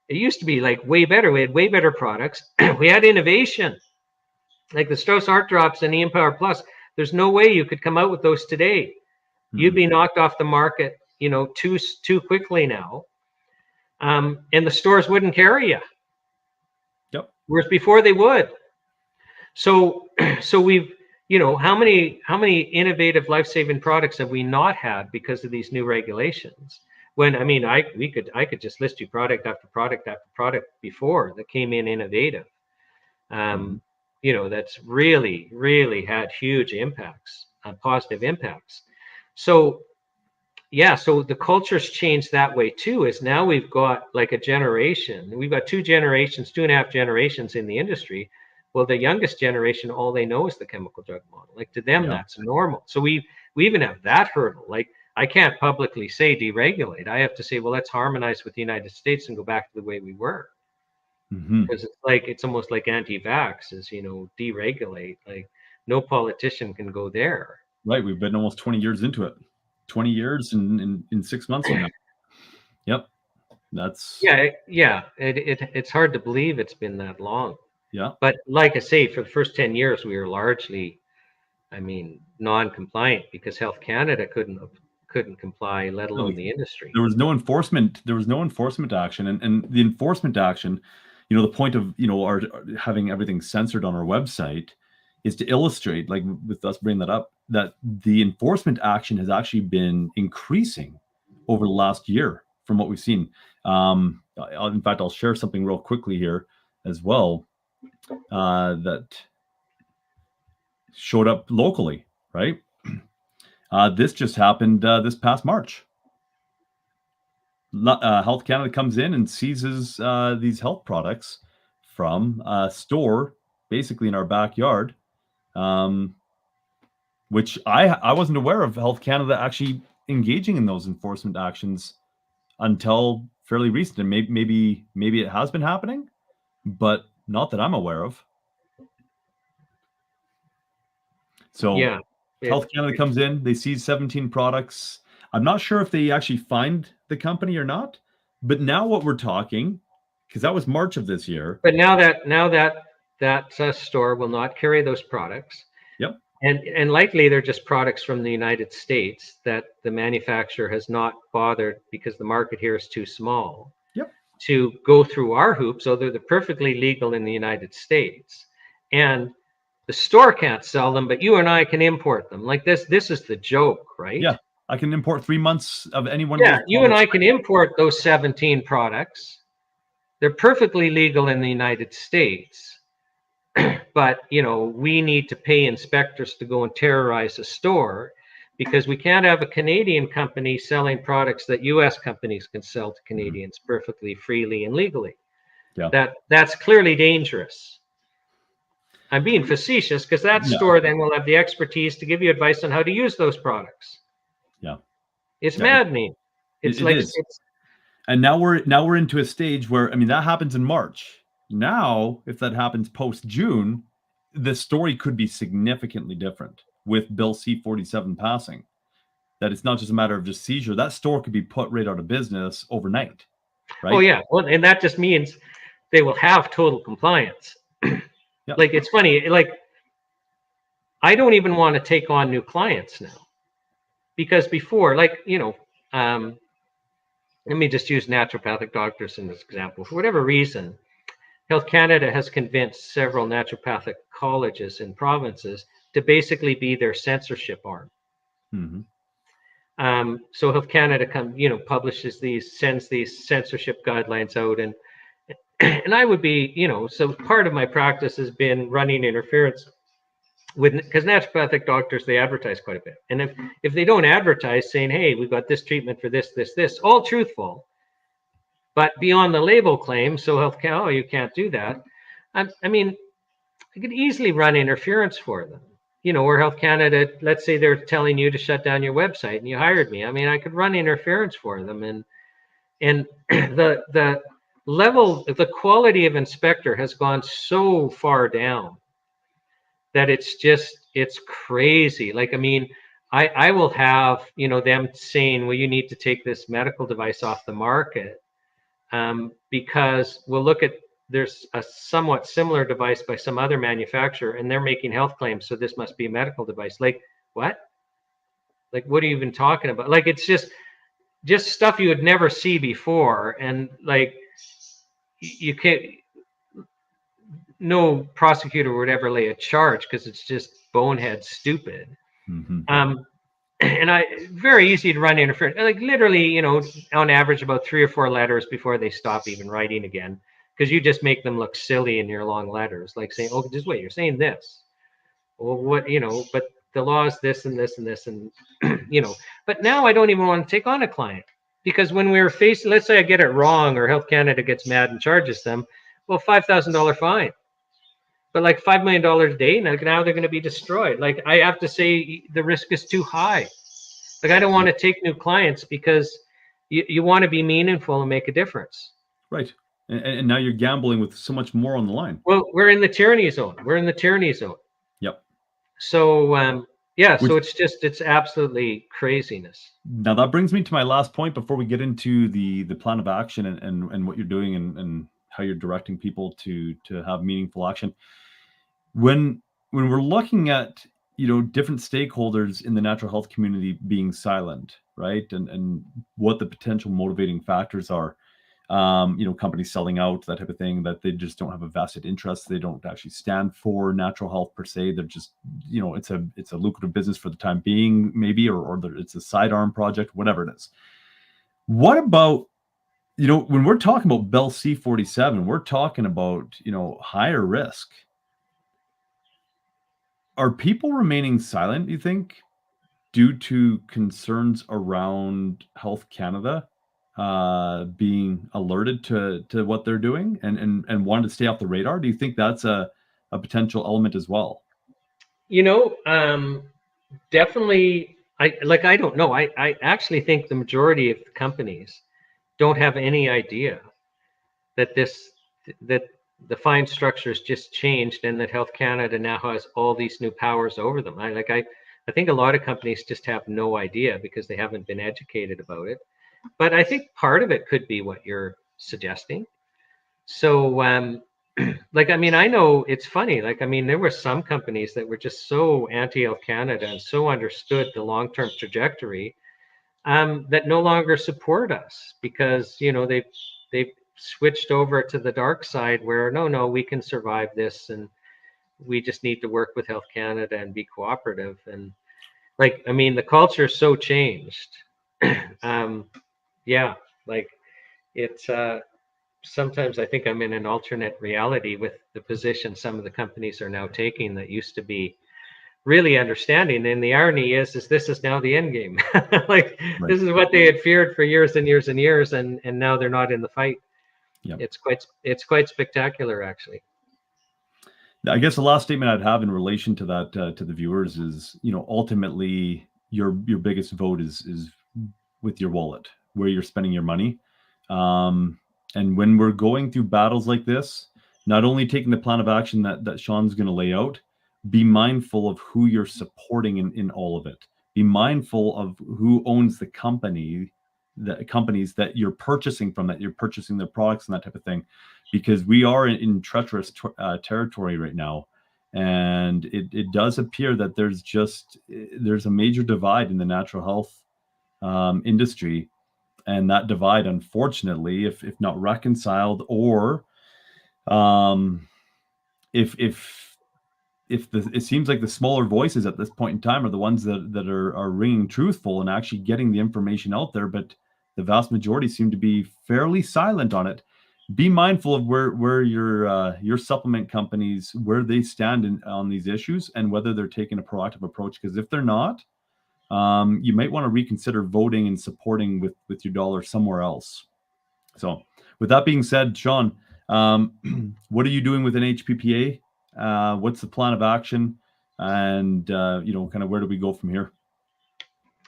Speaker 2: it used to be like way better. We had way better products. We had innovation, like the Strauss Heart Drops and the Empower Plus. There's no way you could come out with those today. You'd be knocked off the market, too quickly now, and the stores wouldn't carry you.
Speaker 1: Yep.
Speaker 2: Whereas before they would. So we've, how many innovative life-saving products have we not had because of these new regulations? When I mean, I could just list you product after product after product before that came in innovative. That's really, really had huge impacts, positive impacts. So, yeah, so the culture's changed that way too, is now we've got like a generation, we've got 2.5 generations in the industry. Well, the youngest generation, all they know is the chemical drug model. Like to them, that's normal. So we even have that hurdle. Like I can't publicly say deregulate. I have to say, well, let's harmonize with the United States and go back to the way we were. Because it's almost like anti-vax is, deregulate. Like no politician can go there.
Speaker 1: Right. We've been almost 20 years into it. 20 years in 6 months from now. Yep. That's
Speaker 2: it's hard to believe it's been that long.
Speaker 1: Yeah.
Speaker 2: But like I say, for the first 10 years, we were largely, non-compliant because Health Canada couldn't comply, let alone the industry.
Speaker 1: There was no enforcement. There was no enforcement action, and the enforcement action, the point of our having everything censored on our website is to illustrate, like with us bringing that up, that the enforcement action has actually been increasing over the last year from what we've seen. In fact, I'll share something real quickly here as well that showed up locally, right? This just happened this past March. Health Canada comes in and seizes these health products from a store basically in our backyard, which I wasn't aware of Health Canada actually engaging in those enforcement actions until fairly recent. And maybe it has been happening, but not that I'm aware of. So
Speaker 2: yeah,
Speaker 1: Health Canada comes in, they seize 17 products. I'm not sure if they actually find the company or not, but now what we're talking, because that was March of this year.
Speaker 2: But now that store will not carry those products.
Speaker 1: Yep.
Speaker 2: And likely they're just products from the United States that the manufacturer has not bothered because the market here is too small.
Speaker 1: Yep.
Speaker 2: To go through our hoops, so they're perfectly legal in the United States. And the store can't sell them, but you and I can import them. Like this is the joke, right?
Speaker 1: Yeah. I can import 3 months of any one.
Speaker 2: Yeah, you and I can import those 17 products. They're perfectly legal in the United States, but we need to pay inspectors to go and terrorize a store because we can't have a Canadian company selling products that U.S. companies can sell to Canadians perfectly freely and legally.
Speaker 1: Yeah,
Speaker 2: that's clearly dangerous. I'm being facetious because that store then will have the expertise to give you advice on how to use those products.
Speaker 1: Yeah,
Speaker 2: it's maddening. It's like
Speaker 1: is. And now we're into a stage where that happens in March. Now, if that happens post June, the story could be significantly different with Bill C-47 passing. That it's not just a matter of just seizure. That store could be put right out of business overnight. Right?
Speaker 2: Oh yeah, well, and that just means they will have total compliance. Yep. Like it's funny, like I don't even want to take on new clients now because before, like let me just use naturopathic doctors in this example. For whatever reason, Health Canada has convinced several naturopathic colleges and provinces to basically be their censorship arm.
Speaker 1: Mm-hmm.
Speaker 2: So Health Canada sends these censorship guidelines out, and I would be, so part of my practice has been running interference because naturopathic doctors, they advertise quite a bit. And if they don't advertise saying, hey, we've got this treatment for this, all truthful, But beyond the label claim, so Health Canada, oh, you can't do that. I mean, I could easily run interference for them. Where Health Canada, let's say they're telling you to shut down your website and you hired me. I mean, I could run interference for them, and the level, the quality of inspector has gone so far down that it's crazy. Like, I mean, I will have, them saying, well, you need to take this medical device off the market, because we'll look at, there's a somewhat similar device by some other manufacturer and they're making health claims, so this must be a medical device. Like, what? Like, what are you even talking about? Like, it's just stuff you would never see before. And like, you can't, no prosecutor would ever lay a charge because it's just bonehead stupid.
Speaker 1: Mm-hmm.
Speaker 2: And very easy to run interference. Like, literally, on average about 3 or 4 letters before they stop even writing again, because you just make them look silly in your long letters, like saying, oh, just wait, you're saying this. Well, what, but the law is this and this and this, and but now I don't even want to take on a client, because when we were facing, let's say I get it wrong or Health Canada gets mad and charges them, well, $5,000 fine. But like $5 million a day, now they're going to be destroyed. Like, I have to say the risk is too high. Like, I don't want to take new clients because you want to be meaningful and make a difference.
Speaker 1: Right. And now you're gambling with so much more on the line.
Speaker 2: Well, we're in the tyranny zone.
Speaker 1: Yep.
Speaker 2: So, so it's absolutely craziness.
Speaker 1: Now that brings me to my last point before we get into the plan of action and what you're doing and how you're directing people to have meaningful action. When we're looking at different stakeholders in the natural health community being silent, right, and what the potential motivating factors are, companies selling out, that type of thing, that they just don't have a vested interest, they don't actually stand for natural health per se, they're just it's a lucrative business for the time being, maybe, or it's a sidearm project, whatever it is. What about when we're talking about Bell C-47, we're talking about higher risk. Are people remaining silent, you think, due to concerns around Health Canada being alerted to what they're doing and wanting to stay off the radar? Do you think that's a potential element as well?
Speaker 2: Definitely. I don't know. I actually think the majority of the companies don't have any idea that the fine structures just changed and that Health Canada now has all these new powers over them. I think a lot of companies just have no idea because they haven't been educated about it. But I think part of it could be what you're suggesting. So, I know it's funny. There were some companies that were just so anti-Health Canada and so understood the long-term trajectory that no longer support us because they've switched over to the dark side where no, we can survive this and we just need to work with Health Canada and be cooperative. And the culture so changed. It's sometimes I think I'm in an alternate reality with the position some of the companies are now taking that used to be really understanding. And the irony is this is now the end game. Right. This is what they had feared for years and years and years, and now they're not in the fight. Yep. It's quite spectacular, actually.
Speaker 1: I guess the last statement I'd have in relation to that to the viewers is, ultimately your biggest vote is with your wallet, where you're spending your money. And when we're going through battles like this, not only taking the plan of action that Shawn's going to lay out, be mindful of who you're supporting in all of it. Be mindful of who owns the companies that you're purchasing from, that you're purchasing their products and that type of thing, because we are in treacherous territory right now. And it does appear that there's a major divide in the natural health industry. And that divide, unfortunately, if not reconciled, or it seems like the smaller voices at this point in time are the ones that are ringing truthful and actually getting the information out there, but the vast majority seem to be fairly silent on it. Be mindful of where your supplement companies, where they stand on these issues and whether they're taking a proactive approach. Because if they're not, you might want to reconsider voting and supporting with your dollar somewhere else. So With that being said, Shawn, what are you doing with an HPPA? What's the plan of action? And, kind of where do we go from here?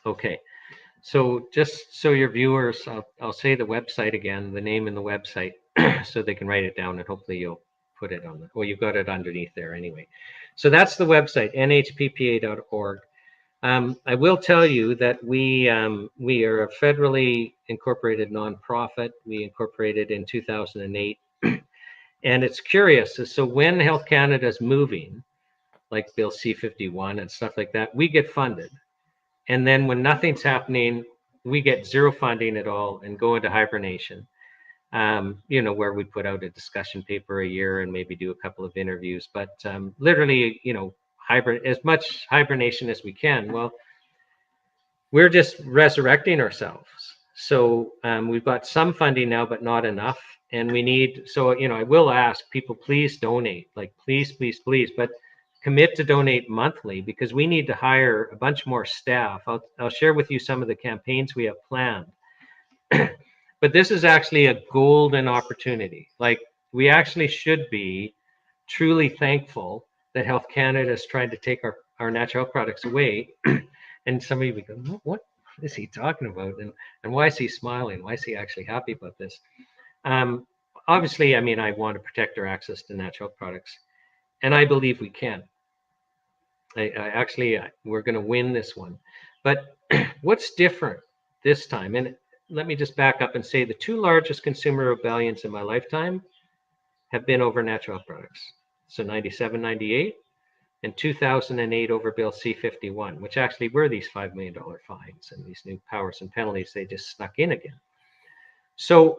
Speaker 2: Okay. So just so your viewers, I'll say the website again, the name and the website, so they can write it down, and hopefully you'll put it on well, you've got it underneath there anyway. So that's the website, nhppa.org. I will tell you that we are a federally incorporated nonprofit. We incorporated in 2008. And it's curious. So when Health Canada is moving, like Bill C-51 and stuff like that, we get funded. And then when nothing's happening, we get zero funding at all and go into hibernation, where we put out a discussion paper a year and maybe do a couple of interviews. But literally, as much hibernation as we can. Well, we're just resurrecting ourselves. So we've got some funding now, but not enough. And we need, I will ask people, please donate, like please, please, please, but commit to donate monthly, because we need to hire a bunch more staff. I'll share with you some of the campaigns we have planned. But this is actually a golden opportunity. Like, we actually should be truly thankful that Health Canada is trying to take our natural health products away. And somebody would go, what is he talking about? And why is he smiling? Why is he actually happy about this? Obviously, I want to protect our access to natural health products. And I believe we can. We're going to win this one. But what's different this time? And let me just back up and say the two largest consumer rebellions in my lifetime have been over natural health products. So 97, 98. And 2008 over Bill C-51, which actually were these $5 million fines and these new powers and penalties they just snuck in again. So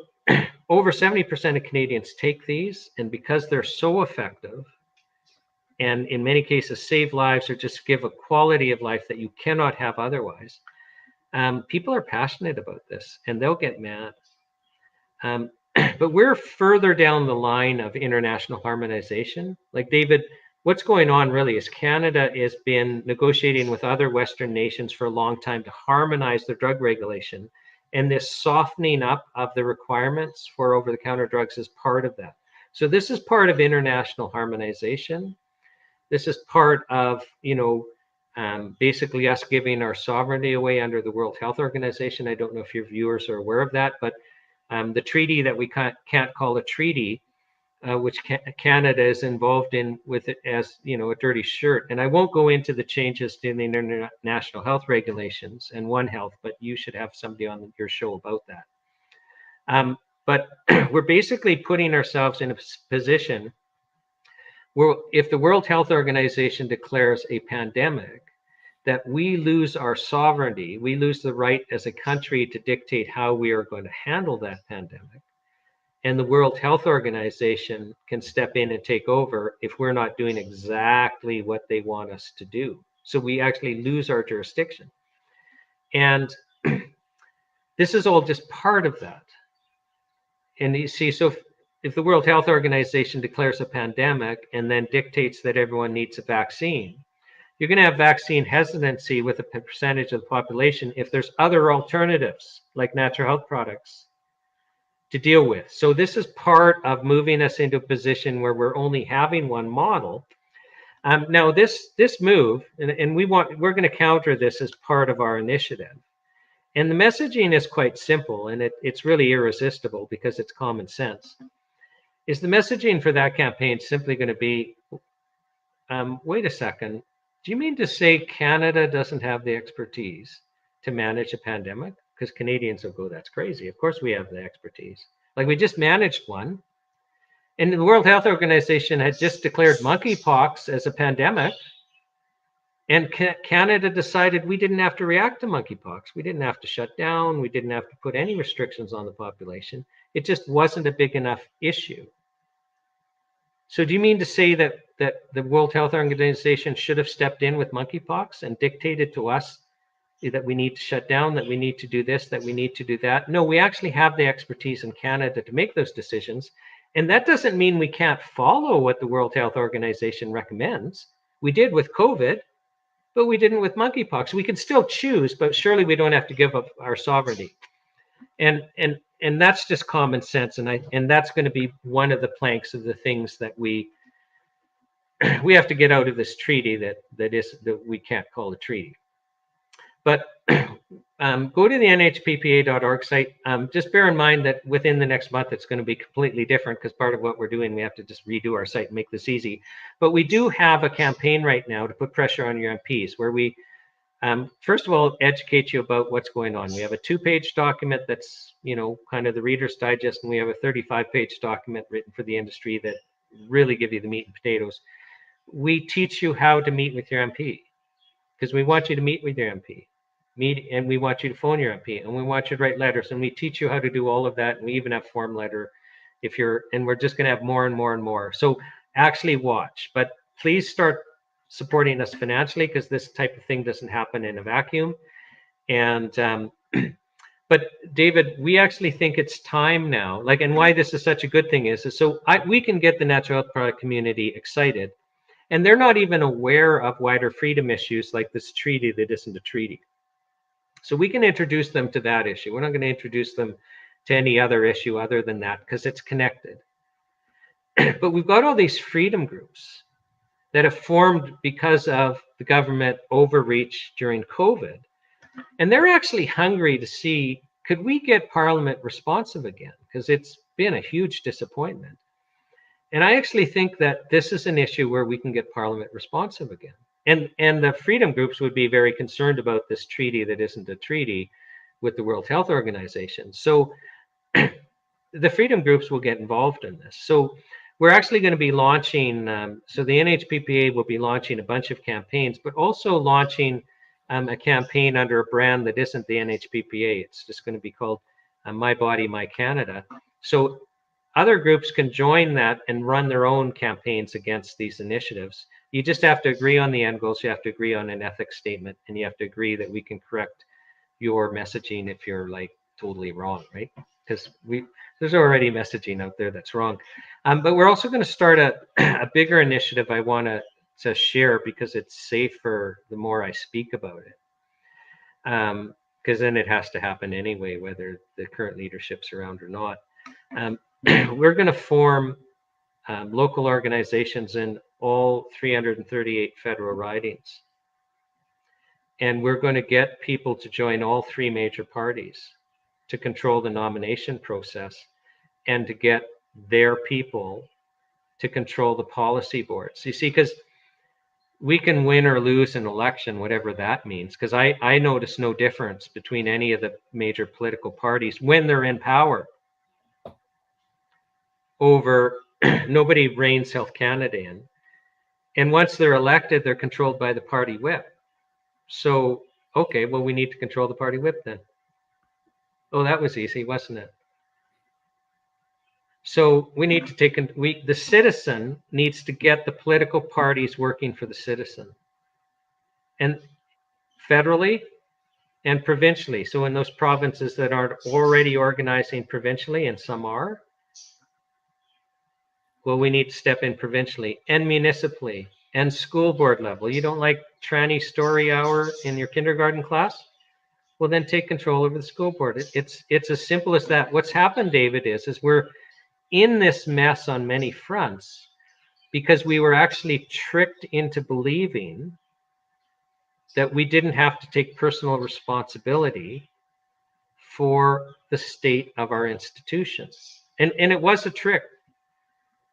Speaker 2: over 70% of Canadians take these, and because they're so effective, and in many cases save lives or just give a quality of life that you cannot have otherwise, people are passionate about this, and they'll get mad. But we're further down the line of international harmonization. Like, David, what's going on really is Canada has been negotiating with other Western nations for a long time to harmonize their drug regulation. And this softening up of the requirements for over-the-counter drugs is part of that. So this is part of international harmonization. This is part of, basically us giving our sovereignty away under the World Health Organization. I don't know if your viewers are aware of that, but the treaty that we can't call a treaty, which Canada is involved in with it as, a dirty shirt. And I won't go into the changes to the international health regulations and One Health, but you should have somebody on your show about that. But we're basically putting ourselves in a position where if the World Health Organization declares a pandemic, that we lose our sovereignty, we lose the right as a country to dictate how we are going to handle that pandemic. And the World Health Organization can step in and take over if we're not doing exactly what they want us to do. So we actually lose our jurisdiction. And this is all just part of that. And you see, so if the World Health Organization declares a pandemic and then dictates that everyone needs a vaccine, you're going to have vaccine hesitancy with a percentage of the population if there's other alternatives like natural health products to deal with. So this is part of moving us into a position where we're only having one model. Now this move, and we're going to counter this as part of our initiative. And the messaging is quite simple, and it's really irresistible because it's common sense. Is the messaging for that campaign simply going to be, wait a second, do you mean to say Canada doesn't have the expertise to manage a pandemic? Because Canadians will go, that's crazy. Of course we have the expertise. Like, we just managed one. And the World Health Organization had just declared monkeypox as a pandemic. And Canada decided we didn't have to react to monkeypox. We didn't have to shut down. We didn't have to put any restrictions on the population. It just wasn't a big enough issue. So do you mean to say that the World Health Organization should have stepped in with monkeypox and dictated to us that we need to shut down, that we need to do this, that we need to do that? No, we actually have the expertise in Canada to make those decisions. And that doesn't mean we can't follow what the World Health Organization recommends. We did with COVID, but we didn't with monkeypox. We can still choose, but surely we don't have to give up our sovereignty. And that's just common sense, and that's going to be one of the planks of the things that we have to get out of this treaty that we can't call a treaty. But go to the nhppa.org site. Just bear in mind that within the next month, it's going to be completely different, because part of what we're doing, we have to just redo our site and make this easy. But we do have a campaign right now to put pressure on your MPs, where we, first of all, educate you about what's going on. We have a 2-page document that's, kind of the Reader's Digest, and we have a 35-page document written for the industry that really give you the meat and potatoes. We teach you how to meet with your MP, because we want you to meet with your MP. And we want you to phone your MP, and we want you to write letters, and we teach you how to do all of that. And we even have form letter and we're just going to have more and more and more. So actually watch, but please start supporting us financially, because this type of thing doesn't happen in a vacuum. And but David, we actually think it's time now, and why this is such a good thing is so we can get the natural health product community excited, and they're not even aware of wider freedom issues like this treaty that isn't a treaty. So we can introduce them to that issue. We're not going to introduce them to any other issue other than that, because it's connected. But we've got all these freedom groups that have formed because of the government overreach during COVID. And they're actually hungry to see, could we get Parliament responsive again? Because it's been a huge disappointment. And I actually think that this is an issue where we can get Parliament responsive again. And the freedom groups would be very concerned about this treaty that isn't a treaty with the World Health Organization. So the freedom groups will get involved in this. So we're actually going to be launching, so the NHPPA will be launching a bunch of campaigns, but also launching a campaign under a brand that isn't the NHPPA. It's just going to be called My Body, My Canada. So other groups can join that and run their own campaigns against these initiatives. You just have to agree on the end goals. You have to agree on an ethics statement, and you have to agree that we can correct your messaging if you're totally wrong, right? Because there's already messaging out there that's wrong. But we're also going to start a bigger initiative I want to share, because it's safer the more I speak about it. Because then it has to happen anyway, whether the current leadership's around or not. We're going to form local organizations in all 338 federal ridings. And we're going to get people to join all 3 major parties to control the nomination process, and to get their people to control the policy boards. You see, because we can win or lose an election, whatever that means, because I notice no difference between any of the major political parties when they're in power. Nobody reins Health Canada in. And once they're elected, they're controlled by the party whip. So, okay, well, we need to control the party whip then. Oh, that was easy, wasn't it? So we need to the citizen needs to get the political parties working for the citizen. And federally and provincially. So in those provinces that aren't already organizing provincially, and some are, well, we need to step in provincially and municipally and school board level. You don't like tranny story hour in your kindergarten class? Well, then take control over the school board. It's as simple as that. What's happened, David, is we're in this mess on many fronts because we were actually tricked into believing that we didn't have to take personal responsibility for the state of our institutions. And it was a trick,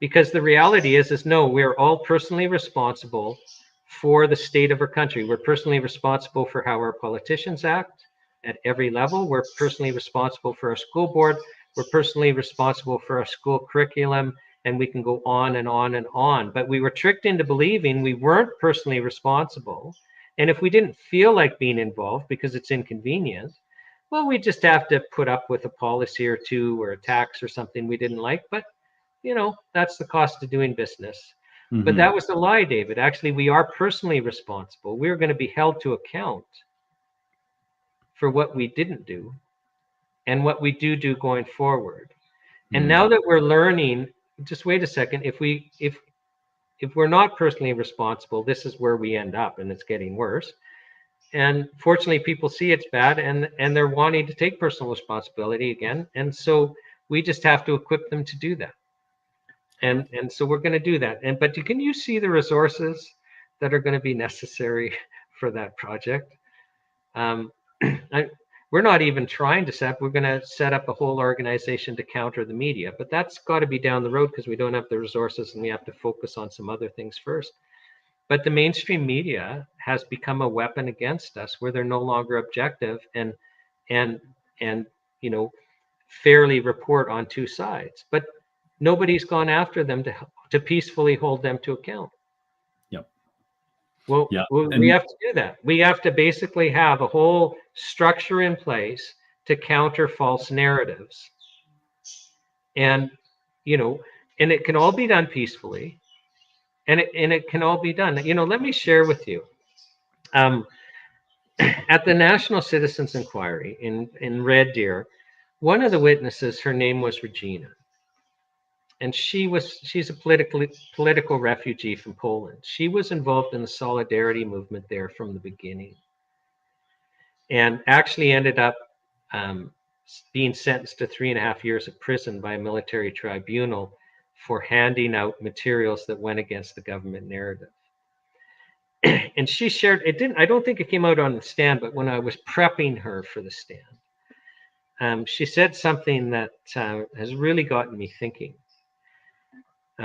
Speaker 2: because the reality is no, we're all personally responsible for the state of our country. We're personally responsible for how our politicians act at every level. We're personally responsible for our school board. We're personally responsible for our school curriculum, and we can go on and on and on. But we were tricked into believing we weren't personally responsible. And if we didn't feel like being involved because it's inconvenient, well, we just have to put up with a policy or two or a tax or something we didn't like. But, that's the cost of doing business. Mm-hmm. But that was the lie, David. Actually, we are personally responsible. We're going to be held to account for what we didn't do and what we do going forward. And now that we're learning, just wait a second, if we're not personally responsible, this is where we end up, and it's getting worse. And fortunately, people see it's bad, and they're wanting to take personal responsibility again. And so we just have to equip them to do that. And so we're going to do that. But can you see the resources that are going to be necessary for that project? We're not even trying to set up. We're going to set up a whole organization to counter the media, but that's got to be down the road because we don't have the resources and we have to focus on some other things first. But the mainstream media has become a weapon against us, where they're no longer objective and fairly report on two sides. But nobody's gone after them to peacefully hold them to account.
Speaker 1: Yep.
Speaker 2: Well,
Speaker 1: yeah.
Speaker 2: we have to do that. We have to basically have a whole structure in place to counter false narratives. And it can all be done peacefully. And it can all be done. Let me share with you. At the National Citizens Inquiry in Red Deer, one of the witnesses, her name was Regina. And she's a political refugee from Poland. She was involved in the solidarity movement there from the beginning, and actually ended up being sentenced to 3.5 years of prison by a military tribunal for handing out materials that went against the government narrative. And she shared, I don't think it came out on the stand, but when I was prepping her for the stand, she said something that has really gotten me thinking.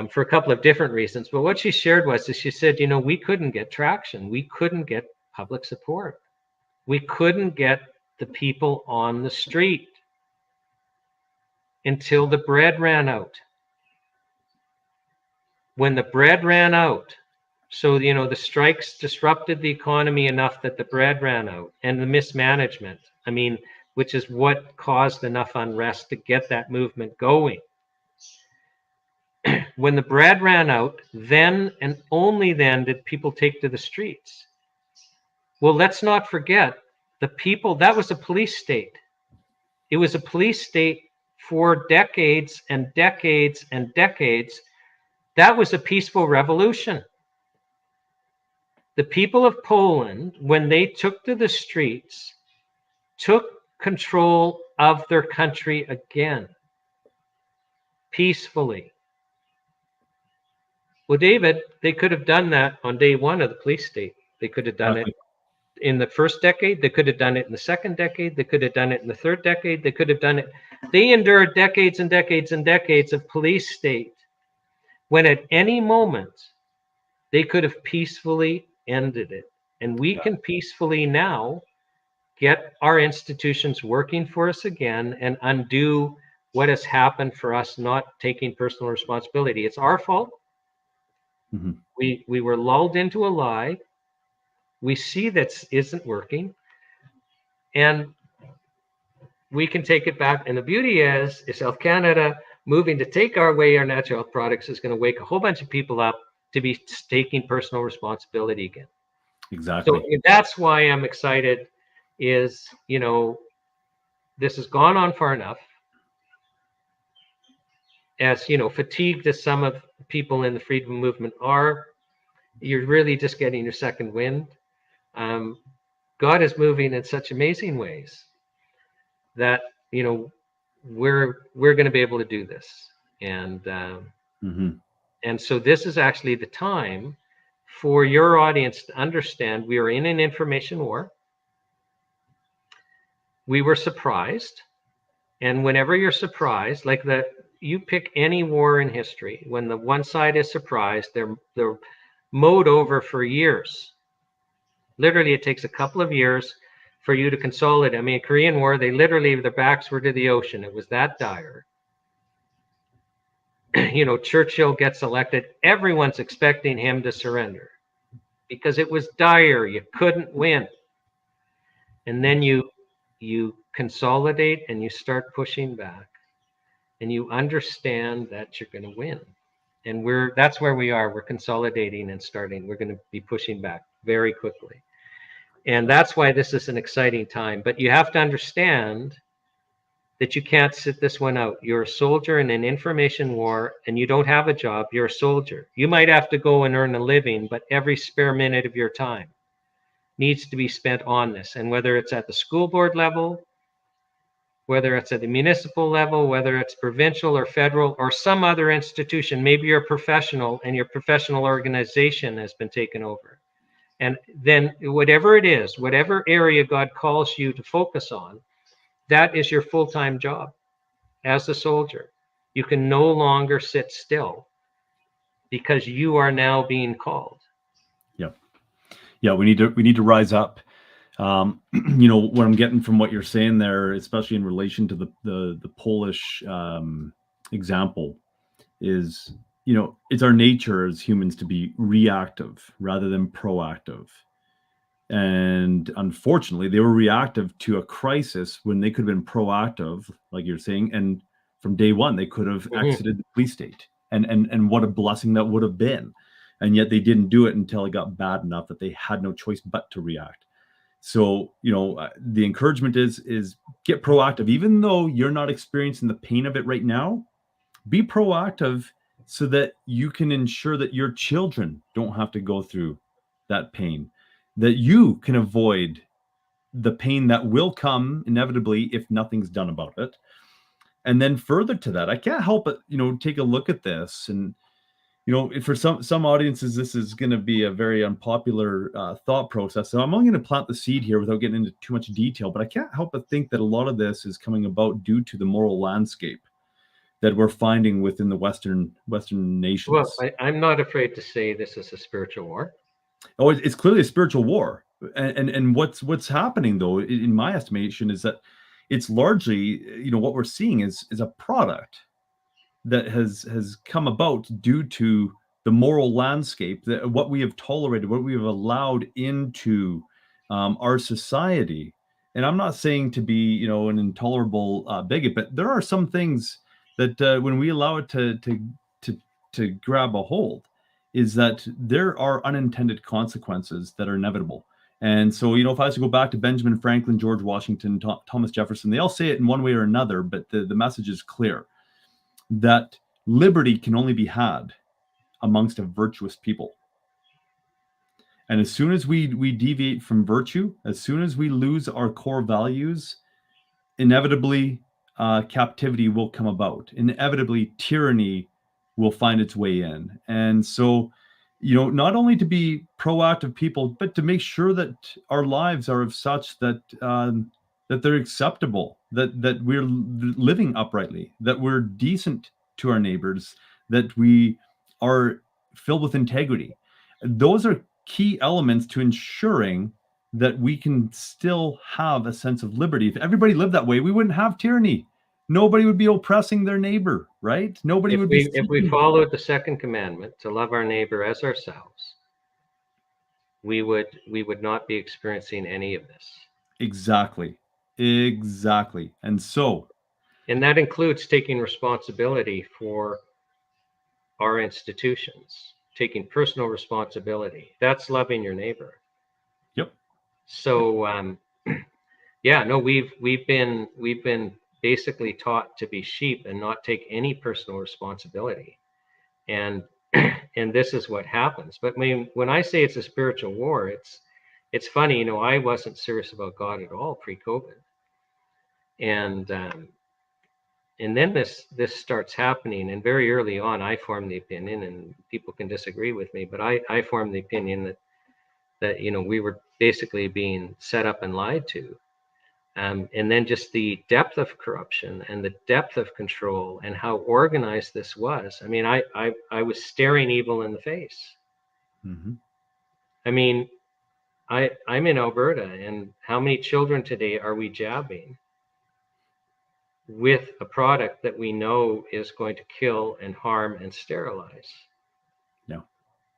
Speaker 2: For a couple of different reasons. But what she shared was that she said, we couldn't get traction. We couldn't get public support. We couldn't get the people on the street until the bread ran out. When the bread ran out, so, the strikes disrupted the economy enough that the bread ran out, and the mismanagement, which is what caused enough unrest to get that movement going. When the bread ran out, then and only then did people take to the streets. Well, let's not forget the people, that was a police state. It was a police state for decades and decades and decades. That was a peaceful revolution. The people of Poland, when they took to the streets, took control of their country again, peacefully. Well, David, they could have done that on day one of the police state. They could have done it in the first decade. They could have done it in the second decade. They could have done it in the third decade. They could have done it. They endured decades and decades and decades of police state, when at any moment they could have peacefully ended it. And we can peacefully now get our institutions working for us again and undo what has happened for us not taking personal responsibility. It's our fault. Mm-hmm. We were lulled into a lie. We see that isn't working, and we can take it back. And the beauty is Health Canada moving to take away our natural health products is going to wake a whole bunch of people up to be taking personal responsibility again.
Speaker 1: Exactly.
Speaker 2: So that's why I'm excited. Is this has gone on far enough. As fatigued as some of the people in the freedom movement are, you're really just getting your second wind. God is moving in such amazing ways that we're going to be able to do this, and and so this is actually the time for your audience to understand we are in an information war. We were surprised, and whenever you're surprised, like you pick any war in history, when the one side is surprised, they're mowed over for years. Literally, it takes a couple of years for you to consolidate. Korean War, they literally, their backs were to the ocean. It was that dire. Churchill gets elected. Everyone's expecting him to surrender because it was dire. You couldn't win. And then you consolidate and you start pushing back, and you understand that you're going to win. And that's where we are. We're consolidating and starting. We're going to be pushing back very quickly. And that's why this is an exciting time. But you have to understand that you can't sit this one out. You're a soldier in an information war, and you don't have a job. You're a soldier. You might have to go and earn a living, but every spare minute of your time, needs to be spent on this. And whether it's at the school board level, whether it's at the municipal level, whether it's provincial or federal or some other institution, maybe you're a professional and your professional organization has been taken over. And then whatever it is, whatever area God calls you to focus on, that is your full-time job as a soldier. You can no longer sit still because you are now being called.
Speaker 1: Yeah, we need to rise up. You know, what I'm getting from what you're saying there, especially in relation to the Polish example, is, you know, it's our nature as humans to be reactive rather than proactive. And unfortunately, they were reactive to a crisis when they could have been proactive, like you're saying, and from day one they could have exited the police state. And what a blessing that would have been. And yet they didn't do it until it got bad enough that they had no choice but to react. So, you know, the encouragement is get proactive, even though you're not experiencing the pain of it right now. Be proactive so that you can ensure that your children don't have to go through that pain, that you can avoid the pain that will come inevitably if nothing's done about it. And then further to that, I can't help but, you know, take a look at this. And, you know, for some audiences, this is going to be a very unpopular thought process. So I'm only going to plant the seed here without getting into too much detail, but I can't help but think that a lot of this is coming about due to the moral landscape that we're finding within the Western nations.
Speaker 2: Well, I'm not afraid to say this is a spiritual war.
Speaker 1: Oh, it's clearly a spiritual war. And what's happening, though, in my estimation, is that it's largely, you know, what we're seeing is a product that has come about due to the moral landscape, that what we have tolerated, what we have allowed into our society. And I'm not saying to be, you know, an intolerable bigot, but there are some things that when we allow it to grab a hold, is that there are unintended consequences that are inevitable. And so, you know, if I was to go back to Benjamin Franklin, George Washington, Thomas Jefferson, they all say it in one way or another, but the message is clear, that liberty can only be had amongst a virtuous people. And as soon as we deviate from virtue, as soon as we lose our core values, inevitably captivity will come about. Inevitably, tyranny will find its way in. And so, you know, not only to be proactive people, but to make sure that our lives are of such that that they're acceptable, that we're living uprightly, that we're decent to our neighbors, that we are filled with integrity. Those are key elements to ensuring that we can still have a sense of liberty. If everybody lived that way, we wouldn't have tyranny. Nobody would be oppressing their neighbor, right? Nobody would be.
Speaker 2: If we followed the second commandment to love our neighbor as ourselves, we would not be experiencing any of this.
Speaker 1: Exactly. And so,
Speaker 2: and that includes taking responsibility for our institutions, taking personal responsibility. That's loving your neighbor.
Speaker 1: Yep.
Speaker 2: So yeah, no, we've been basically taught to be sheep and not take any personal responsibility. And and this is what happens. But when I say it's a spiritual war, it's funny, you know, I wasn't serious about God at all pre-COVID. And then this starts happening, and very early on I formed the opinion, and people can disagree with me, but I formed the opinion that you know, we were basically being set up and lied to. And then just the depth of corruption and the depth of control and how organized this was. I mean, I was staring evil in the face.
Speaker 1: Mm-hmm.
Speaker 2: I mean, I'm in Alberta, and how many children today are we jabbing with a product that we know is going to kill and harm and sterilize?
Speaker 1: Yeah.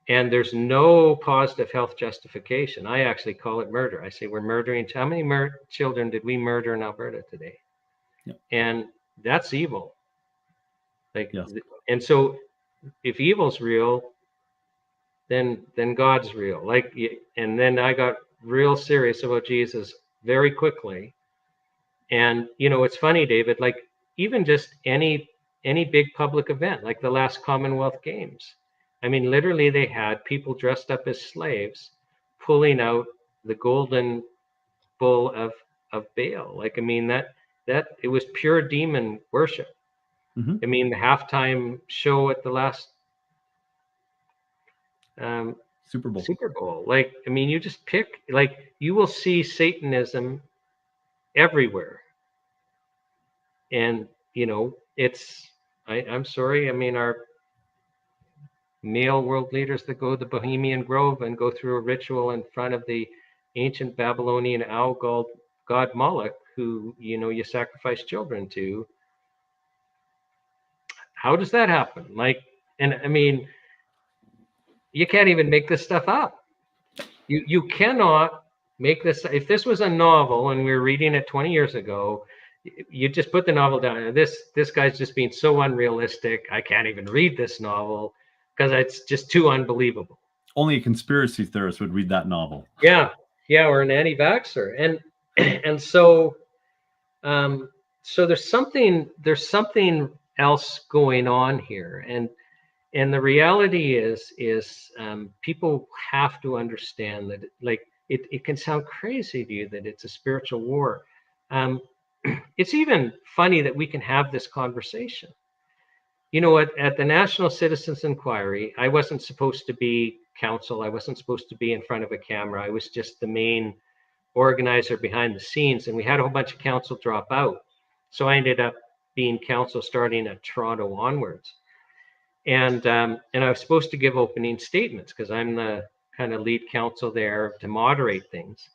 Speaker 2: And there's no positive health justification. I actually call it murder. I say we're murdering. How many children did we murder in Alberta today? Yeah. And that's evil. Like, yes. And so if evil's real, then God's real. Like, and then I got real serious about Jesus very quickly. And you know, it's funny, David, like even just any big public event, like the last Commonwealth Games. I mean, literally they had people dressed up as slaves pulling out the golden bull of Baal. Like, I mean, that it was pure demon worship.
Speaker 1: Mhm.
Speaker 2: I mean, the halftime show at the last
Speaker 1: Super Bowl.
Speaker 2: Super Bowl. Like, I mean, you just pick, like, you will see Satanism everywhere. And, you know, it's, I'm sorry. I mean, our male world leaders that go to the Bohemian Grove and go through a ritual in front of the ancient Babylonian owl god Moloch, who, you know, you sacrifice children to. How does that happen? Like, and I mean, you can't even make this stuff up. You cannot make this. If this was a novel and we were reading it 20 years ago, you just put the novel down. This guy's just being so unrealistic. I can't even read this novel because it's just too unbelievable.
Speaker 1: Only a conspiracy theorist would read that novel.
Speaker 2: Yeah, or an anti-vaxxer, and so so there's something else going on here, and the reality is people have to understand that, like, it can sound crazy to you that it's a spiritual war. It's even funny that we can have this conversation. You know, at the National Citizens Inquiry, I wasn't supposed to be counsel. I wasn't supposed to be in front of a camera. I was just the main organizer behind the scenes, and we had a whole bunch of counsel drop out. So I ended up being counsel starting at Toronto onwards. And I was supposed to give opening statements because I'm the kind of lead counsel there to moderate things.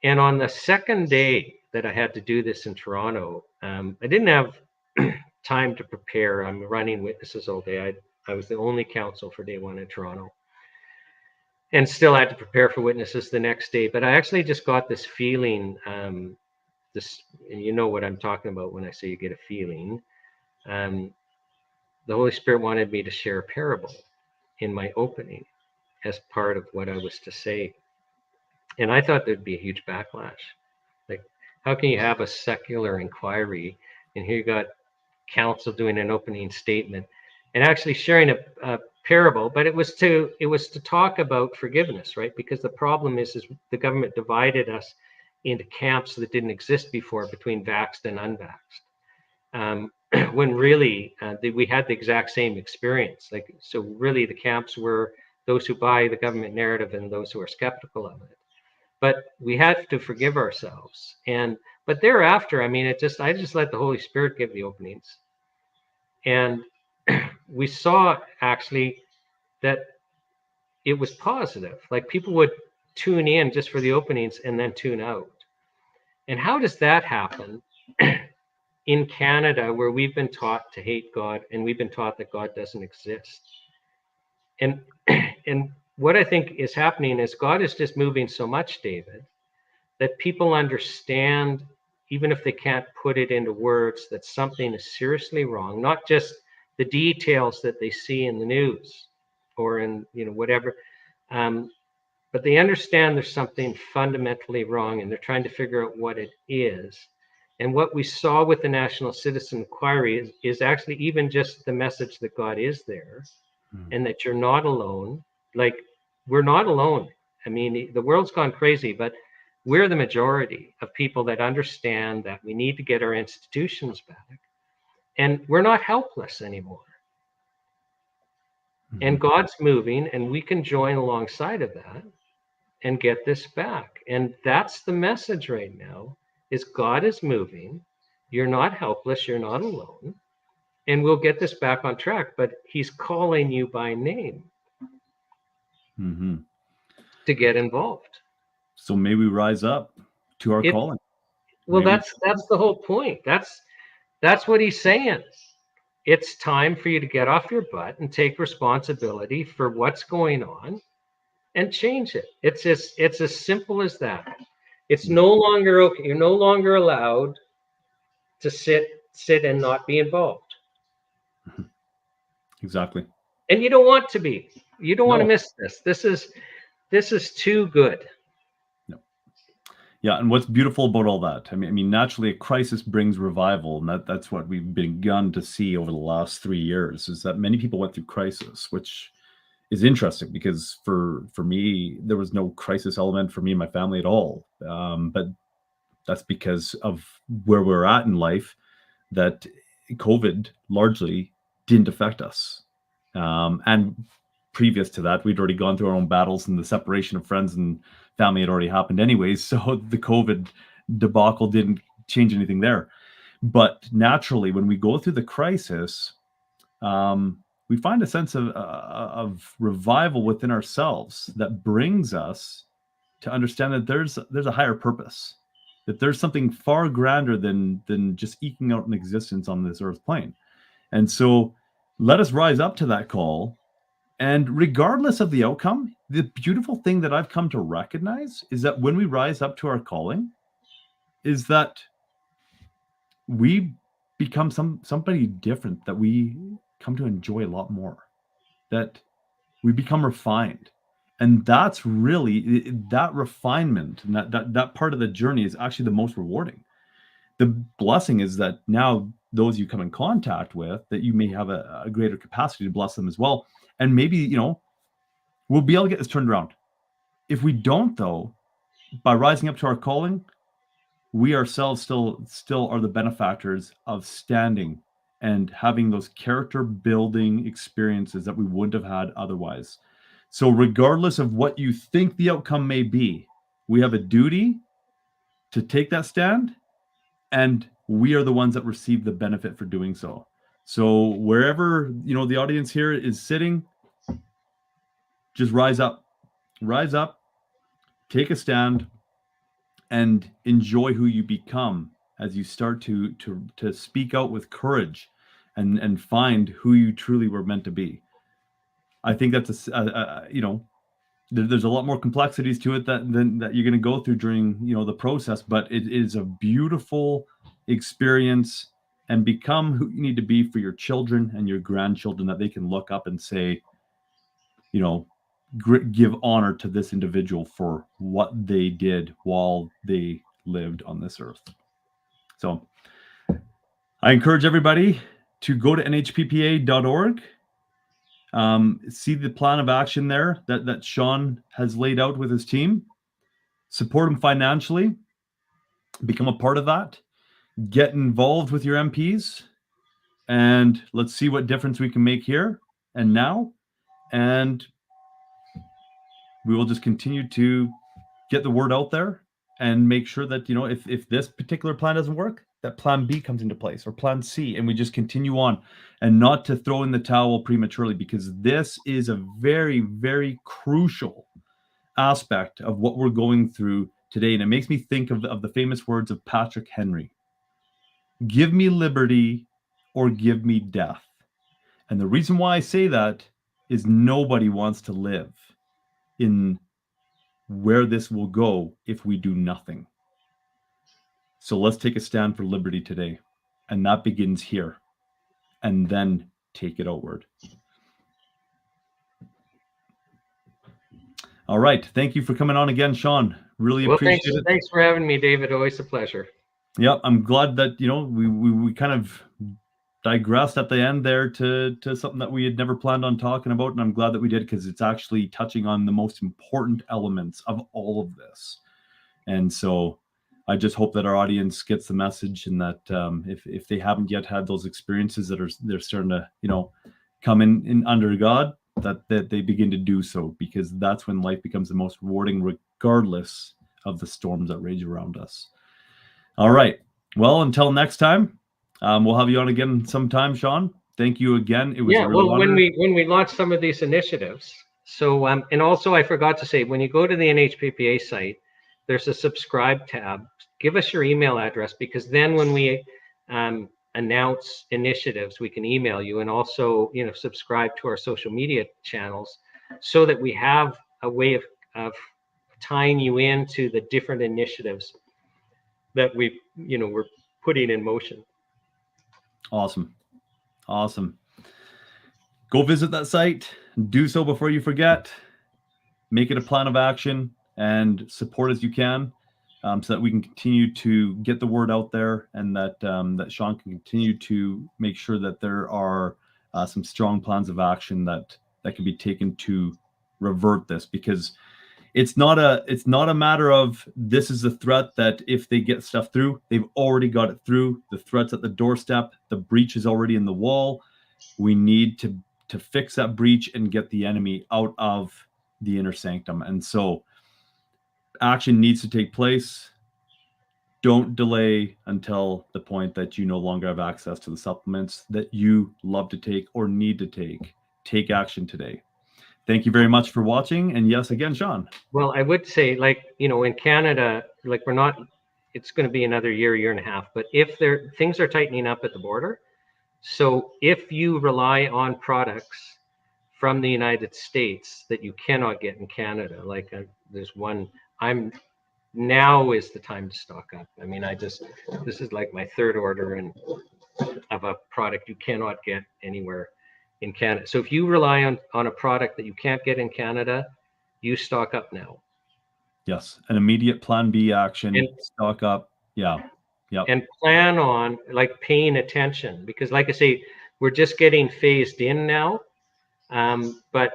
Speaker 2: And on the second day that I had to do this in Toronto, I didn't have time to prepare. I'm running witnesses all day. I was the only counsel for day one in Toronto, and still had to prepare for witnesses the next day. But I actually just got this feeling, and you know what I'm talking about when I say you get a feeling. The Holy Spirit wanted me to share a parable in my opening as part of what I was to say. And I thought there'd be a huge backlash. Like, how can you have a secular inquiry and here you got counsel doing an opening statement and actually sharing a parable? But it was to talk about forgiveness, right? Because the problem is the government divided us into camps that didn't exist before, between vaxxed and unvaxxed. When really we had the exact same experience. Like, so really the camps were those who buy the government narrative and those who are skeptical of it. But we have to forgive ourselves. But thereafter, I mean, I just let the Holy Spirit give the openings. And we saw actually that it was positive. Like, people would tune in just for the openings and then tune out. And how does that happen in Canada, where we've been taught to hate God and we've been taught that God doesn't exist? And what I think is happening is God is just moving so much, David, that people understand, even if they can't put it into words, that something is seriously wrong, not just the details that they see in the news or in, you know, whatever, but they understand there's something fundamentally wrong, and they're trying to figure out what it is. And what we saw with the National Citizen Inquiry is actually even just the message that God is there and that you're not alone. Like, we're not alone. I mean, the world's gone crazy, but we're the majority of people that understand that we need to get our institutions back, and we're not helpless anymore. And God's moving, and we can join alongside of that and get this back. And that's the message right now, is God is moving. You're not helpless. You're not alone. And we'll get this back on track. But he's calling you by name to get involved.
Speaker 1: So may we rise up to our calling.
Speaker 2: Well, that's the whole point. That's what he's saying. It's time for you to get off your butt and take responsibility for what's going on and change it. It's as simple as that. It's no longer okay. You're no longer allowed to sit and not be involved.
Speaker 1: Exactly.
Speaker 2: And you don't want to be. You don't want to miss this. This is too good.
Speaker 1: No. Yeah, and what's beautiful about all that, I mean, naturally, a crisis brings revival, and that's what we've begun to see over the last 3 years, is that many people went through crisis, which is interesting, because for me, there was no crisis element for me and my family at all. But that's because of where we're at in life, that COVID largely didn't affect us. And previous to that, we'd already gone through our own battles, and the separation of friends and family had already happened anyways. So the COVID debacle didn't change anything there. But naturally, when we go through the crisis, we find a sense of revival within ourselves that brings us to understand that there's a higher purpose, that there's something far grander than just eking out an existence on this earth plane. And so let us rise up to that call. And regardless of the outcome, the beautiful thing that I've come to recognize is that when we rise up to our calling, is that we become somebody different, that we come to enjoy a lot more, that we become refined. And that's really that refinement, and that part of the journey is actually the most rewarding. The blessing is that now those you come in contact with, that you may have a greater capacity to bless them as well. And maybe, we'll be able to get this turned around. If we don't, though, by rising up to our calling, we ourselves still are the benefactors of standing and having those character building experiences that we wouldn't have had otherwise. So regardless of what you think the outcome may be, we have a duty to take that stand, and we are the ones that receive the benefit for doing so. So wherever, the audience here is sitting, just rise up, take a stand, and enjoy who you become as you start to speak out with courage and find who you truly were meant to be. I think that's there's a lot more complexities to it that you're going to go through during the process, but it is a beautiful experience, and become who you need to be for your children and your grandchildren, that they can look up and say, give honor to this individual for what they did while they lived on this earth. So I encourage everybody to go to nhppa.org. See the plan of action there that Shawn has laid out with his team. Support him financially. Become a part of that. Get involved with your MPs, and let's see what difference we can make here and now. And we will just continue to get the word out there and make sure that, if this particular plan doesn't work, that plan B comes into place, or plan C, and we just continue on, and not to throw in the towel prematurely, because this is a very, very crucial aspect of what we're going through today. And it makes me think of the famous words of Patrick Henry: give me liberty or give me death. And the reason why I say that is nobody wants to live in where this will go if we do nothing. So let's take a stand for liberty today. And that begins here, and then take it outward. All right. Thank you for coming on again, Shawn. Really appreciate it.
Speaker 2: Thanks for having me, David. Always a pleasure.
Speaker 1: Yeah, I'm glad that, we kind of digressed at the end there to something that we had never planned on talking about. And I'm glad that we did, because it's actually touching on the most important elements of all of this. And so I just hope that our audience gets the message, and that if they haven't yet had those experiences they're starting to, come in under God, that they begin to do so, because that's when life becomes the most rewarding, regardless of the storms that rage around us. All right. Well, until next time, we'll have you on again sometime, Shawn. Thank you again. It was a real honor.
Speaker 2: when we launch some of these initiatives. So and also, I forgot to say, when you go to the NHPPA site, there's a subscribe tab. Give us your email address, because then when we announce initiatives, we can email you, and also subscribe to our social media channels, so that we have a way of tying you into the different initiatives that we're putting in motion.
Speaker 1: Awesome. Go visit that site. Do so before you forget. Make it a plan of action, and support as you can, so that we can continue to get the word out there, and that Shawn can continue to make sure that there are some strong plans of action that that can be taken to revert this, because it's not a matter of this is a threat that if they get stuff through, they've already got it through. The threat's at the doorstep. The breach is already in the wall. We need to fix that breach and get the enemy out of the inner sanctum. And so action needs to take place. Don't delay until the point that you no longer have access to the supplements that you love to take or need to take. Take action today. Thank you very much for watching. And yes, again, Shawn.
Speaker 2: Well, I would say, like, in Canada, like, it's going to be another year and a half, but if things are tightening up at the border, so if you rely on products from the United States that you cannot get in Canada, like there's one, now is the time to stock up. I mean, this is like my third order of a product you cannot get anywhere in Canada. So if you rely on a product that you can't get in Canada, you stock up now.
Speaker 1: Yes, an immediate plan B action, stock up. Yeah. Yep.
Speaker 2: And plan on, like, paying attention, because, like I say, we're just getting phased in now. But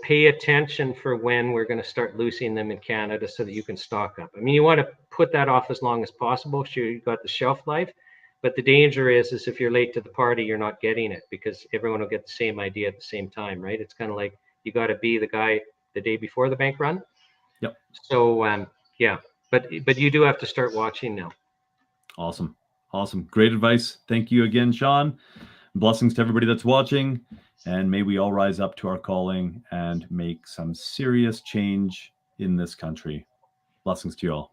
Speaker 2: pay attention for when we're going to start losing them in Canada so that you can stock up. I mean, you want to put that off as long as possible. Sure, you've got the shelf life, but the danger is if you're late to the party, you're not getting it, because everyone will get the same idea at the same time, right? It's kind of like you got to be the guy the day before the bank run.
Speaker 1: Yep.
Speaker 2: So, yeah, but you do have to start watching now.
Speaker 1: Awesome. Great advice. Thank you again, Shawn. Blessings to everybody that's watching. And may we all rise up to our calling and make some serious change in this country. Blessings to you all.